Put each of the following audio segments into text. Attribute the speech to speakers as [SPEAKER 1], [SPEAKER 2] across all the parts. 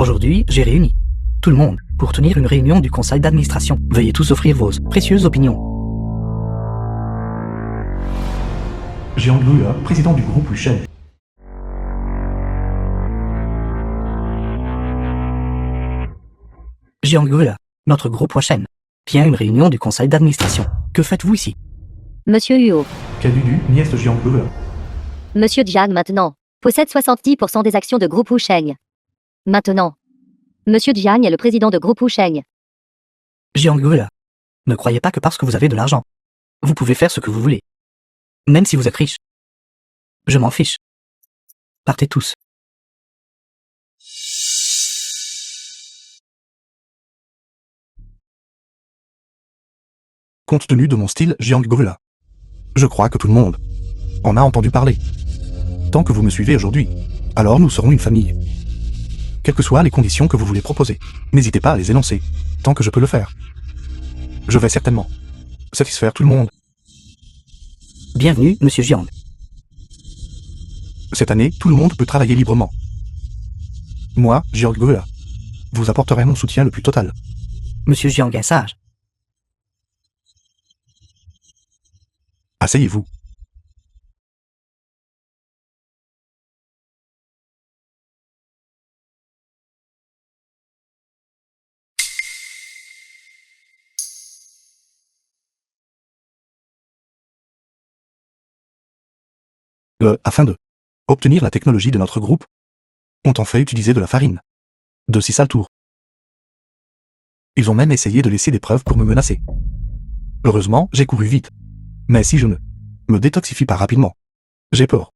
[SPEAKER 1] Aujourd'hui, j'ai réuni tout le monde pour tenir une réunion du conseil d'administration. Veuillez tous offrir vos précieuses opinions.
[SPEAKER 2] Jean Grua, président du groupe Wuchen.
[SPEAKER 1] Jean Grua, notre groupe Washen, tient une réunion du conseil d'administration. Que faites-vous ici?
[SPEAKER 3] Monsieur Huo.
[SPEAKER 2] Kadudu, nièce de Jean Grua.
[SPEAKER 3] Monsieur Jiang maintenant possède 70% des actions de groupe Wusheng. Maintenant, Monsieur Jiang est le président de groupe Wusheng.
[SPEAKER 1] Jean Grua, ne croyez pas que parce que vous avez de l'argent, vous pouvez faire ce que vous voulez. Même si vous êtes riche. Je m'en fiche. Partez tous.
[SPEAKER 2] Compte tenu de mon style Jiang Grua, je crois que tout le monde en a entendu parler. Tant que vous me suivez aujourd'hui, alors nous serons une famille. Quelles que soient les conditions que vous voulez proposer, n'hésitez pas à les énoncer, tant que je peux le faire. Je vais certainement satisfaire tout le monde.
[SPEAKER 1] Bienvenue, Monsieur Jiang.
[SPEAKER 2] Cette année, tout le monde peut travailler librement. Moi, Jiang Grua, vous apporterai mon soutien le plus total.
[SPEAKER 1] Monsieur Jiang est sage.
[SPEAKER 2] Asseyez-vous. Afin de obtenir la technologie de notre groupe, ont en fait utilisé de la farine. De 6 sales tours. Ils ont même essayé de laisser des preuves pour me menacer. Heureusement, j'ai couru vite. Mais si je ne me détoxifie pas rapidement, j'ai peur.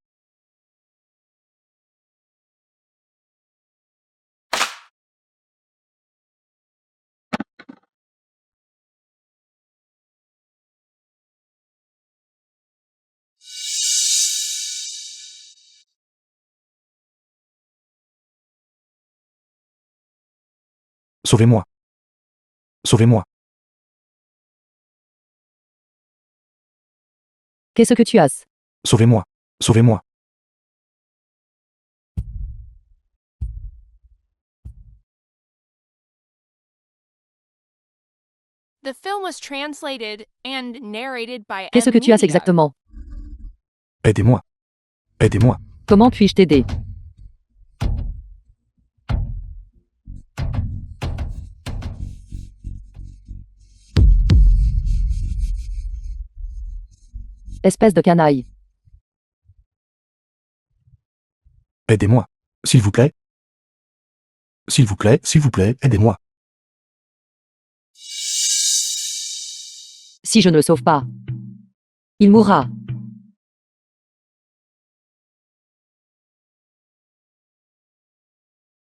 [SPEAKER 2] Sauvez-moi. Sauvez-moi.
[SPEAKER 4] Qu'est-ce que tu as?
[SPEAKER 2] Sauvez-moi. Sauvez-moi.
[SPEAKER 5] The film was translated and narrated by
[SPEAKER 4] Qu'est-ce que tu as
[SPEAKER 5] Media.
[SPEAKER 4] exactement?
[SPEAKER 2] Aidez-moi. Aidez-moi.
[SPEAKER 4] Comment puis-je t'aider? Espèce de canaille.
[SPEAKER 2] Aidez-moi. S'il vous plaît. S'il vous plaît, aidez-moi.
[SPEAKER 4] Si je ne le sauve pas, il mourra.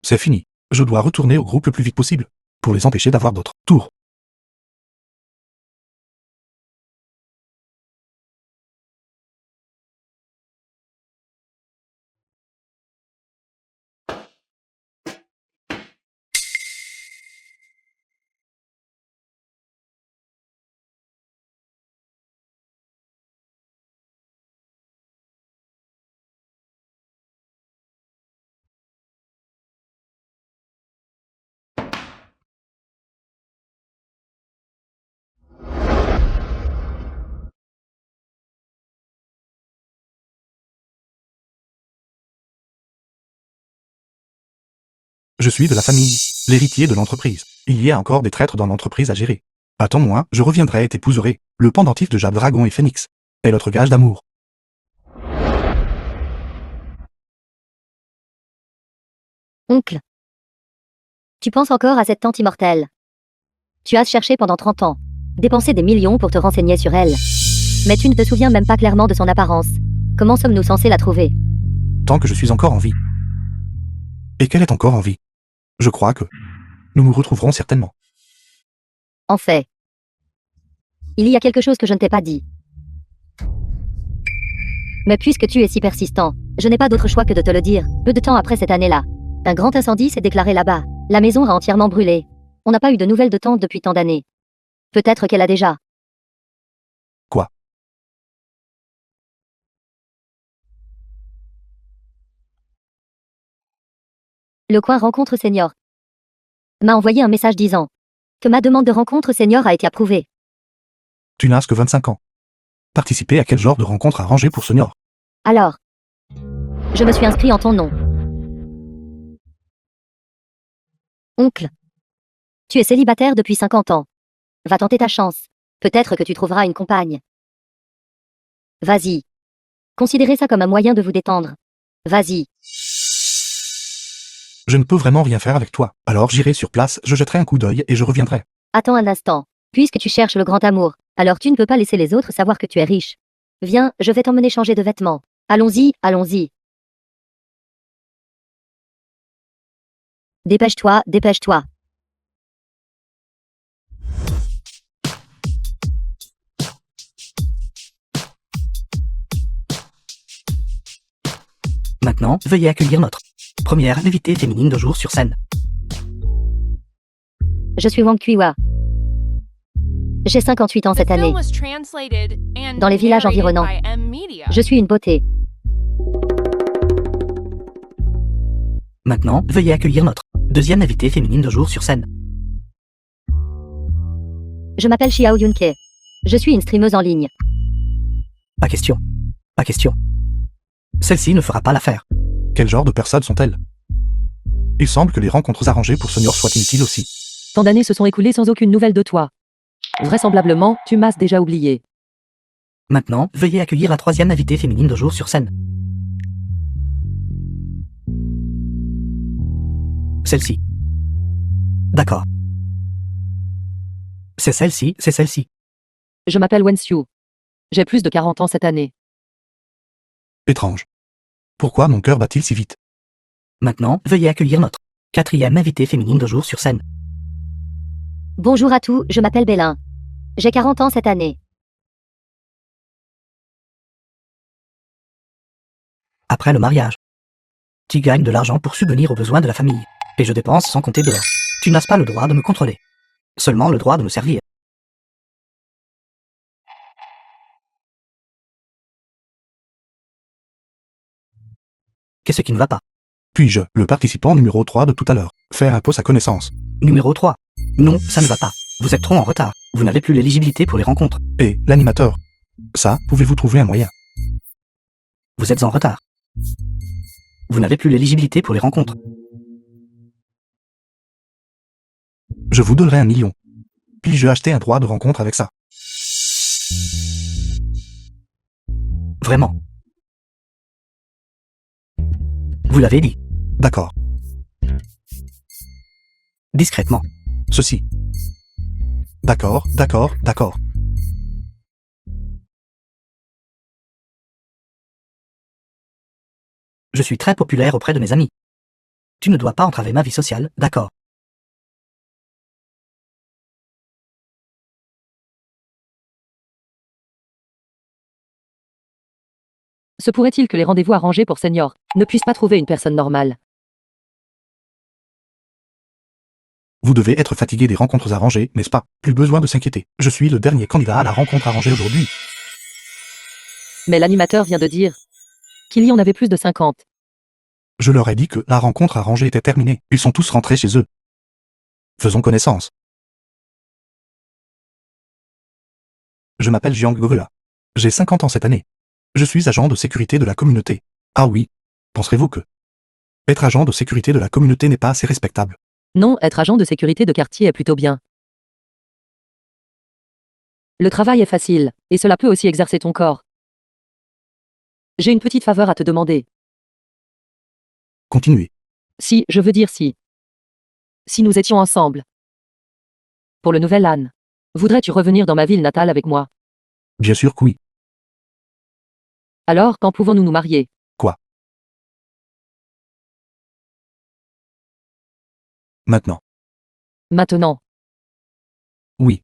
[SPEAKER 2] C'est fini. Je dois retourner au groupe le plus vite possible, pour les empêcher d'avoir d'autres tours. Je suis de la famille, l'héritier de l'entreprise. Il y a encore des traîtres dans l'entreprise à gérer. Attends-moi, je reviendrai et t'épouserai. Le pendentif de Jade Dragon et Phénix est notre gage d'amour.
[SPEAKER 3] Oncle. Tu penses encore à cette tante immortelle. Tu as cherché pendant 30 ans, dépensé des millions pour te renseigner sur elle. Mais tu ne te souviens même pas clairement de son apparence. Comment sommes-nous censés la trouver?
[SPEAKER 2] Tant que je suis encore en vie. Et qu'elle est encore en vie. Je crois que nous nous retrouverons certainement.
[SPEAKER 3] En fait, il y a quelque chose que je ne t'ai pas dit. Mais puisque tu es si persistant, je n'ai pas d'autre choix que de te le dire. Peu de temps après cette année-là, un grand incendie s'est déclaré là-bas. La maison a entièrement brûlé. On n'a pas eu de nouvelles de tante depuis tant d'années. Peut-être qu'elle a déjà.
[SPEAKER 2] Quoi?
[SPEAKER 3] Le coin rencontre Senior. m'a envoyé un message disant que ma demande de rencontre senior a été approuvée.
[SPEAKER 2] Tu n'as que 25 ans. Participer à quel genre de rencontre arrangée pour seniors?
[SPEAKER 3] Alors, je me suis inscrit en ton nom. Oncle, tu es célibataire depuis 50 ans. Va tenter ta chance. Peut-être que tu trouveras une compagne. Vas-y. Considérez ça comme un moyen de vous détendre. Vas-y.
[SPEAKER 2] Je ne peux vraiment rien faire avec toi. Alors j'irai sur place, je jetterai un coup d'œil et je reviendrai.
[SPEAKER 3] Attends un instant. Puisque tu cherches le grand amour, alors tu ne peux pas laisser les autres savoir que tu es riche. Viens, je vais t'emmener changer de vêtements. Allons-y, allons-y. Dépêche-toi, dépêche-toi.
[SPEAKER 1] Maintenant, veuillez accueillir notre première invitée féminine de jour sur scène.
[SPEAKER 3] Je suis Wang Kuiwa. J'ai 58 ans
[SPEAKER 5] The
[SPEAKER 3] cette
[SPEAKER 5] film
[SPEAKER 3] année.
[SPEAKER 5] was translated and
[SPEAKER 3] Dans les villages
[SPEAKER 5] narrated
[SPEAKER 3] environnants.
[SPEAKER 5] by M Media.
[SPEAKER 3] Je suis une beauté.
[SPEAKER 1] Maintenant, veuillez accueillir notre deuxième invitée féminine de jour sur scène.
[SPEAKER 3] Je m'appelle Xiao Yunke. Je suis une streameuse en ligne.
[SPEAKER 1] Pas question. Pas question. Celle-ci ne fera pas l'affaire.
[SPEAKER 2] Quel genre de personnes sont-elles? Il semble que les rencontres arrangées pour seniors soient inutiles aussi.
[SPEAKER 4] Tant d'années se sont écoulées sans aucune nouvelle de toi. Vraisemblablement, tu m'as déjà oublié.
[SPEAKER 1] Maintenant, veuillez accueillir la troisième invitée féminine de jour sur scène. Celle-ci. D'accord. C'est celle-ci, c'est celle-ci.
[SPEAKER 4] Je m'appelle Wen Xiu. J'ai plus de 40 ans cette année.
[SPEAKER 2] Étrange. Pourquoi mon cœur bat-il si vite?
[SPEAKER 1] Maintenant, veuillez accueillir notre quatrième invitée féminine de jour sur scène.
[SPEAKER 3] Bonjour à tous, je m'appelle Bélin. J'ai 40 ans cette année.
[SPEAKER 1] Après le mariage, tu gagnes de l'argent pour subvenir aux besoins de la famille. Et je dépense sans compter dehors. Tu n'as pas le droit de me contrôler. Seulement le droit de me servir. Qu'est-ce qui ne va pas?
[SPEAKER 2] Puis-je, le participant numéro 3 de tout à l'heure, faire un pot sa connaissance?
[SPEAKER 1] Numéro 3. Non, ça ne va pas. Vous êtes trop en retard. Vous n'avez plus l'éligibilité pour les rencontres.
[SPEAKER 2] Et l'animateur? Ça, pouvez-vous trouver un moyen?
[SPEAKER 1] Vous êtes en retard. Vous n'avez plus l'éligibilité pour les rencontres.
[SPEAKER 2] Je vous donnerai 1 million. Puis-je acheter un droit de rencontre avec ça?
[SPEAKER 1] Vraiment. Vous l'avez dit.
[SPEAKER 2] D'accord.
[SPEAKER 1] Discrètement.
[SPEAKER 2] Ceci. D'accord, d'accord, d'accord.
[SPEAKER 1] Je suis très populaire auprès de mes amis. Tu ne dois pas entraver ma vie sociale, d'accord?
[SPEAKER 4] Se pourrait-il que les rendez-vous arrangés pour seniors ne puissent pas trouver une personne normale?
[SPEAKER 2] Vous devez être fatigué des rencontres arrangées, n'est-ce pas? Plus besoin de s'inquiéter. Je suis le dernier candidat à la rencontre arrangée aujourd'hui.
[SPEAKER 4] Mais l'animateur vient de dire qu'il y en avait plus de 50.
[SPEAKER 2] Je leur ai dit que la rencontre arrangée était terminée. Ils sont tous rentrés chez eux. Faisons connaissance. Je m'appelle Jiang Govela. J'ai 50 ans cette année. Je suis agent de sécurité de la communauté. Ah oui. Penserez-vous que être agent de sécurité de la communauté n'est pas assez respectable?
[SPEAKER 4] Non, être agent de sécurité de quartier est plutôt bien. Le travail est facile, et cela peut aussi exercer ton corps. J'ai une petite faveur à te demander.
[SPEAKER 2] Continuez.
[SPEAKER 4] Si, je veux dire si. Si nous étions ensemble. Pour le nouvel an. Voudrais-tu revenir dans ma ville natale avec moi?
[SPEAKER 2] Bien sûr que oui.
[SPEAKER 4] Alors, quand pouvons-nous nous marier?
[SPEAKER 2] Quoi? Maintenant.
[SPEAKER 4] Maintenant.
[SPEAKER 2] Oui.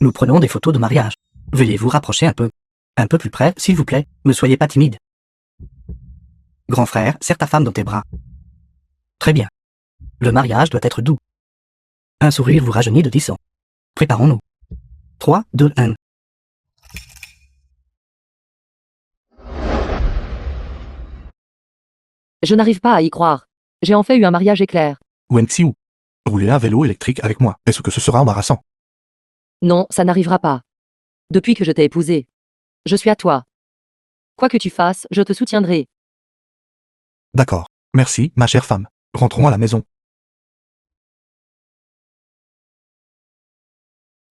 [SPEAKER 1] Nous prenons des photos de mariage. Veuillez vous rapprocher un peu. Un peu plus près, s'il vous plaît. Ne soyez pas timide. Grand frère, serre ta femme dans tes bras. Très bien. Le mariage doit être doux. Un sourire vous rajeunit de 10 ans. Préparons-nous. 3, 2, 1.
[SPEAKER 4] Je n'arrive pas à y croire. J'ai en fait eu un mariage éclair.
[SPEAKER 2] Wen Xiu, rouler un vélo électrique avec moi, est-ce que ce sera embarrassant?
[SPEAKER 4] Non, ça n'arrivera pas. Depuis que je t'ai épousé, je suis à toi. Quoi que tu fasses, je te soutiendrai.
[SPEAKER 2] D'accord. Merci, ma chère femme. Rentrons à la maison.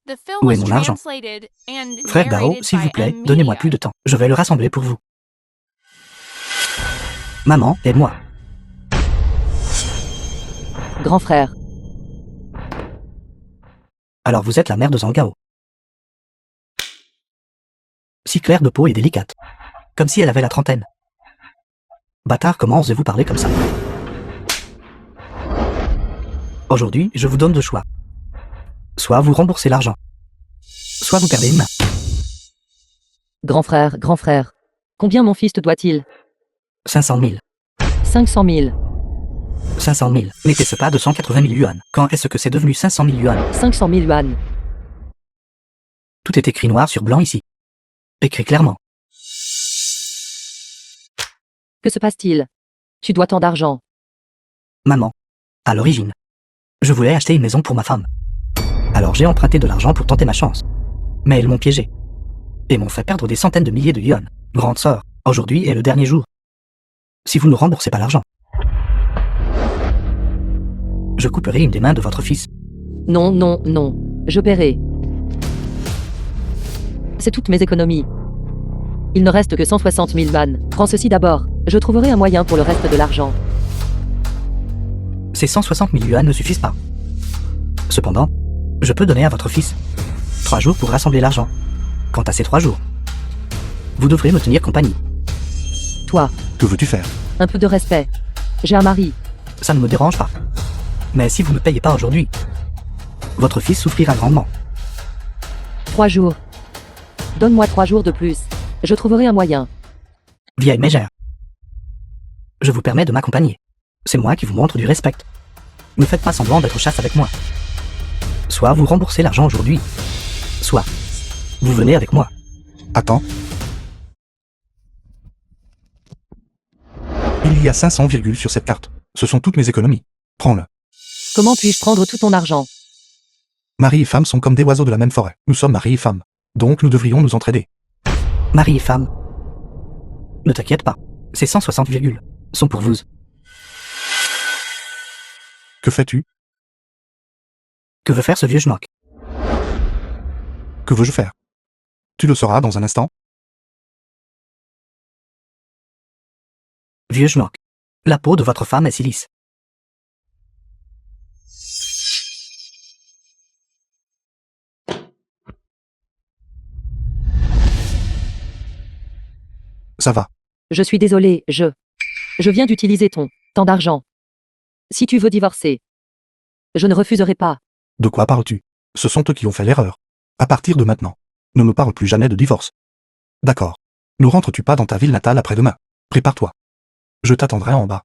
[SPEAKER 5] The film
[SPEAKER 1] Où est
[SPEAKER 5] was
[SPEAKER 1] mon argent?
[SPEAKER 5] translated and
[SPEAKER 1] Frère Dao,
[SPEAKER 5] narrated
[SPEAKER 1] s'il
[SPEAKER 5] by
[SPEAKER 1] vous plaît,
[SPEAKER 5] M.
[SPEAKER 1] donnez-moi
[SPEAKER 5] Media.
[SPEAKER 1] plus de temps. Je vais le rassembler pour vous. Maman, aide-moi.
[SPEAKER 4] Grand frère,
[SPEAKER 1] Alors vous êtes la mère de Zhangao. Si claire de peau et délicate. Comme si elle avait la trentaine. Bâtard, comment osez-vous parler comme ça? Aujourd'hui, je vous donne deux choix. Soit vous remboursez l'argent. Soit vous perdez une main.
[SPEAKER 4] grand frère. Combien mon fils te doit-il?
[SPEAKER 1] 500 000.
[SPEAKER 4] 500 000.
[SPEAKER 1] 500 000. N'était-ce pas 280 000 yuan? Quand est-ce que c'est devenu 500 000 yuan?
[SPEAKER 4] 500 000 yuan.
[SPEAKER 1] Tout est écrit noir sur blanc ici. Écrit clairement.
[SPEAKER 4] Que se passe-t-il? Tu dois tant d'argent.
[SPEAKER 1] Maman. À l'origine. Je voulais acheter une maison pour ma femme. Alors j'ai emprunté de l'argent pour tenter ma chance. Mais elles m'ont piégé. Et m'ont fait perdre des centaines de milliers de yuan. Grande sœur, aujourd'hui est le dernier jour. Si vous ne remboursez pas l'argent, je couperai une des mains de votre fils.
[SPEAKER 4] Non, non, non. Je paierai. C'est toutes mes économies. Il ne reste que 160 000 yuan. Prends ceci d'abord. Je trouverai un moyen pour le reste de l'argent.
[SPEAKER 1] Ces 160 000 yuan ne suffisent pas. Cependant, je peux donner à votre fils 3 jours pour rassembler l'argent. Quant à ces 3 jours, vous devrez me tenir compagnie.
[SPEAKER 4] Toi,
[SPEAKER 2] Que veux-tu faire?
[SPEAKER 4] un peu de respect. J'ai un mari.
[SPEAKER 1] Ça ne me dérange pas. Mais si vous ne payez pas aujourd'hui, votre fils souffrira grandement.
[SPEAKER 4] 3 jours. Donne-moi 3 jours de plus. Je trouverai un moyen.
[SPEAKER 1] Vieille mégère. Je vous permets de m'accompagner. C'est moi qui vous montre du respect. Ne faites pas semblant d'être chaste avec moi. Soit vous remboursez l'argent aujourd'hui, soit vous venez avec moi.
[SPEAKER 2] Attends. Il y a 500 virgules sur cette carte. Ce sont toutes mes économies. Prends-le.
[SPEAKER 4] Comment puis-je prendre tout ton argent?
[SPEAKER 2] Mari et femme sont comme des oiseaux de la même forêt. Nous sommes mari et femme. Donc nous devrions nous entraider.
[SPEAKER 1] Mari et femme. Ne t'inquiète pas, ces 160 virgules sont pour vous.
[SPEAKER 2] Que fais-tu?
[SPEAKER 1] Que veut faire ce vieux schnock?
[SPEAKER 2] Que veux-je faire? Tu le sauras dans un instant.
[SPEAKER 1] Vieux schnock. La peau de votre femme est si lisse.
[SPEAKER 2] Ça va.
[SPEAKER 4] Je suis désolé, je viens d'utiliser ton temps d'argent. Si tu veux divorcer, je ne refuserai pas.
[SPEAKER 2] De quoi parles-tu? Ce sont eux qui ont fait l'erreur. À partir de maintenant, ne me parle plus jamais de divorce. D'accord. Ne rentres-tu pas dans ta ville natale après-demain? Prépare-toi. Je t'attendrai en bas.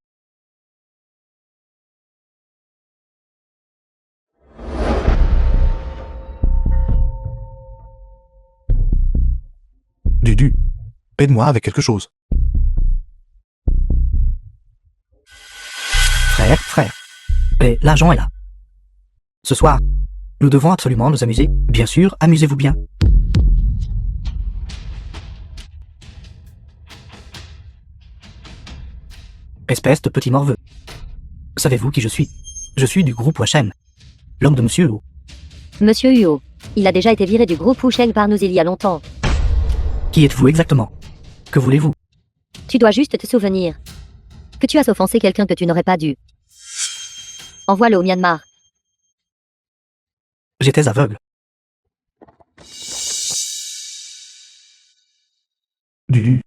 [SPEAKER 2] Dudu. Aide-moi avec quelque chose.
[SPEAKER 1] Frère. Et l'argent est là. Ce soir, nous devons absolument nous amuser. Bien sûr, amusez-vous bien. Espèce de petit morveux. Savez-vous qui je suis? Je suis du groupe Washen. L'homme de Monsieur Wu.
[SPEAKER 3] Monsieur Huo. Il a déjà été viré du groupe Wusheng par nous il y a longtemps.
[SPEAKER 1] Qui êtes-vous exactement? Que voulez-vous?
[SPEAKER 3] Tu dois juste te souvenir que tu as offensé quelqu'un que tu n'aurais pas dû. Envoie-le au Myanmar.
[SPEAKER 1] J'étais aveugle.
[SPEAKER 2] Dudu.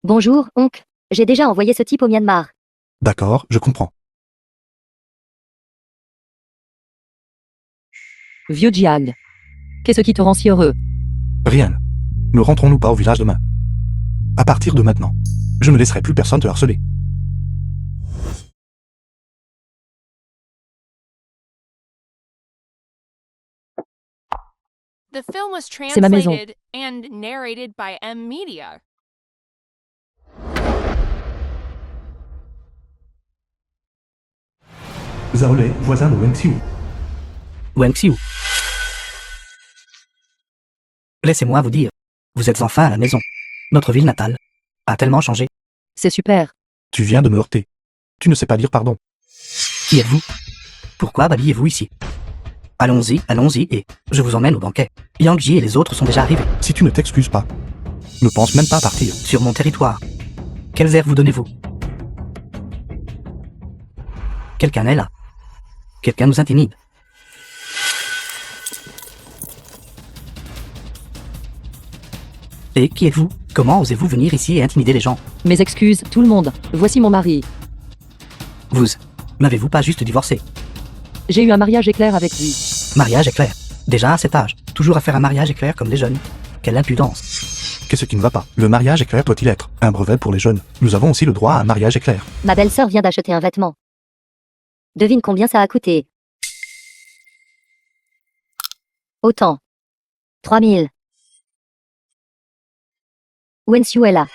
[SPEAKER 3] Bonjour, oncle. J'ai déjà envoyé ce type au Myanmar.
[SPEAKER 2] D'accord, je comprends.
[SPEAKER 4] Vieux Jiang. Qu'est-ce qui te rend si heureux?
[SPEAKER 2] Rien. Ne rentrons-nous pas au village demain? À partir de maintenant, je ne laisserai plus personne te harceler.
[SPEAKER 5] The film was
[SPEAKER 4] C'est ma maison.
[SPEAKER 5] translated and narrated by M. Media.
[SPEAKER 2] Zaolei, voisin de Wen Xiu.
[SPEAKER 1] Wang Xiu. Laissez-moi vous dire, vous êtes enfin à la maison. Notre ville natale a tellement changé.
[SPEAKER 4] C'est super.
[SPEAKER 2] Tu viens de me heurter. Tu ne sais pas dire pardon.
[SPEAKER 1] Qui êtes-vous? Pourquoi babillez-vous ici? Allons-y, et je vous emmène au banquet. Yang Ji et les autres sont déjà arrivés,
[SPEAKER 2] Si tu ne t'excuses pas, ne pense même pas partir.
[SPEAKER 1] sur mon territoire. Quels airs vous donnez-vous? Quelqu'un est là. Quelqu'un nous intimide. Et qui êtes-vous? Comment osez-vous venir ici et intimider les gens?
[SPEAKER 4] Mes excuses, tout le monde. Voici mon mari.
[SPEAKER 1] Vous, n'avez-vous pas juste divorcé?
[SPEAKER 4] J'ai eu un mariage éclair avec lui.
[SPEAKER 1] Mariage éclair. Déjà à cet âge, toujours à faire un mariage éclair comme les jeunes. Quelle impudence.
[SPEAKER 2] Qu'est-ce qui ne va pas? Le mariage éclair doit-il être un brevet pour les jeunes? Nous avons aussi le droit à un mariage éclair.
[SPEAKER 3] Ma belle-sœur vient d'acheter un vêtement. Devine combien ça a coûté. Autant. 3000. Wen Xiu est là.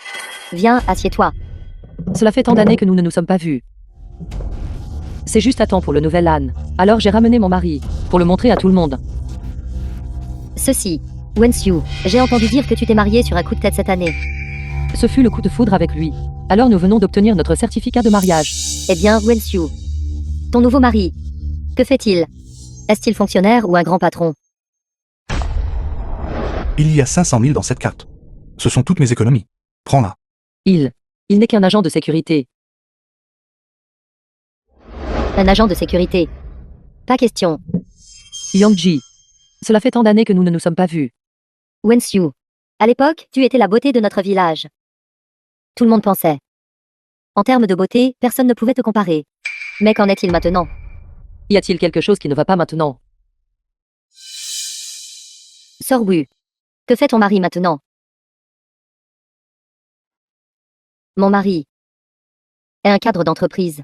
[SPEAKER 3] Viens, assieds-toi.
[SPEAKER 4] Cela fait tant d'années que nous ne nous sommes pas vus. C'est juste à temps pour le nouvel âne. Alors j'ai ramené mon mari, pour le montrer à tout le monde.
[SPEAKER 3] Ceci. Wen Xiu, j'ai entendu dire que tu t'es marié sur un coup de tête cette année.
[SPEAKER 4] Ce fut le coup de foudre avec lui. Alors nous venons d'obtenir notre certificat de mariage.
[SPEAKER 3] Eh bien, Wen Xiu. Ton nouveau mari. Que fait-il? Est-il fonctionnaire ou un grand patron?
[SPEAKER 2] Il y a 500 000 dans cette carte. Ce sont toutes mes économies. Prends-la.
[SPEAKER 4] Il n'est qu'un agent de sécurité.
[SPEAKER 3] Un agent de sécurité. Pas question.
[SPEAKER 4] Yang Ji. Cela fait tant d'années que nous ne nous sommes pas vus.
[SPEAKER 3] Wen Xiu. À l'époque, tu étais la beauté de notre village. Tout le monde pensait. En termes de beauté, personne ne pouvait te comparer. Mais qu'en est-il maintenant?
[SPEAKER 4] Y a-t-il quelque chose qui ne va pas maintenant?
[SPEAKER 3] Sorbu. Que fait ton mari maintenant? Mon mari est un cadre d'entreprise.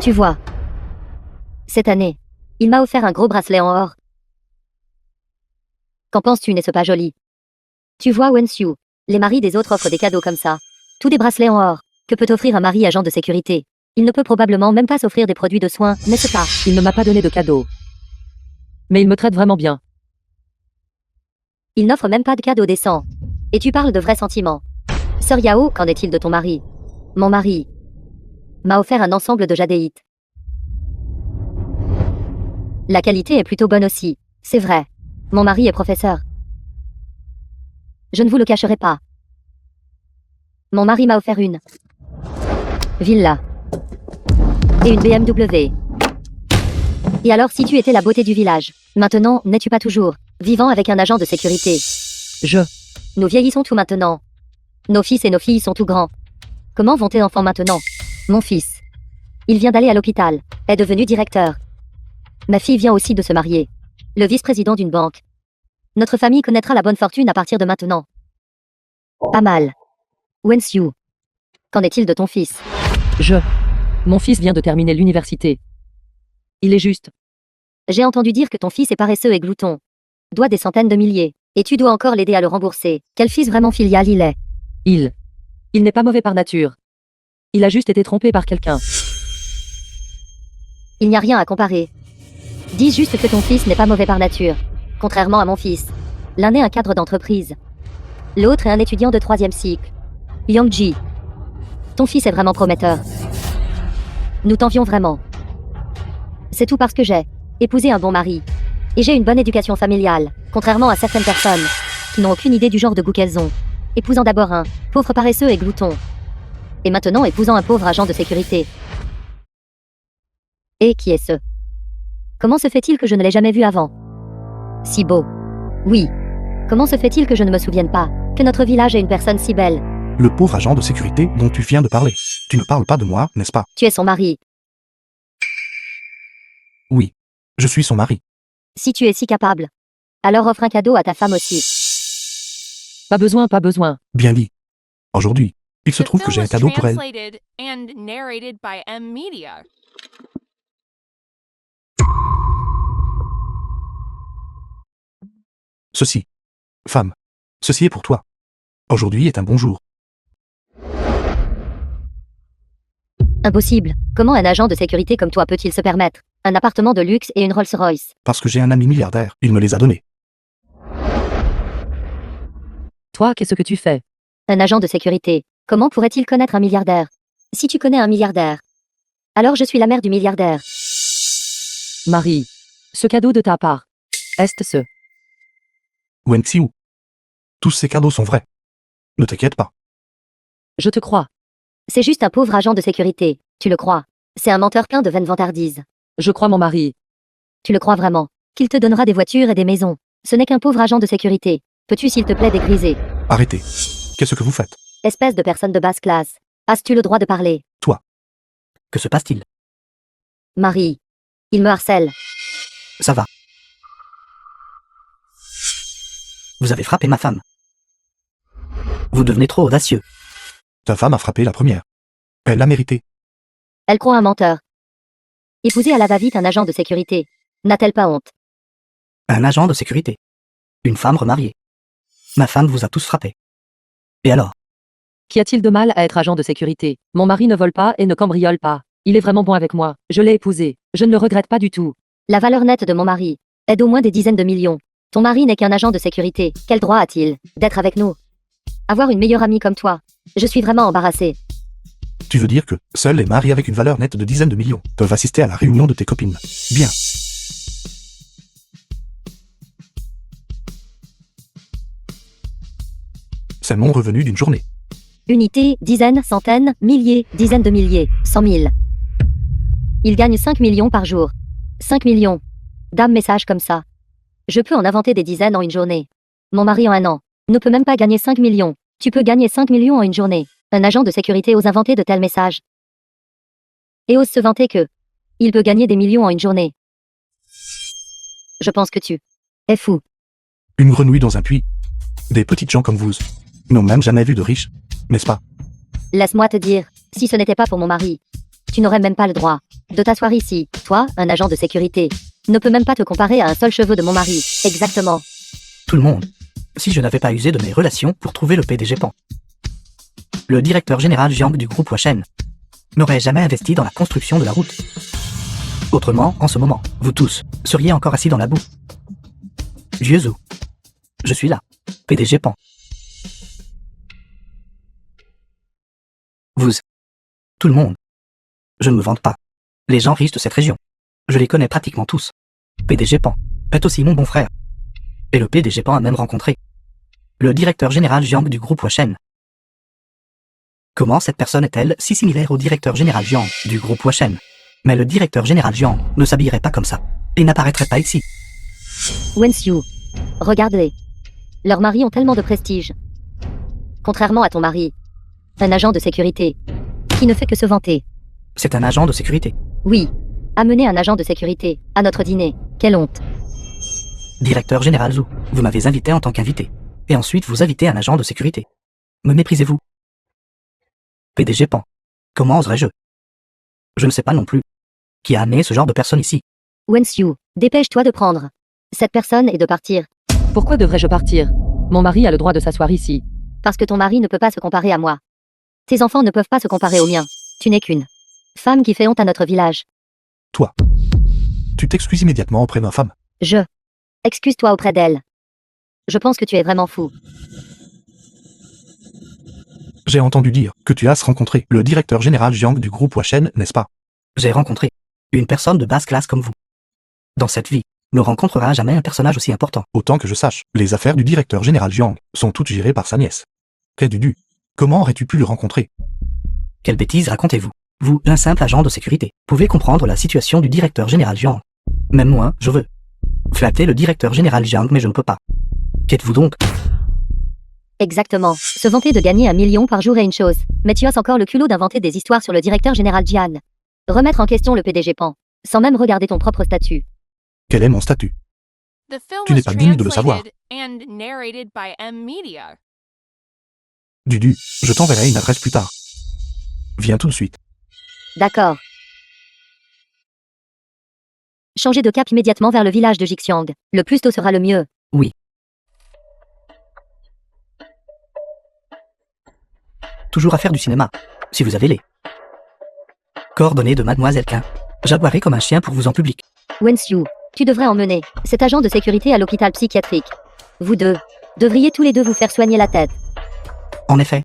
[SPEAKER 3] Tu vois. Cette année, il m'a offert un gros bracelet en or. Qu'en penses-tu, n'est-ce pas joli? Tu vois, Wen Xiu, les maris des autres offrent des cadeaux comme ça. Tous des bracelets en or. Que peut offrir un mari agent de sécurité? Il ne peut probablement même pas s'offrir des produits de soins, n'est-ce pas?
[SPEAKER 4] Il ne m'a pas donné de cadeau. Mais il me traite vraiment bien.
[SPEAKER 3] Il n'offre même pas de cadeaux décents. Et tu parles de vrais sentiments. Sœur Yao, qu'en est-il de ton mari? Mon mari m'a offert un ensemble de jadéites. La qualité est plutôt bonne aussi, c'est vrai. Mon mari est professeur. Je ne vous le cacherai pas. Mon mari m'a offert une villa et une BMW. Et alors, si tu étais la beauté du village, maintenant, n'es-tu pas toujours vivant avec un agent de sécurité? Nous vieillissons tout maintenant. Nos fils et nos filles sont tout grands. Comment vont tes enfants maintenant? Mon fils. Il vient d'aller à l'hôpital, est devenu directeur. Ma fille vient aussi de se marier. Le vice-président d'une banque. Notre famille connaîtra la bonne fortune à partir de maintenant. Pas mal. Wen Xiu. Qu'en est-il de ton fils?
[SPEAKER 4] Mon fils vient de terminer l'université. Il est juste.
[SPEAKER 3] J'ai entendu dire que ton fils est paresseux et glouton. Doit des centaines de milliers. Et tu dois encore l'aider à le rembourser. Quel fils vraiment filial il est?
[SPEAKER 4] Il n'est pas mauvais par nature. Il a juste été trompé par quelqu'un.
[SPEAKER 3] Il n'y a rien à comparer. Dis juste que ton fils n'est pas mauvais par nature. Contrairement à mon fils. L'un est un cadre d'entreprise. L'autre est un étudiant de 3e cycle. Yang Ji. Ton fils est vraiment prometteur. Nous t'envions vraiment. C'est tout parce que j'ai épousé un bon mari. Et j'ai une bonne éducation familiale, contrairement à certaines personnes qui n'ont aucune idée du genre de goût qu'elles ont. Épousant d'abord un pauvre paresseux et glouton. Et maintenant épousant un pauvre agent de sécurité. Et qui est ce? Comment se fait-il que je ne l'ai jamais vu avant? Si beau. Oui. Comment se fait-il que je ne me souvienne pas que notre village ait une personne si belle?
[SPEAKER 2] Le pauvre agent de sécurité dont tu viens de parler. Tu ne parles pas de moi, n'est-ce pas?
[SPEAKER 3] Tu es son mari.
[SPEAKER 2] Oui. Je suis son mari.
[SPEAKER 3] Si tu es si capable, alors offre un cadeau à ta femme aussi.
[SPEAKER 4] Pas besoin.
[SPEAKER 2] Bien dit. Aujourd'hui, il se
[SPEAKER 5] The
[SPEAKER 2] trouve que
[SPEAKER 5] film
[SPEAKER 2] j'ai un
[SPEAKER 5] was
[SPEAKER 2] cadeau pour elle.
[SPEAKER 5] translated and narrated by M Media.
[SPEAKER 2] Ceci. Femme. Ceci est pour toi. Aujourd'hui est un bon jour.
[SPEAKER 3] Impossible. Comment un agent de sécurité comme toi peut-il se permettre un appartement de luxe et une Rolls-Royce?
[SPEAKER 2] Parce que j'ai un ami milliardaire, il me les a donnés.
[SPEAKER 4] Toi, qu'est-ce que tu fais?
[SPEAKER 3] Un agent de sécurité. Comment pourrait-il connaître un milliardaire? Si tu connais un milliardaire, alors je suis la mère du milliardaire.
[SPEAKER 4] Marie. Ce cadeau de ta part. Est-ce ce?
[SPEAKER 2] Wen Xiu. Tous ces cadeaux sont vrais. Ne t'inquiète pas.
[SPEAKER 4] Je te crois.
[SPEAKER 3] C'est juste un pauvre agent de sécurité. Tu le crois? C'est un menteur plein de vaines vantardises.
[SPEAKER 4] Je crois mon mari.
[SPEAKER 3] Tu le crois vraiment? Qu'il te donnera des voitures et des maisons. Ce n'est qu'un pauvre agent de sécurité. Peux-tu s'il te plaît dégriser?
[SPEAKER 2] Arrêtez. Qu'est-ce que vous faites?
[SPEAKER 3] Espèce de personne de basse classe. As-tu le droit de parler?
[SPEAKER 1] Que se passe-t-il?
[SPEAKER 3] Marie. Il me harcèle.
[SPEAKER 1] Ça va. Vous avez frappé ma femme. Vous devenez trop audacieux.
[SPEAKER 2] Ta femme a frappé la première. Elle l'a mérité.
[SPEAKER 3] Elle croit un menteur. Épouser à la va-vite un agent de sécurité. N'a-t-elle pas honte?
[SPEAKER 1] Un agent de sécurité. Une femme remariée. Ma femme vous a tous frappé. Et alors?
[SPEAKER 4] Qu'y a-t-il de mal à être agent de sécurité? Mon mari ne vole pas et ne cambriole pas. Il est vraiment bon avec moi. Je l'ai épousé. Je ne le regrette pas du tout.
[SPEAKER 3] La valeur nette de mon mari est d'au moins des dizaines de millions. Ton mari n'est qu'un agent de sécurité. Quel droit a-t-il d'être avec nous? Avoir une meilleure amie comme toi. Je suis vraiment embarrassée.
[SPEAKER 2] Tu veux dire que seuls les maris avec une valeur nette de dizaines de millions peuvent assister à la réunion de tes copines. Bien. C'est mon revenu d'une journée.
[SPEAKER 3] Unité, dizaines, centaines, milliers, dizaines de milliers, 100 000. Il gagne 5 millions par jour. 5 millions. Dame message comme ça. Je peux en inventer des dizaines en une journée. Mon mari en un an ne peut même pas gagner 5 millions. Tu peux gagner 5 millions en une journée. Un agent de sécurité ose inventer de tels messages. Et ose se vanter que il peut gagner des millions en une journée. Je pense que tu es fou.
[SPEAKER 2] Une grenouille dans un puits. Des petites gens comme vous n'ont même jamais vu de riches, n'est-ce pas?
[SPEAKER 3] Laisse-moi te dire, si ce n'était pas pour mon mari, tu n'aurais même pas le droit de t'asseoir ici. Toi, un agent de sécurité, ne peux même pas te comparer à un seul cheveu de mon mari. Exactement.
[SPEAKER 1] Tout le monde. Si je n'avais pas usé de mes relations pour trouver le PDG Pan. Le directeur général Jiang du groupe Washen n'aurait jamais investi dans la construction de la route. Autrement, en ce moment, vous tous seriez encore assis dans la boue. Dieuzo. Je suis là. PDG Pan. Vous. Tout le monde. Je ne me vante pas. Les gens riches de cette région. Je les connais pratiquement tous. PDG Pan est aussi mon bon frère. Et le PDG Pan a même rencontré le directeur général Jiang du groupe Washen. Comment cette personne est-elle si similaire au directeur général Jiang du groupe Washen? Mais le directeur général Jiang ne s'habillerait pas comme ça. Et n'apparaîtrait pas ici.
[SPEAKER 3] Wen Xiu. Regarde-les. Leurs maris ont tellement de prestige. Contrairement à ton mari. Un agent de sécurité. Qui ne fait que se vanter.
[SPEAKER 1] C'est un agent de sécurité.
[SPEAKER 3] Oui. Amener un agent de sécurité à notre dîner. Quelle honte.
[SPEAKER 1] Directeur général Zhu, vous m'avez invité en tant qu'invité. Et ensuite vous invitez un agent de sécurité. Me méprisez-vous? PDG Pan. Comment oserais-je? Je ne sais pas non plus. Qui a amené ce genre de personne ici?
[SPEAKER 3] Wen Xiu, dépêche-toi de prendre cette personne et de partir.
[SPEAKER 4] Pourquoi devrais-je partir? Mon mari a le droit de s'asseoir ici.
[SPEAKER 3] Parce que ton mari ne peut pas se comparer à moi. Tes enfants ne peuvent pas se comparer aux miens. Tu n'es qu'une femme qui fait honte à notre village.
[SPEAKER 2] Toi. Tu t'excuses immédiatement auprès de ma femme.
[SPEAKER 3] Excuse-toi auprès d'elle. Je pense que tu es vraiment fou.
[SPEAKER 2] J'ai entendu dire que tu as rencontré le directeur général Jiang du groupe Washen, n'est-ce pas?
[SPEAKER 1] J'ai rencontré une personne de basse classe comme vous. Dans cette vie, ne rencontrera jamais un personnage aussi important.
[SPEAKER 2] Autant que je sache, les affaires du directeur général Jiang sont toutes gérées par sa nièce. Dudu, comment aurais-tu pu le rencontrer?
[SPEAKER 1] Quelle bêtise racontez-vous? Vous, un simple agent de sécurité, pouvez comprendre la situation du directeur général Jiang. Même moi, je veux flatter le directeur général Jiang, mais je ne peux pas. Qu'êtes-vous donc?
[SPEAKER 3] Exactement. Se vanter de gagner 1 million par jour est une chose. Mais tu as encore le culot d'inventer des histoires sur le directeur général Jian. Remettre en question le PDG Pan. Sans même regarder ton propre statut.
[SPEAKER 2] Quel est mon statut?
[SPEAKER 5] The film
[SPEAKER 2] Tu n'es
[SPEAKER 5] was
[SPEAKER 2] pas digne de le savoir.
[SPEAKER 5] translated and narrated by M Media.
[SPEAKER 2] Dudu, je t'enverrai une adresse plus tard. Viens tout de suite.
[SPEAKER 3] D'accord. Changez de cap immédiatement vers le village de Jixiang. Le plus tôt sera le mieux.
[SPEAKER 1] Toujours à faire du cinéma. Si vous avez les Coordonnées de Mademoiselle Quin. J'aboierai comme un chien pour vous en public.
[SPEAKER 3] Wenxiu, tu devrais emmener cet agent de sécurité à l'hôpital psychiatrique. Vous deux devriez tous les deux vous faire soigner la tête.
[SPEAKER 1] En effet.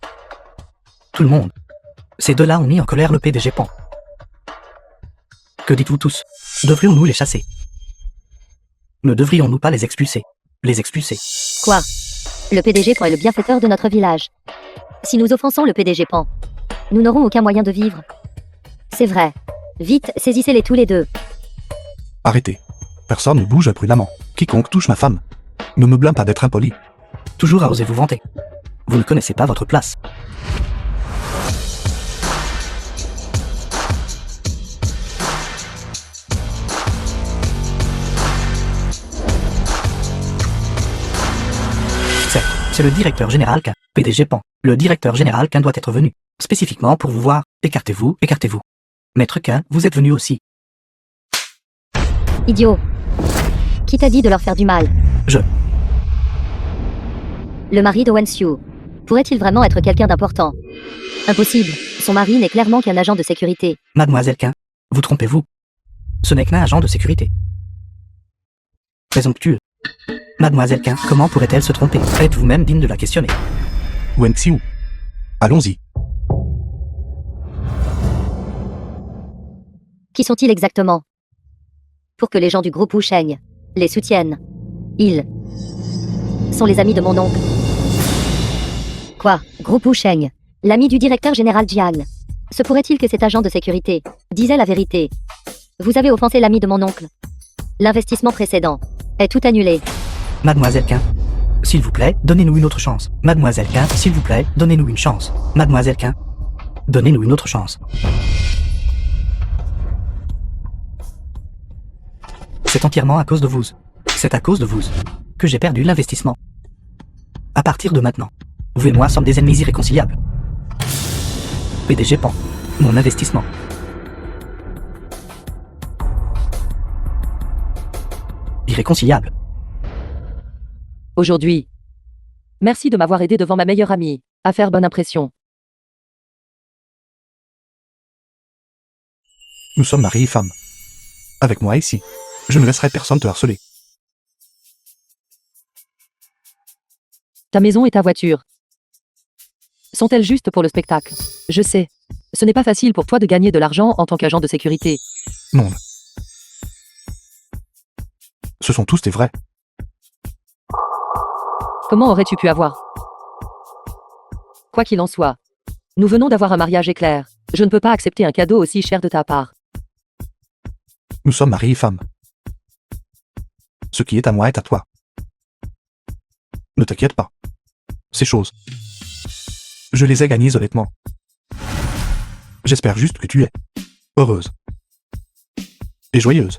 [SPEAKER 1] Tout le monde. Ces deux-là ont mis en colère le PDG Pan. Que dites-vous tous? Devrions-nous les chasser? Ne devrions-nous pas les expulser? Les expulser.
[SPEAKER 3] Quoi? Le PDG Pan est le bienfaiteur de notre village. Si nous offensons le PDG Pan, nous n'aurons aucun moyen de vivre. C'est vrai. Vite, saisissez-les tous les deux.
[SPEAKER 2] Arrêtez. Personne ne bouge prudemment. Quiconque touche ma femme ne me blâme pas d'être impoli.
[SPEAKER 1] Toujours à oser vous vanter. Vous ne connaissez pas votre place. Certes, c'est le directeur général Quin, PDG Pan. Le directeur général Quin doit être venu, spécifiquement pour vous voir. Écartez-vous, écartez-vous. Maître Quin, vous êtes venu aussi.
[SPEAKER 3] Idiot. Qui t'a dit de leur faire du mal?
[SPEAKER 1] Je.
[SPEAKER 3] Le mari de Wenxiu. Pourrait-il vraiment être quelqu'un d'important? Impossible. Son mari n'est clairement qu'un agent de sécurité.
[SPEAKER 1] Mademoiselle Quin, vous trompez-vous. Ce n'est qu'un agent de sécurité. Présomptueux. Mademoiselle Quin, comment pourrait-elle se tromper? Êtes vous-même digne de la questionner.
[SPEAKER 2] Wenxiu. Allons-y.
[SPEAKER 3] Qui sont-ils exactement? Pour que les gens du groupe Wusheng les soutiennent. Ils sont les amis de mon oncle. Quoi? Groupe Wusheng, l'ami du directeur général Jiang. Se pourrait-il que cet agent de sécurité disait la vérité? Vous avez offensé l'ami de mon oncle. L'investissement précédent est tout annulé.
[SPEAKER 1] Mademoiselle Quin, s'il vous plaît, donnez-nous une autre chance. Mademoiselle Quin, s'il vous plaît, donnez-nous une chance. Mademoiselle Quin, donnez-nous une autre chance. C'est entièrement à cause de vous. C'est à cause de vous que j'ai perdu l'investissement. À partir de maintenant, vous et moi sommes des ennemis irréconciliables. PDG Pan, mon investissement. Irréconciliable.
[SPEAKER 4] Aujourd'hui. Merci de m'avoir aidé devant ma meilleure amie, à faire bonne impression.
[SPEAKER 2] Nous sommes mari et femme. Avec moi ici, je ne laisserai personne te harceler.
[SPEAKER 4] Ta maison et ta voiture. Sont-elles justes pour le spectacle? Je sais. Ce n'est pas facile pour toi de gagner de l'argent en tant qu'agent de sécurité.
[SPEAKER 2] Non. Ce sont tous des vrais.
[SPEAKER 4] Comment aurais-tu pu avoir? Quoi qu'il en soit, nous venons d'avoir un mariage éclair. Je ne peux pas accepter un cadeau aussi cher de ta part.
[SPEAKER 2] Nous sommes mari et femme. Ce qui est à moi est à toi. Ne t'inquiète pas. Ces choses, je les ai gagnées honnêtement. J'espère juste que tu es heureuse et joyeuse.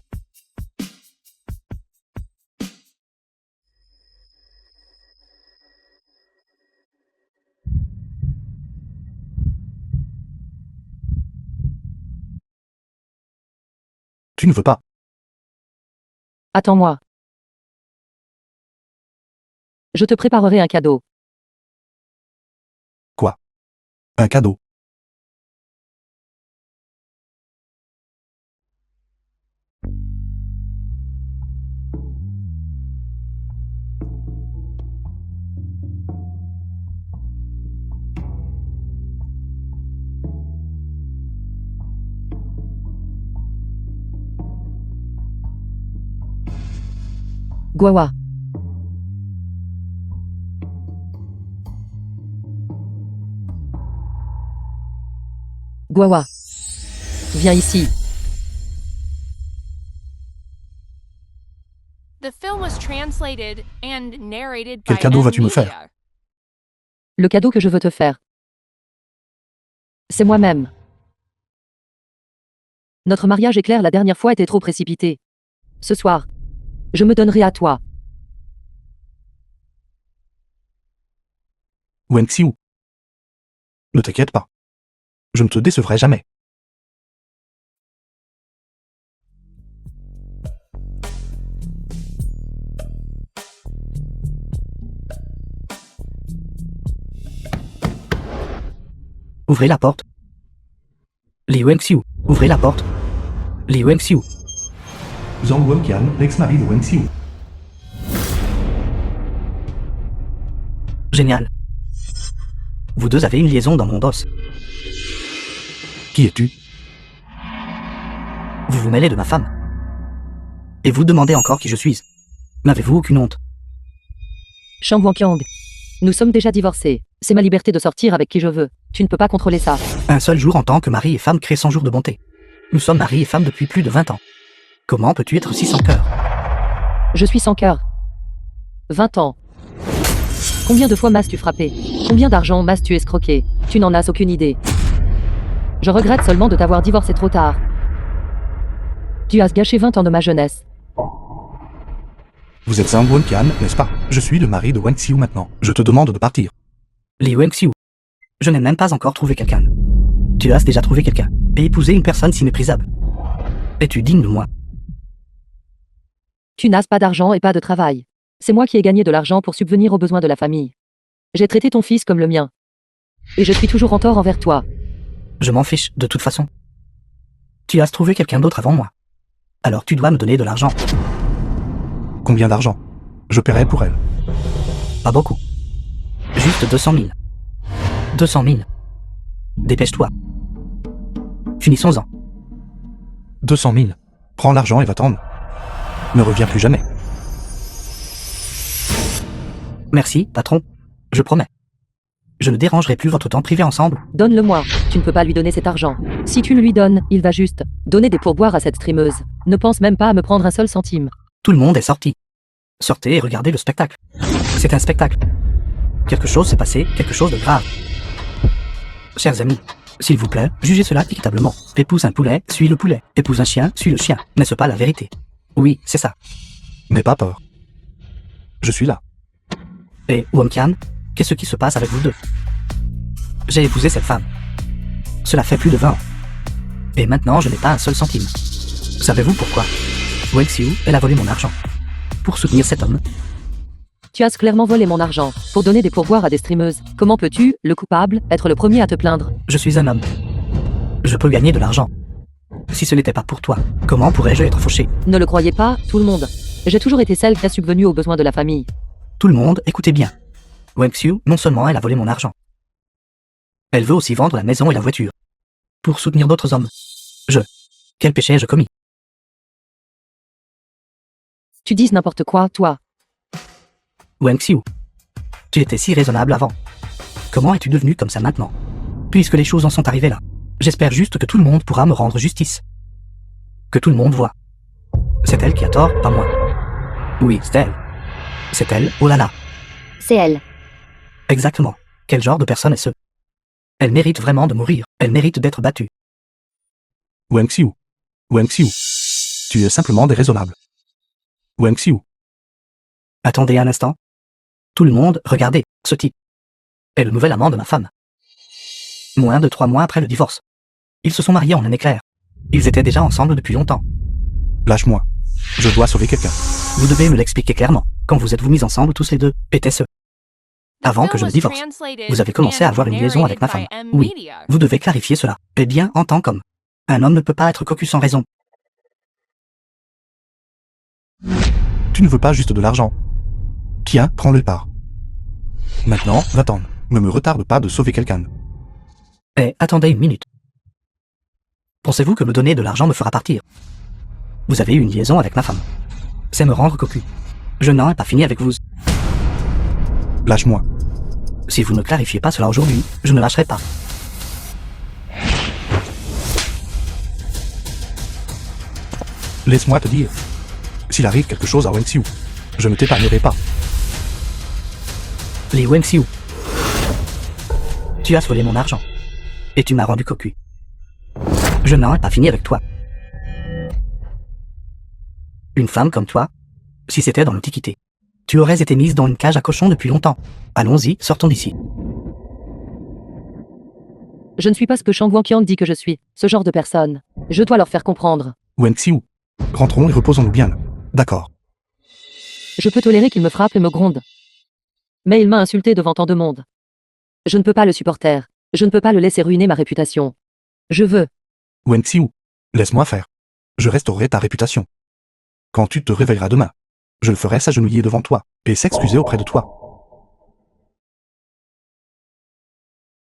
[SPEAKER 2] Tu ne veux pas.
[SPEAKER 4] Attends-moi. Je te préparerai un cadeau.
[SPEAKER 2] Quoi? Un cadeau.
[SPEAKER 4] Guawa. Guawa. Viens ici.
[SPEAKER 5] The film was translated and narrated
[SPEAKER 2] Quel
[SPEAKER 5] by
[SPEAKER 2] cadeau vas-tu me
[SPEAKER 5] Media.
[SPEAKER 2] faire?
[SPEAKER 4] Le cadeau que je veux te faire. C'est moi-même. Notre mariage éclair la dernière fois était trop précipité. Ce soir, je me donnerai à toi.
[SPEAKER 2] Wenxiu. Ne t'inquiète pas. Je ne te décevrai jamais.
[SPEAKER 1] Ouvrez la porte. Li Wenxiu, ouvrez la porte. Li Wenxiu,
[SPEAKER 2] Zhang Wenqian, l'ex-mari de Wen Xiu.
[SPEAKER 1] génial. Vous deux avez une liaison dans mon dos.
[SPEAKER 2] Qui es-tu?
[SPEAKER 1] Vous vous mêlez de ma femme. Et vous demandez encore qui je suis. N'avez-vous aucune honte?
[SPEAKER 4] Shang Wanqiang. Nous sommes déjà divorcés. C'est ma liberté de sortir avec qui je veux. Tu ne peux pas contrôler ça.
[SPEAKER 1] Un seul jour en tant que mari et femme crée 100 jours de bonté. Nous sommes mari et femme depuis plus de 20 ans. Comment peux-tu être si sans cœur?
[SPEAKER 4] Je suis sans cœur. 20 ans. Combien de fois m'as-tu frappé? Combien d'argent m'as-tu escroqué? Tu n'en as aucune idée. Je regrette seulement de t'avoir divorcé trop tard. Tu as gâché 20 ans de ma jeunesse.
[SPEAKER 2] Vous êtes Zhang Wenqian, n'est-ce pas? Je suis le mari de Wen Xiu maintenant. Je te demande de partir.
[SPEAKER 1] Li Wenxiu, je n'ai même pas encore trouvé quelqu'un. Tu as déjà trouvé quelqu'un et épousé une personne si méprisable. Es-tu digne de moi?
[SPEAKER 4] Tu n'as pas d'argent et pas de travail. C'est moi qui ai gagné de l'argent pour subvenir aux besoins de la famille. J'ai traité ton fils comme le mien. Et je suis toujours en tort envers toi.
[SPEAKER 1] Je m'en fiche de toute façon. Tu as trouvé quelqu'un d'autre avant moi. Alors tu dois me donner de l'argent.
[SPEAKER 2] Combien d'argent? Je paierai pour elle.
[SPEAKER 1] Pas beaucoup. Juste 200 000. 200 000. Dépêche-toi. Finissons-en.
[SPEAKER 2] 200 000. Prends l'argent et va-t'en. Ne reviens plus jamais.
[SPEAKER 1] Merci, patron. Je promets. Je ne dérangerai plus votre temps privé ensemble.
[SPEAKER 4] Donne-le-moi. Tu ne peux pas lui donner cet argent. Si tu le lui donnes, il va juste donner des pourboires à cette streameuse. Ne pense même pas à me prendre un seul centime.
[SPEAKER 1] Tout le monde est sorti. Sortez et regardez le spectacle. C'est un spectacle. Quelque chose s'est passé, quelque chose de grave. Chers amis, s'il vous plaît, jugez cela équitablement. Épouse un poulet, suis le poulet. Épouse un chien, suis le chien. N'est-ce pas la vérité? Oui, c'est ça.
[SPEAKER 2] N'aie pas peur. Je suis là.
[SPEAKER 1] Et Wonqian, qu'est-ce qui se passe avec vous deux? J'ai épousé cette femme. Cela fait plus de 20 ans. Et maintenant, je n'ai pas un seul centime. Savez-vous pourquoi? Wen Xiu, elle a volé mon argent. Pour soutenir cet homme,
[SPEAKER 4] Tu as clairement volé mon argent pour donner des pourboires à des streameuses. Comment peux-tu, le coupable, être le premier à te plaindre?
[SPEAKER 1] je suis un homme. Je peux gagner de l'argent. Si ce n'était pas pour toi, comment pourrais-je être fauché?
[SPEAKER 4] Ne le croyez pas, tout le monde. J'ai toujours été celle qui a subvenu aux besoins de la famille.
[SPEAKER 1] Tout le monde, écoutez bien. Wen Xiu, non seulement elle a volé mon argent, elle veut aussi vendre la maison et la voiture. Pour soutenir d'autres hommes. Quel péché ai-je commis?
[SPEAKER 4] Tu dises n'importe quoi, toi.
[SPEAKER 1] Wen Xiu, tu étais si raisonnable avant. Comment es-tu devenu comme ça maintenant? Puisque les choses en sont arrivées là, j'espère juste que tout le monde pourra me rendre justice. Que tout le monde voit. C'est elle qui a tort, pas moi. Oui, c'est elle. C'est elle, oh là là.
[SPEAKER 3] C'est elle.
[SPEAKER 1] Exactement. Quel genre de personne est-ce? Elle mérite vraiment de mourir. Elle mérite d'être battue.
[SPEAKER 2] Wen Xiu. Wen Xiu. Tu es simplement déraisonnable. Wen Xiu.
[SPEAKER 1] Attendez un instant. Tout le monde, regardez, ce type est le nouvel amant de ma femme. Moins de 3 mois après le divorce. Ils se sont mariés en un éclair. Ils étaient déjà ensemble depuis longtemps.
[SPEAKER 2] Lâche-moi. Je dois sauver quelqu'un.
[SPEAKER 1] Vous devez me l'expliquer clairement. Quand vous êtes-vous mis ensemble tous les deux, était-ce avant que je me divorce? Vous avez commencé à avoir une liaison avec ma femme. Oui. Vous devez clarifier cela. Eh bien, en tant qu'homme. Un homme ne peut pas être cocu sans raison.
[SPEAKER 2] Tu ne veux pas juste de l'argent. Tiens, prends-le part. Maintenant, va-t'en. Ne me retarde pas de sauver quelqu'un.
[SPEAKER 1] Eh, attendez une minute. Pensez-vous que me donner de l'argent me fera partir? Vous avez eu une liaison avec ma femme. C'est me rendre cocu. Je n'en ai pas fini avec vous.
[SPEAKER 2] Lâche-moi.
[SPEAKER 1] Si vous ne clarifiez pas cela aujourd'hui, je ne lâcherai pas.
[SPEAKER 2] Laisse-moi te dire. S'il arrive quelque chose à Wen Xiu, je ne t'épargnerai pas.
[SPEAKER 1] Li Wenxiu, tu as volé mon argent. Et tu m'as rendu cocu. Je n'en ai pas fini avec toi. Une femme comme toi, si c'était dans l'Antiquité, tu aurais été mise dans une cage à cochons depuis longtemps. Allons-y, sortons d'ici.
[SPEAKER 4] Je ne suis pas ce que Shang Wanqiang dit que je suis. Ce genre de personne. Je dois leur faire comprendre.
[SPEAKER 2] Wen Xiu. Rentrons et reposons-nous bien. D'accord.
[SPEAKER 4] Je peux tolérer qu'il me frappe et me gronde. Mais il m'a insulté devant tant de monde. Je ne peux pas le supporter. Je ne peux pas le laisser ruiner ma réputation. Je veux
[SPEAKER 2] Wen Xiu, laisse-moi faire. Je restaurerai ta réputation. Quand tu te réveilleras demain, je le ferai s'agenouiller devant toi et s'excuser auprès de toi.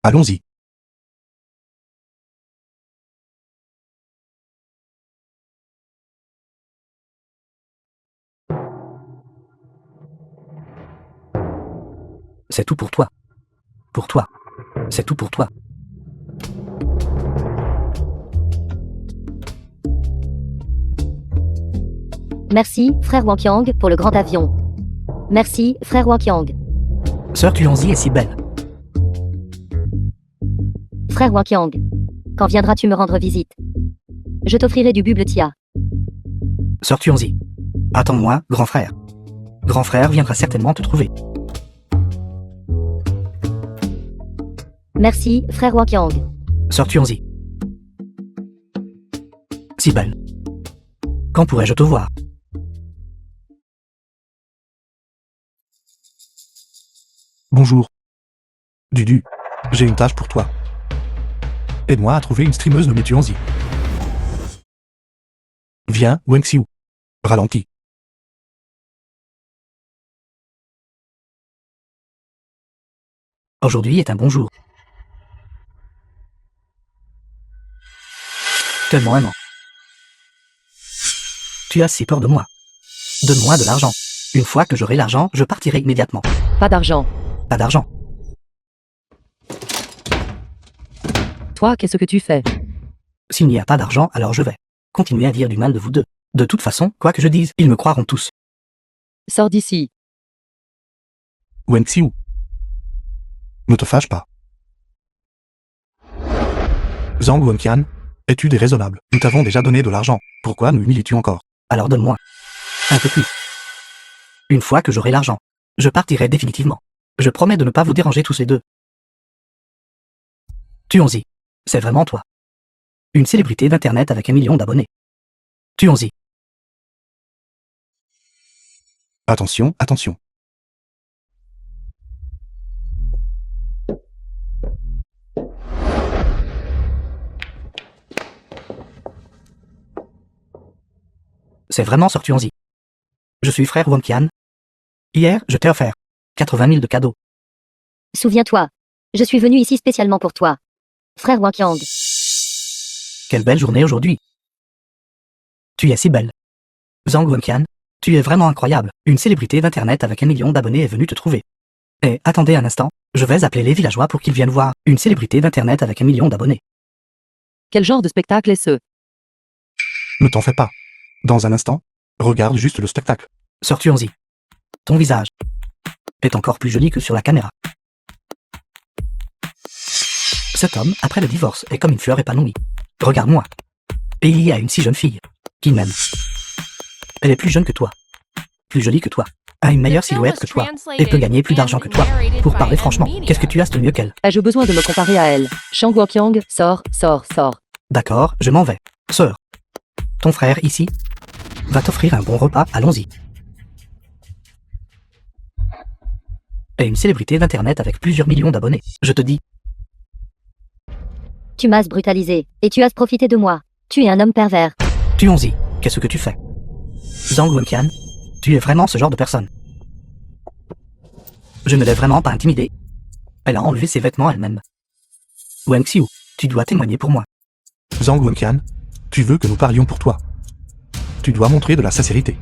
[SPEAKER 2] Allons-y.
[SPEAKER 1] C'est tout pour toi. Pour toi. C'est tout pour toi.
[SPEAKER 3] Merci, frère Wanqiang, pour le grand avion. Merci, frère Wanqiang.
[SPEAKER 1] Sœur Tuanzi est si belle.
[SPEAKER 3] Frère Wanqiang. Quand viendras-tu me rendre visite? Je t'offrirai du bubletia.
[SPEAKER 1] Sœur Tuanzi. Attends-moi, grand frère. Grand frère viendra certainement te trouver.
[SPEAKER 3] Merci, frère Wanqiang.
[SPEAKER 1] Sœur Tuanzi. Si belle. Quand pourrais-je te voir?
[SPEAKER 2] Bonjour. Dudu, j'ai une tâche pour toi. Aide-moi à trouver une streameuse nommée Tuanzi. Viens, Wen Xiu. Ralentis.
[SPEAKER 1] Aujourd'hui est un bon jour. Tellement aimant. Tu as si peur de moi. Donne-moi de l'argent. Une fois que j'aurai l'argent, je partirai immédiatement.
[SPEAKER 4] Pas d'argent.
[SPEAKER 1] Pas d'argent.
[SPEAKER 4] Toi, qu'est-ce que tu fais?
[SPEAKER 1] S'il n'y a pas d'argent, alors je vais continuer à dire du mal de vous deux. De toute façon, quoi que je dise, ils me croiront tous.
[SPEAKER 4] Sors d'ici.
[SPEAKER 2] Wen Xiu. Ne te fâche pas. Zhang Wenqian, es-tu déraisonnable? Nous t'avons déjà donné de l'argent. Pourquoi nous humilies-tu encore?
[SPEAKER 1] Alors donne-moi. Un peu plus. Une fois que j'aurai l'argent, je partirai définitivement. Je promets de ne pas vous déranger tous les deux. Tuanzi. C'est vraiment toi. Une célébrité d'internet avec 1 million d'abonnés. Tuanzi.
[SPEAKER 2] Attention, attention.
[SPEAKER 1] C'est vraiment Sœur Tuanzi. Je suis frère Wanqian. Hier, je t'ai offert 80 000 de cadeaux.
[SPEAKER 3] Souviens-toi. Je suis venu ici spécialement pour toi. Frère Wanqiang.
[SPEAKER 1] Quelle belle journée aujourd'hui. Tu es si belle. Zhang Wenqian, tu es vraiment incroyable. Une célébrité d'internet avec 1 million d'abonnés est venue te trouver. Et attendez un instant, je vais appeler les villageois pour qu'ils viennent voir une célébrité d'internet avec 1 million d'abonnés.
[SPEAKER 4] Quel genre de spectacle est ce?
[SPEAKER 2] Ne t'en fais pas. Dans un instant, regarde juste le spectacle.
[SPEAKER 1] Sœur Tuanzi. Ton visage est encore plus joli que sur la caméra. Cet homme, après le divorce, est comme une fleur épanouie. Regarde-moi. Et il y a une si jeune fille qui m'aime. Elle est plus jeune que toi, plus jolie que toi, a une meilleure silhouette que toi, et peut gagner plus d'argent que toi. Pour parler franchement, qu'est-ce que tu as de mieux qu'elle?
[SPEAKER 4] Ai-je besoin de me comparer à elle? Shang Wanqiang, sors, sors, sors.
[SPEAKER 1] D'accord, je m'en vais. Sœur, ton frère ici va t'offrir un bon repas, allons-y. Et une célébrité d'internet avec plusieurs millions d'abonnés. Je te dis,
[SPEAKER 3] Tu m'as brutalisé, et tu as profité de moi. Tu es un homme pervers.
[SPEAKER 1] Tuanzi, qu'est-ce que tu fais? Zhang Wenqian, tu es vraiment ce genre de personne. Je ne l'ai vraiment pas intimidée. Elle a enlevé ses vêtements elle-même. Wen Xiu, tu dois témoigner pour moi.
[SPEAKER 2] Zhang Wenqian, tu veux que nous parlions pour toi. Tu dois montrer de la sincérité.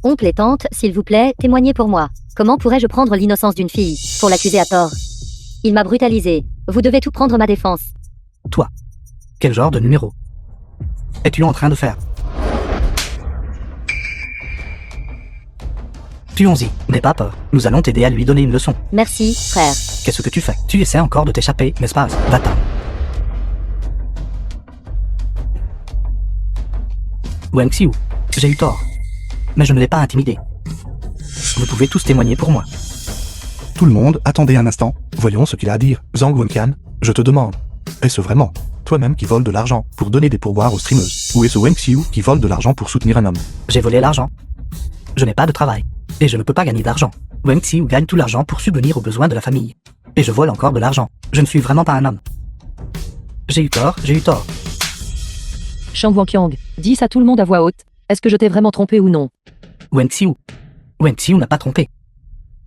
[SPEAKER 3] Oncle et tante, s'il vous plaît, témoignez pour moi. Comment pourrais-je prendre l'innocence d'une fille pour l'accuser à tort? Il m'a brutalisé. Vous devez tout prendre ma défense.
[SPEAKER 1] Toi, quel genre de numéro es-tu en train de faire? Tuanzi, n'aie pas peur. Nous allons t'aider à lui donner une leçon.
[SPEAKER 3] Merci, frère.
[SPEAKER 1] Qu'est-ce que tu fais? Tu essaies encore de t'échapper, n'est-ce pas? Va-t'en. Wen Xiu, j'ai eu tort. Mais je ne l'ai pas intimidé. Vous pouvez tous témoigner pour moi.
[SPEAKER 2] Tout le monde, attendez un instant. Voyons ce qu'il a à dire. Zhang Wenqian, je te demande. Est-ce vraiment toi-même qui vole de l'argent pour donner des pourboires aux streameuses? Ou est-ce Wen Xiu qui vole de l'argent pour soutenir un homme?
[SPEAKER 1] J'ai volé l'argent. Je n'ai pas de travail. Et je ne peux pas gagner d'argent. Wen Xiu gagne tout l'argent pour subvenir aux besoins de la famille. Et je vole encore de l'argent. Je ne suis vraiment pas un homme. J'ai eu tort, j'ai eu tort.
[SPEAKER 4] Shang Wanqiang, dis à tout le monde à voix haute. Est-ce que je t'ai vraiment trompé ou non?
[SPEAKER 1] Wen Xiu. Wen Xiu n'a pas trompé.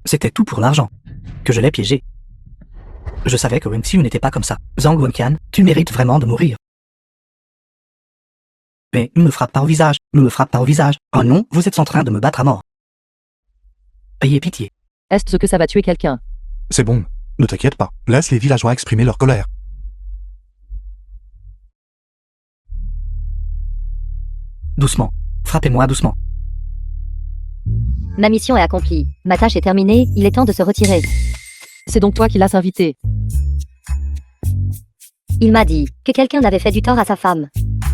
[SPEAKER 1] C'était tout pour l'argent. Que je l'ai piégé. Je savais que Wen Xiu n'était pas comme ça. Zhang Wenqian, tu mérites vraiment de mourir. Mais ne me frappe pas au visage, ne me frappe pas au visage. Oh non, vous êtes en train de me battre à mort. Ayez pitié.
[SPEAKER 4] Est-ce que ça va tuer quelqu'un?
[SPEAKER 2] C'est bon, ne t'inquiète pas. Laisse les villageois exprimer leur colère.
[SPEAKER 1] Doucement. Frappez-moi doucement.
[SPEAKER 3] Ma mission est accomplie. Ma tâche est terminée, il est temps de se retirer.
[SPEAKER 4] C'est donc toi qui l'as invité.
[SPEAKER 3] Il m'a dit que quelqu'un avait fait du tort à sa femme.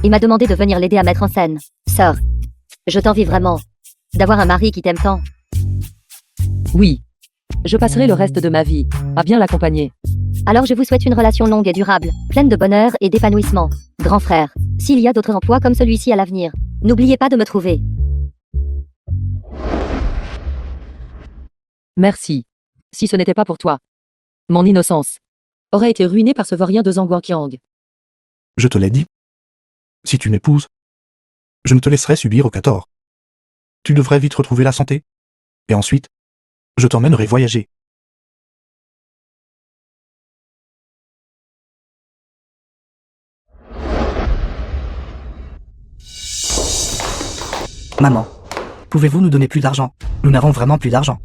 [SPEAKER 3] Il m'a demandé de venir l'aider à mettre en scène. Sœur, je t'envie vraiment. D'avoir un mari qui t'aime tant.
[SPEAKER 4] Oui. Je passerai le reste de ma vie à bien l'accompagner.
[SPEAKER 3] Alors je vous souhaite une relation longue et durable, pleine de bonheur et d'épanouissement. Grand frère, s'il y a d'autres emplois comme celui-ci à l'avenir, n'oubliez pas de me trouver.
[SPEAKER 4] Merci. Si ce n'était pas pour toi, mon innocence aurait été ruinée par ce vaurien de Zhang Wanqiang.
[SPEAKER 2] Je te l'ai dit. Si tu m'épouses, je ne te laisserai subir aucun tort. Tu devrais vite retrouver la santé. Et ensuite, je t'emmènerai voyager.
[SPEAKER 1] Maman. Pouvez-vous nous donner plus d'argent? Nous n'avons vraiment plus d'argent.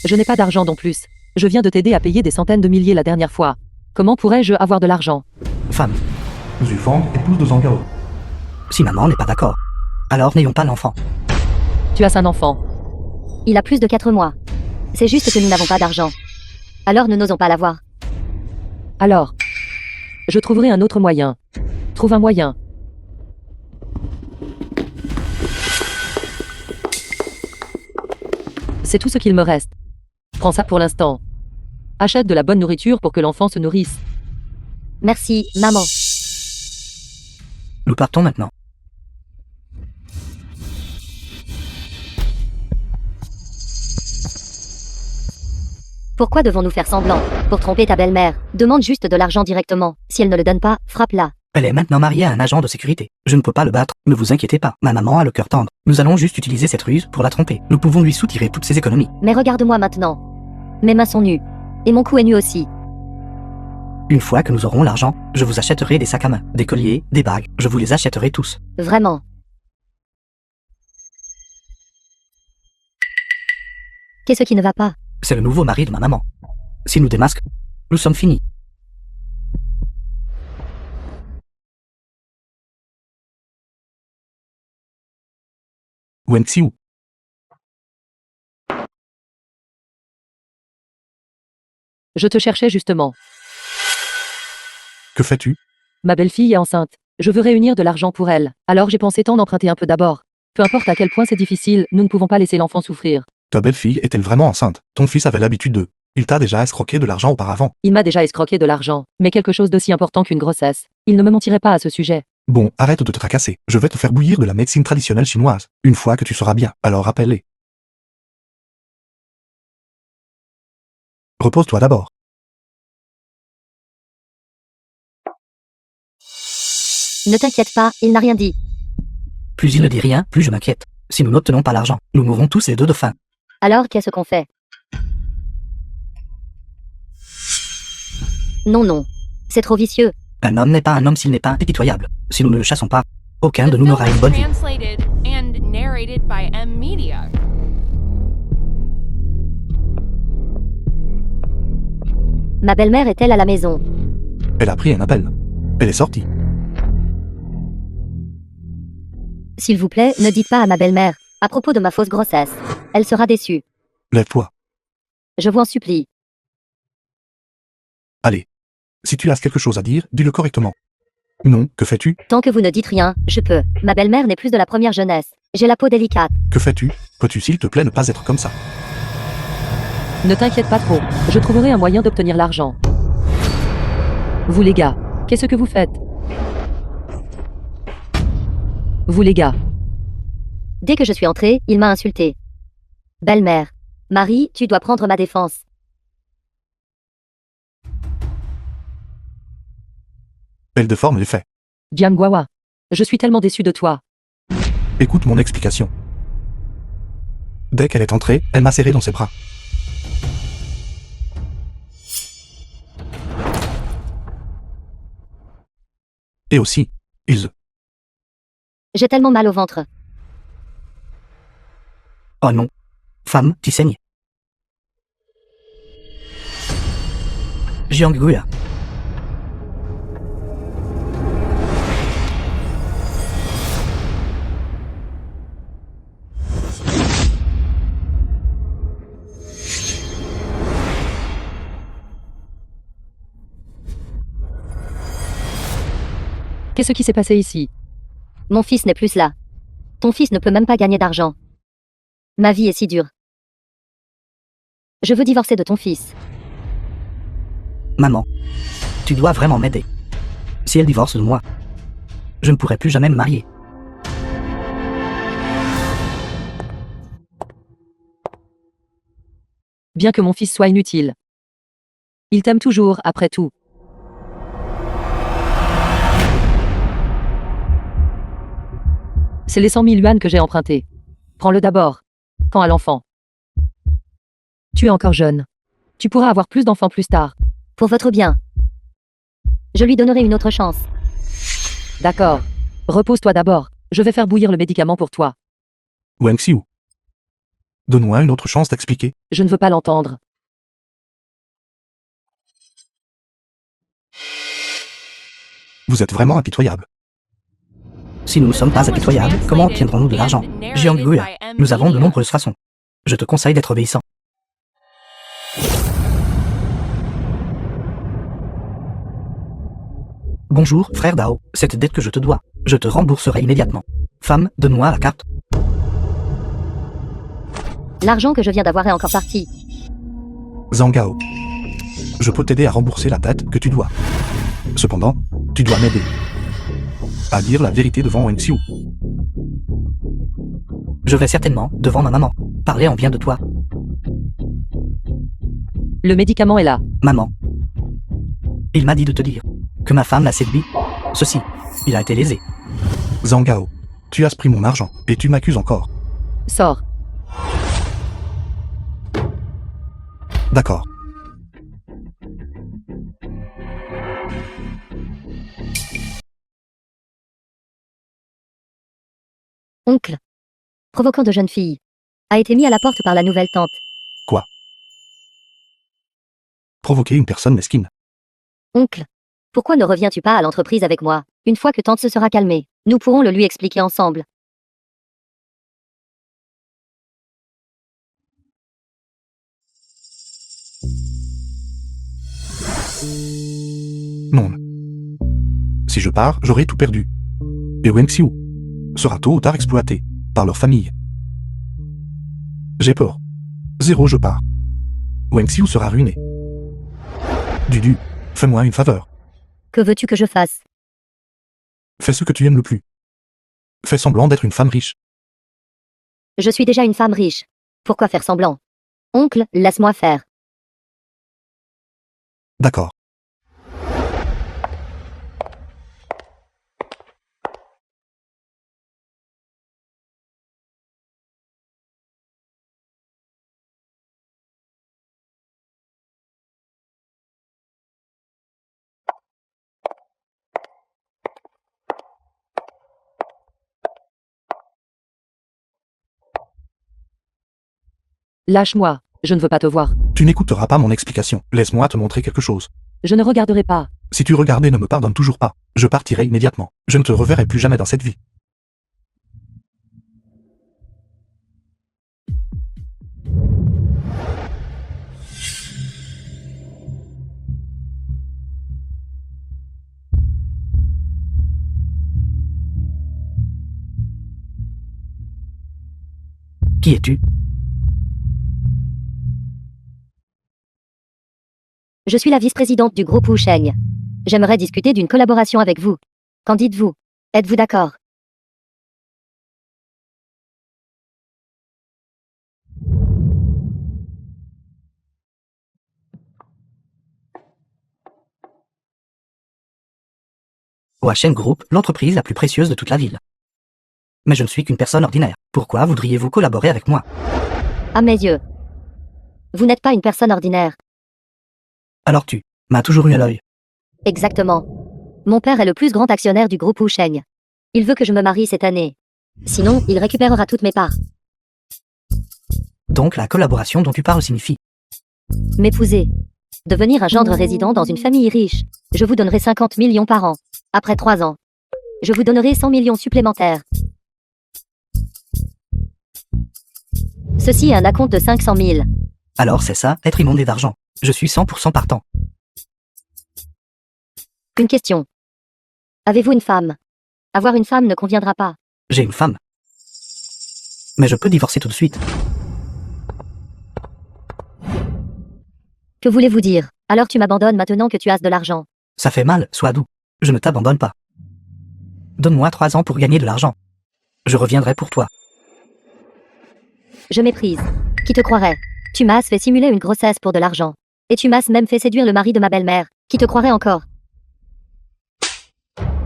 [SPEAKER 4] Je n'ai pas d'argent non plus. Je viens de t'aider à payer des centaines de milliers la dernière fois. Comment pourrais-je avoir de l'argent?
[SPEAKER 1] Femme.
[SPEAKER 2] Xu Fang, épouse de Zhang Gao.
[SPEAKER 1] Si maman n'est pas d'accord, alors n'ayons pas l'enfant.
[SPEAKER 4] Tu as un enfant.
[SPEAKER 3] Il a plus de 4 mois. C'est juste que nous n'avons pas d'argent. Alors nous n'osons pas l'avoir.
[SPEAKER 4] Alors, je trouverai un autre moyen. Trouve un moyen. C'est tout ce qu'il me reste. Prends ça pour l'instant. Achète de la bonne nourriture pour que l'enfant se nourrisse.
[SPEAKER 3] Merci, maman.
[SPEAKER 1] Nous partons maintenant.
[SPEAKER 3] Pourquoi devons-nous faire semblant? Pour tromper ta belle-mère, demande juste de l'argent directement. Si elle ne le donne pas, frappe-la.
[SPEAKER 1] Elle est maintenant mariée à un agent de sécurité. Je ne peux pas le battre, ne vous inquiétez pas. Ma maman a le cœur tendre. Nous allons juste utiliser cette ruse pour la tromper. Nous pouvons lui soutirer toutes ses économies.
[SPEAKER 3] Mais regarde-moi maintenant. Mes mains sont nues. Et mon cou est nu aussi.
[SPEAKER 1] Une fois que nous aurons l'argent, je vous achèterai des sacs à main, des colliers, des bagues. Je vous les achèterai tous.
[SPEAKER 3] Vraiment. Qu'est-ce qui ne va pas?
[SPEAKER 1] C'est le nouveau mari de ma maman. Si nous démasquons, nous sommes finis.
[SPEAKER 2] Wen Xiu.
[SPEAKER 4] Je te cherchais justement.
[SPEAKER 2] Que fais-tu?
[SPEAKER 4] Ma belle-fille est enceinte. Je veux réunir de l'argent pour elle. Alors j'ai pensé t'en emprunter un peu d'abord. Peu importe à quel point c'est difficile, nous ne pouvons pas laisser l'enfant souffrir.
[SPEAKER 2] Ta belle-fille est-elle vraiment enceinte? Ton fils avait l'habitude de... Il t'a déjà escroqué de l'argent auparavant.
[SPEAKER 4] Il m'a déjà escroqué de l'argent, mais quelque chose d'aussi important qu'une grossesse. Il ne me mentirait pas à ce sujet.
[SPEAKER 2] Bon, arrête de te tracasser. Je vais te faire bouillir de la médecine traditionnelle chinoise. Une fois que tu seras bien, alors appelle-les. Repose-toi d'abord.
[SPEAKER 3] Ne t'inquiète pas, il n'a rien dit.
[SPEAKER 1] Plus il ne dit rien, plus je m'inquiète. Si nous n'obtenons pas l'argent, nous mourrons tous les deux de faim.
[SPEAKER 3] Alors qu'est-ce qu'on fait? Non, non. C'est trop vicieux.
[SPEAKER 1] Un homme n'est pas un homme s'il n'est pas impitoyable. Si nous ne le chassons pas, aucun
[SPEAKER 5] The
[SPEAKER 1] de nous
[SPEAKER 5] film
[SPEAKER 1] n'aura une
[SPEAKER 5] was
[SPEAKER 1] bonne vie.
[SPEAKER 5] translated and narrated by M Media.
[SPEAKER 3] Ma belle-mère est-elle à la maison?
[SPEAKER 2] Elle a pris un appel. Elle est sortie.
[SPEAKER 3] S'il vous plaît, ne dites pas à ma belle-mère, à propos de ma fausse grossesse. Elle sera déçue.
[SPEAKER 2] Lève-toi.
[SPEAKER 3] Je vous en supplie.
[SPEAKER 2] Allez. Si tu as quelque chose à dire, dis-le correctement. Non, que fais-tu?
[SPEAKER 3] Tant que vous ne dites rien, je peux. Ma belle-mère n'est plus de la première jeunesse. J'ai la peau délicate.
[SPEAKER 2] Que fais-tu? Peux-tu s'il te plaît ne pas être comme ça?
[SPEAKER 4] Ne t'inquiète pas trop. Je trouverai un moyen d'obtenir l'argent. Vous les gars, qu'est-ce que vous faites? Vous les gars,
[SPEAKER 3] Dès que je suis entrée, il m'a insulté. Belle-mère. Marie, tu dois prendre ma défense.
[SPEAKER 2] Elle déforme les faits.
[SPEAKER 4] Diamgwawa. Je suis tellement déçu de toi.
[SPEAKER 2] Écoute mon explication. Dès qu'elle est entrée, elle m'a serré dans ses bras. Et aussi,
[SPEAKER 3] J'ai tellement mal au ventre.
[SPEAKER 1] Oh non. Femme, tu saignes. Jianggrua.
[SPEAKER 4] Qu'est-ce qui s'est passé ici?
[SPEAKER 3] Mon fils n'est plus là. Ton fils ne peut même pas gagner d'argent. Ma vie est si dure. Je veux divorcer de ton fils.
[SPEAKER 1] Maman. Tu dois vraiment m'aider. Si elle divorce de moi, je ne pourrai plus jamais me marier.
[SPEAKER 4] Bien que mon fils soit inutile. Il t'aime toujours, après tout. C'est les 100 000 yuan que j'ai empruntés. Prends-le d'abord. Quand à l'enfant. Tu es encore jeune. Tu pourras avoir plus d'enfants plus tard.
[SPEAKER 3] Pour votre bien. Je lui donnerai une autre chance.
[SPEAKER 4] D'accord. Repose-toi d'abord. Je vais faire bouillir le médicament pour toi.
[SPEAKER 2] Wang Xiu. Donne-moi une autre chance d'expliquer.
[SPEAKER 4] Je ne veux pas l'entendre.
[SPEAKER 2] Vous êtes vraiment impitoyable.
[SPEAKER 1] Si nous ne sommes pas impitoyables, comment obtiendrons-nous de l'argent? Jianggrua. Nous avons de nombreuses façons. Je te conseille d'être obéissant. Bonjour, frère Dao. Cette dette que je te dois, je te rembourserai immédiatement. Femme, donne-moi la carte.
[SPEAKER 3] L'argent que je viens d'avoir est encore parti.
[SPEAKER 2] Zhang. Je peux t'aider à rembourser la dette que tu dois. Cependant, tu dois m'aider à dire la vérité devant Wang Xiu.
[SPEAKER 1] Je vais certainement, devant ma maman, parler en bien de toi.
[SPEAKER 4] Le médicament est là.
[SPEAKER 1] Maman. Il m'a dit de te dire que ma femme l'a séduit. Ceci, il a été lésé.
[SPEAKER 2] Zhang, tu as pris mon argent et tu m'accuses encore.
[SPEAKER 4] Sors.
[SPEAKER 2] D'accord.
[SPEAKER 3] Oncle. Provoquant de jeune fille. A été mis à la porte par la nouvelle tante.
[SPEAKER 2] Quoi? Provoquer une personne mesquine.
[SPEAKER 3] Oncle. Pourquoi ne reviens-tu pas à l'entreprise avec moi? Une fois que tante se sera calmée, nous pourrons le lui expliquer ensemble.
[SPEAKER 2] Non. Si je pars, j'aurai tout perdu. Et Wang Xiu sera tôt ou tard exploité par leur famille. J'ai peur. Zéro, je pars. Wang Xiu sera ruiné. Dudu, fais-moi une faveur.
[SPEAKER 3] Que veux-tu que je fasse?
[SPEAKER 2] Fais ce que tu aimes le plus. Fais semblant d'être une femme riche.
[SPEAKER 3] Je suis déjà une femme riche. Pourquoi faire semblant? Oncle, laisse-moi faire.
[SPEAKER 2] D'accord.
[SPEAKER 4] Lâche-moi. Je ne veux pas te voir.
[SPEAKER 2] Tu n'écouteras pas mon explication. Laisse-moi te montrer quelque chose.
[SPEAKER 4] Je ne regarderai pas.
[SPEAKER 2] Si tu regardes et ne me pardonnes toujours pas, je partirai immédiatement. Je ne te reverrai plus jamais dans cette vie.
[SPEAKER 1] Qui es-tu?
[SPEAKER 3] Je suis la vice-présidente du groupe Wusheng. J'aimerais discuter d'une collaboration avec vous. Qu'en dites-vous? Êtes-vous d'accord?
[SPEAKER 1] OHM Group, l'entreprise la plus précieuse de toute la ville. Mais je ne suis qu'une personne ordinaire. Pourquoi voudriez-vous collaborer avec moi?
[SPEAKER 3] À mes yeux. Vous n'êtes pas une personne ordinaire.
[SPEAKER 1] Alors tu m'as toujours eu à l'œil.
[SPEAKER 3] Exactement. Mon père est le plus grand actionnaire du groupe Wusheng. Il veut que je me marie cette année. Sinon, il récupérera toutes mes parts.
[SPEAKER 1] Donc la collaboration dont tu parles signifie.
[SPEAKER 3] M'épouser. Devenir un gendre résident dans une famille riche. Je vous donnerai 50 millions par an. Après 3 ans. Je vous donnerai 100 millions supplémentaires. Ceci est un acompte de 500 000.
[SPEAKER 1] Alors c'est ça, être inondé d'argent. Je suis 100% partant.
[SPEAKER 3] Une question. Avez-vous une femme? Avoir une femme ne conviendra pas.
[SPEAKER 1] J'ai une femme. Mais je peux divorcer tout de suite.
[SPEAKER 3] Que voulez-vous dire? Alors tu m'abandonnes maintenant que tu as de l'argent.
[SPEAKER 1] Ça fait mal, sois doux. Je ne t'abandonne pas. Donne-moi 3 ans pour gagner de l'argent. Je reviendrai pour toi.
[SPEAKER 3] Je méprise. Qui te croirait? Tu m'as fait simuler une grossesse pour de l'argent. Et tu m'as même fait séduire le mari de ma belle-mère. Qui te croirait encore?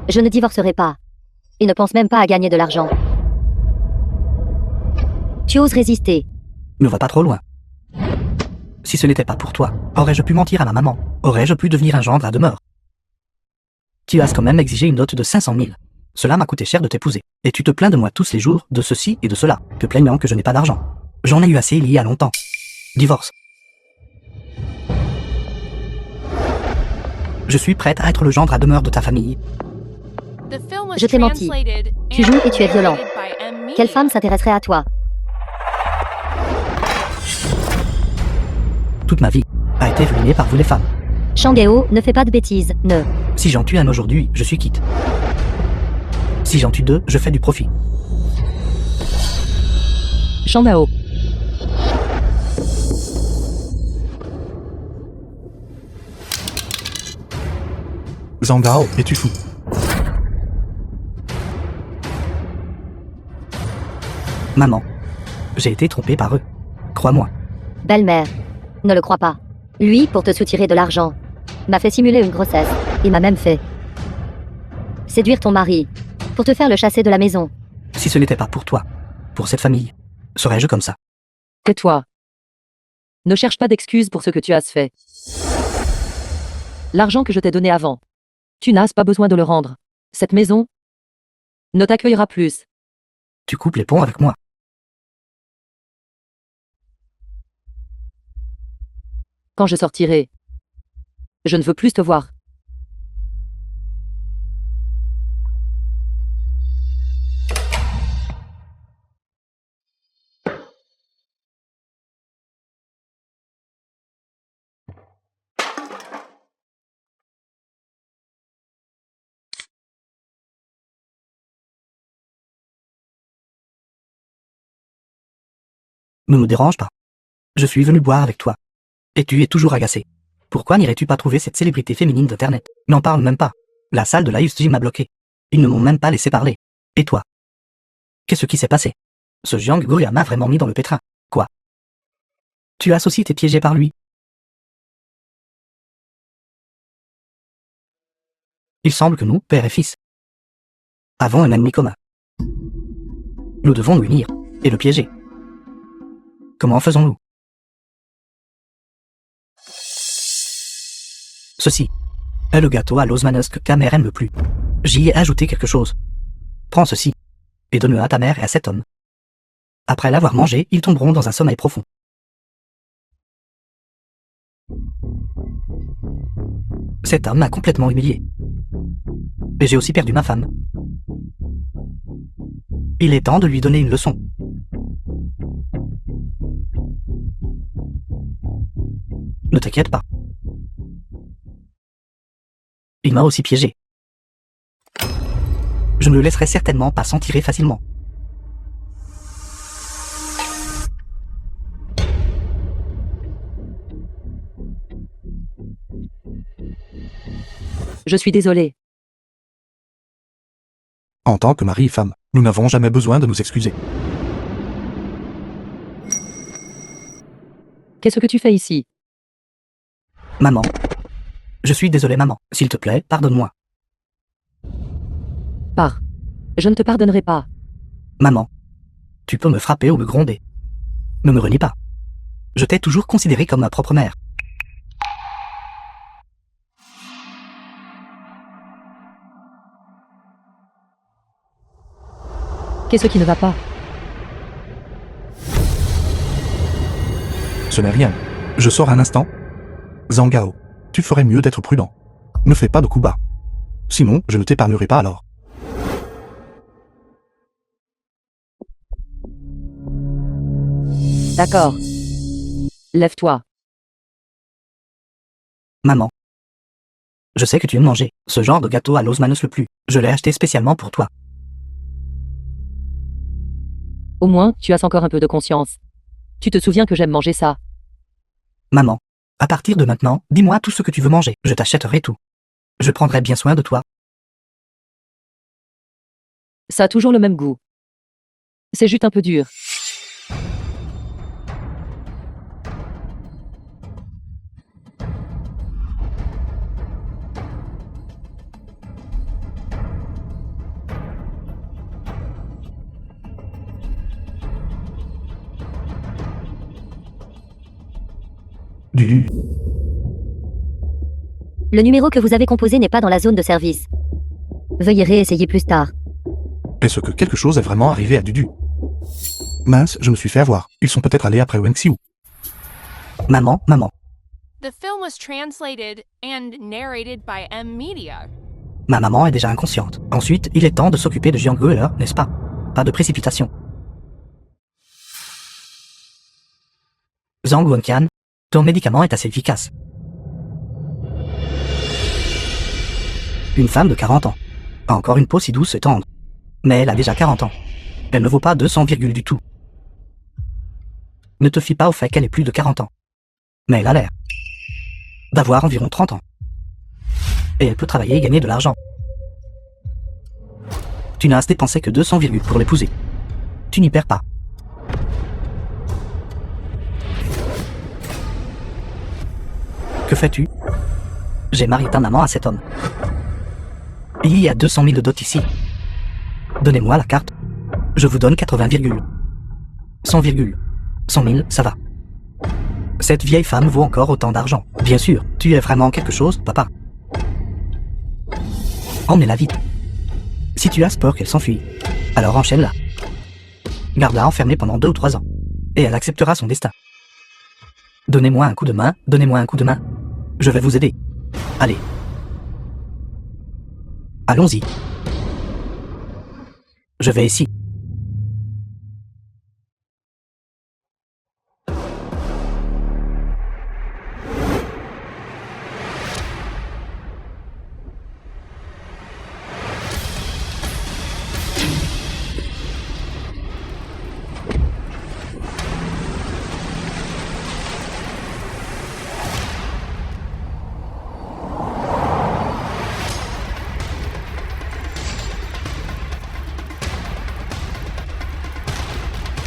[SPEAKER 3] Je ne divorcerai pas. Et ne pense même pas à gagner de l'argent. Tu oses résister.
[SPEAKER 1] Ne va pas trop loin. Si ce n'était pas pour toi, aurais-je pu mentir à ma maman? Aurais-je pu devenir un gendre à demeure? Tu as quand même exigé une dot de 500 000. Cela m'a coûté cher de t'épouser. Et tu te plains de moi tous les jours, de ceci et de cela, te plaignant que je n'ai pas d'argent. J'en ai eu assez il y a longtemps. Divorce. Je suis prête à être le gendre à demeure de ta famille.
[SPEAKER 3] Je t'ai menti. Tu joues et tu es violent. Quelle femme s'intéresserait à toi?
[SPEAKER 1] Toute ma vie a été ruinée par vous les femmes.
[SPEAKER 3] Shangeo, ne fais pas de bêtises, ne.
[SPEAKER 1] Si j'en tue un aujourd'hui, je suis quitte. Si j'en tue 2, je fais du profit.
[SPEAKER 4] Shangmao.
[SPEAKER 2] Zhang Gao, es-tu fou?
[SPEAKER 1] Maman, j'ai été trompé par eux. Crois-moi.
[SPEAKER 3] Belle-mère. Ne le crois pas. Lui, pour te soutirer de l'argent, m'a fait simuler une grossesse. Il m'a même fait séduire ton mari, pour te faire le chasser de la maison.
[SPEAKER 1] Si ce n'était pas pour toi, pour cette famille, serais-je comme ça?
[SPEAKER 4] Tais-toi. Ne cherche pas d'excuses pour ce que tu as fait. L'argent que je t'ai donné avant, tu n'as pas besoin de le rendre. Cette maison ne t'accueillera plus.
[SPEAKER 1] Tu coupes les ponts avec moi.
[SPEAKER 4] Quand je sortirai, je ne veux plus te voir.
[SPEAKER 1] Ne me dérange pas. Je suis venu boire avec toi. Et tu es toujours agacé. Pourquoi n'irais-tu pas trouver cette célébrité féminine d'Internet? N'en parle même pas. La salle de live stream m'a bloqué. Ils ne m'ont même pas laissé parler. Et toi? Qu'est-ce qui s'est passé? Ce Jiang Guria m'a vraiment mis dans le pétrin. Quoi? Tu as aussi été piégé par lui. Il semble que nous, père et fils, avons un ennemi commun. Nous devons nous unir et le piéger. Comment faisons-nous? Ceci est le gâteau à l'osmanos que ta mère aime le plus. J'y ai ajouté quelque chose. Prends ceci et donne-le à ta mère et à cet homme. Après l'avoir mangé, ils tomberont dans un sommeil profond. Cet homme m'a complètement humilié. Et j'ai aussi perdu ma femme. Il est temps de lui donner une leçon. Ne t'inquiète pas. Il m'a aussi piégé. Je ne le laisserai certainement pas s'en tirer facilement.
[SPEAKER 4] Je suis désolé.
[SPEAKER 2] En tant que mari et femme, nous n'avons jamais besoin de nous excuser.
[SPEAKER 4] Qu'est-ce que tu fais ici?
[SPEAKER 1] Maman. Je suis désolé, maman. S'il te plaît, pardonne-moi.
[SPEAKER 4] Pars. Je ne te pardonnerai pas.
[SPEAKER 1] Maman. Tu peux me frapper ou me gronder. Ne me renie pas. Je t'ai toujours considéré comme ma propre mère.
[SPEAKER 4] Qu'est-ce qui ne va pas?
[SPEAKER 2] Ce n'est rien. Je sors un instant. Zhang Gao, tu ferais mieux d'être prudent. Ne fais pas de coups bas. Sinon, je ne t'épargnerai pas alors.
[SPEAKER 4] D'accord. Lève-toi.
[SPEAKER 1] Maman. Je sais que tu aimes manger. Ce genre de gâteau à l'os m'annonce plus. Je l'ai acheté spécialement pour toi.
[SPEAKER 4] Au moins, tu as encore un peu de conscience. Tu te souviens que j'aime manger ça.
[SPEAKER 1] Maman. À partir de maintenant, dis-moi tout ce que tu veux manger. Je t'achèterai tout. Je prendrai bien soin de toi.
[SPEAKER 4] Ça a toujours le même goût. C'est juste un peu dur.
[SPEAKER 2] Dudu,
[SPEAKER 3] Le numéro que vous avez composé n'est pas dans la zone de service. Veuillez réessayer plus tard.
[SPEAKER 2] est-ce que quelque chose est vraiment arrivé à Dudu? Mince, je me suis fait avoir. Ils sont peut-être allés après Wang Xiu.
[SPEAKER 1] Maman.
[SPEAKER 5] The film was translated and narrated by M Media.
[SPEAKER 1] Ma maman est déjà inconsciente. Ensuite, il est temps de s'occuper de Jiang Guoler, n'est-ce pas? Pas de précipitation. Zhang Wenqian, ton médicament est assez efficace. Une femme de 40 ans. Encore une peau si douce et tendre. Mais elle a déjà 40 ans. Elle ne vaut pas 200, du tout. Ne te fie pas au fait qu'elle ait plus de 40 ans. Mais elle a l'air d'avoir environ 30 ans. Et elle peut travailler et gagner de l'argent. Tu n'as dépensé que 200, pour l'épouser. Tu n'y perds pas. Que fais-tu? J'ai marié ta maman à cet homme. Il y a 200 000 de dot ici. Donnez-moi la carte. Je vous donne 80, 100, 100 000, ça va. Cette vieille femme vaut encore autant d'argent. Bien sûr, tu es vraiment quelque chose, papa. Emmenez-la vite. Si tu as peur qu'elle s'enfuit, alors enchaîne-la. Garde-la enfermée pendant 2 ou 3 ans. Et elle acceptera son destin. Donnez-moi un coup de main, Je vais vous aider. Allez. Allons-y. Je vais ici.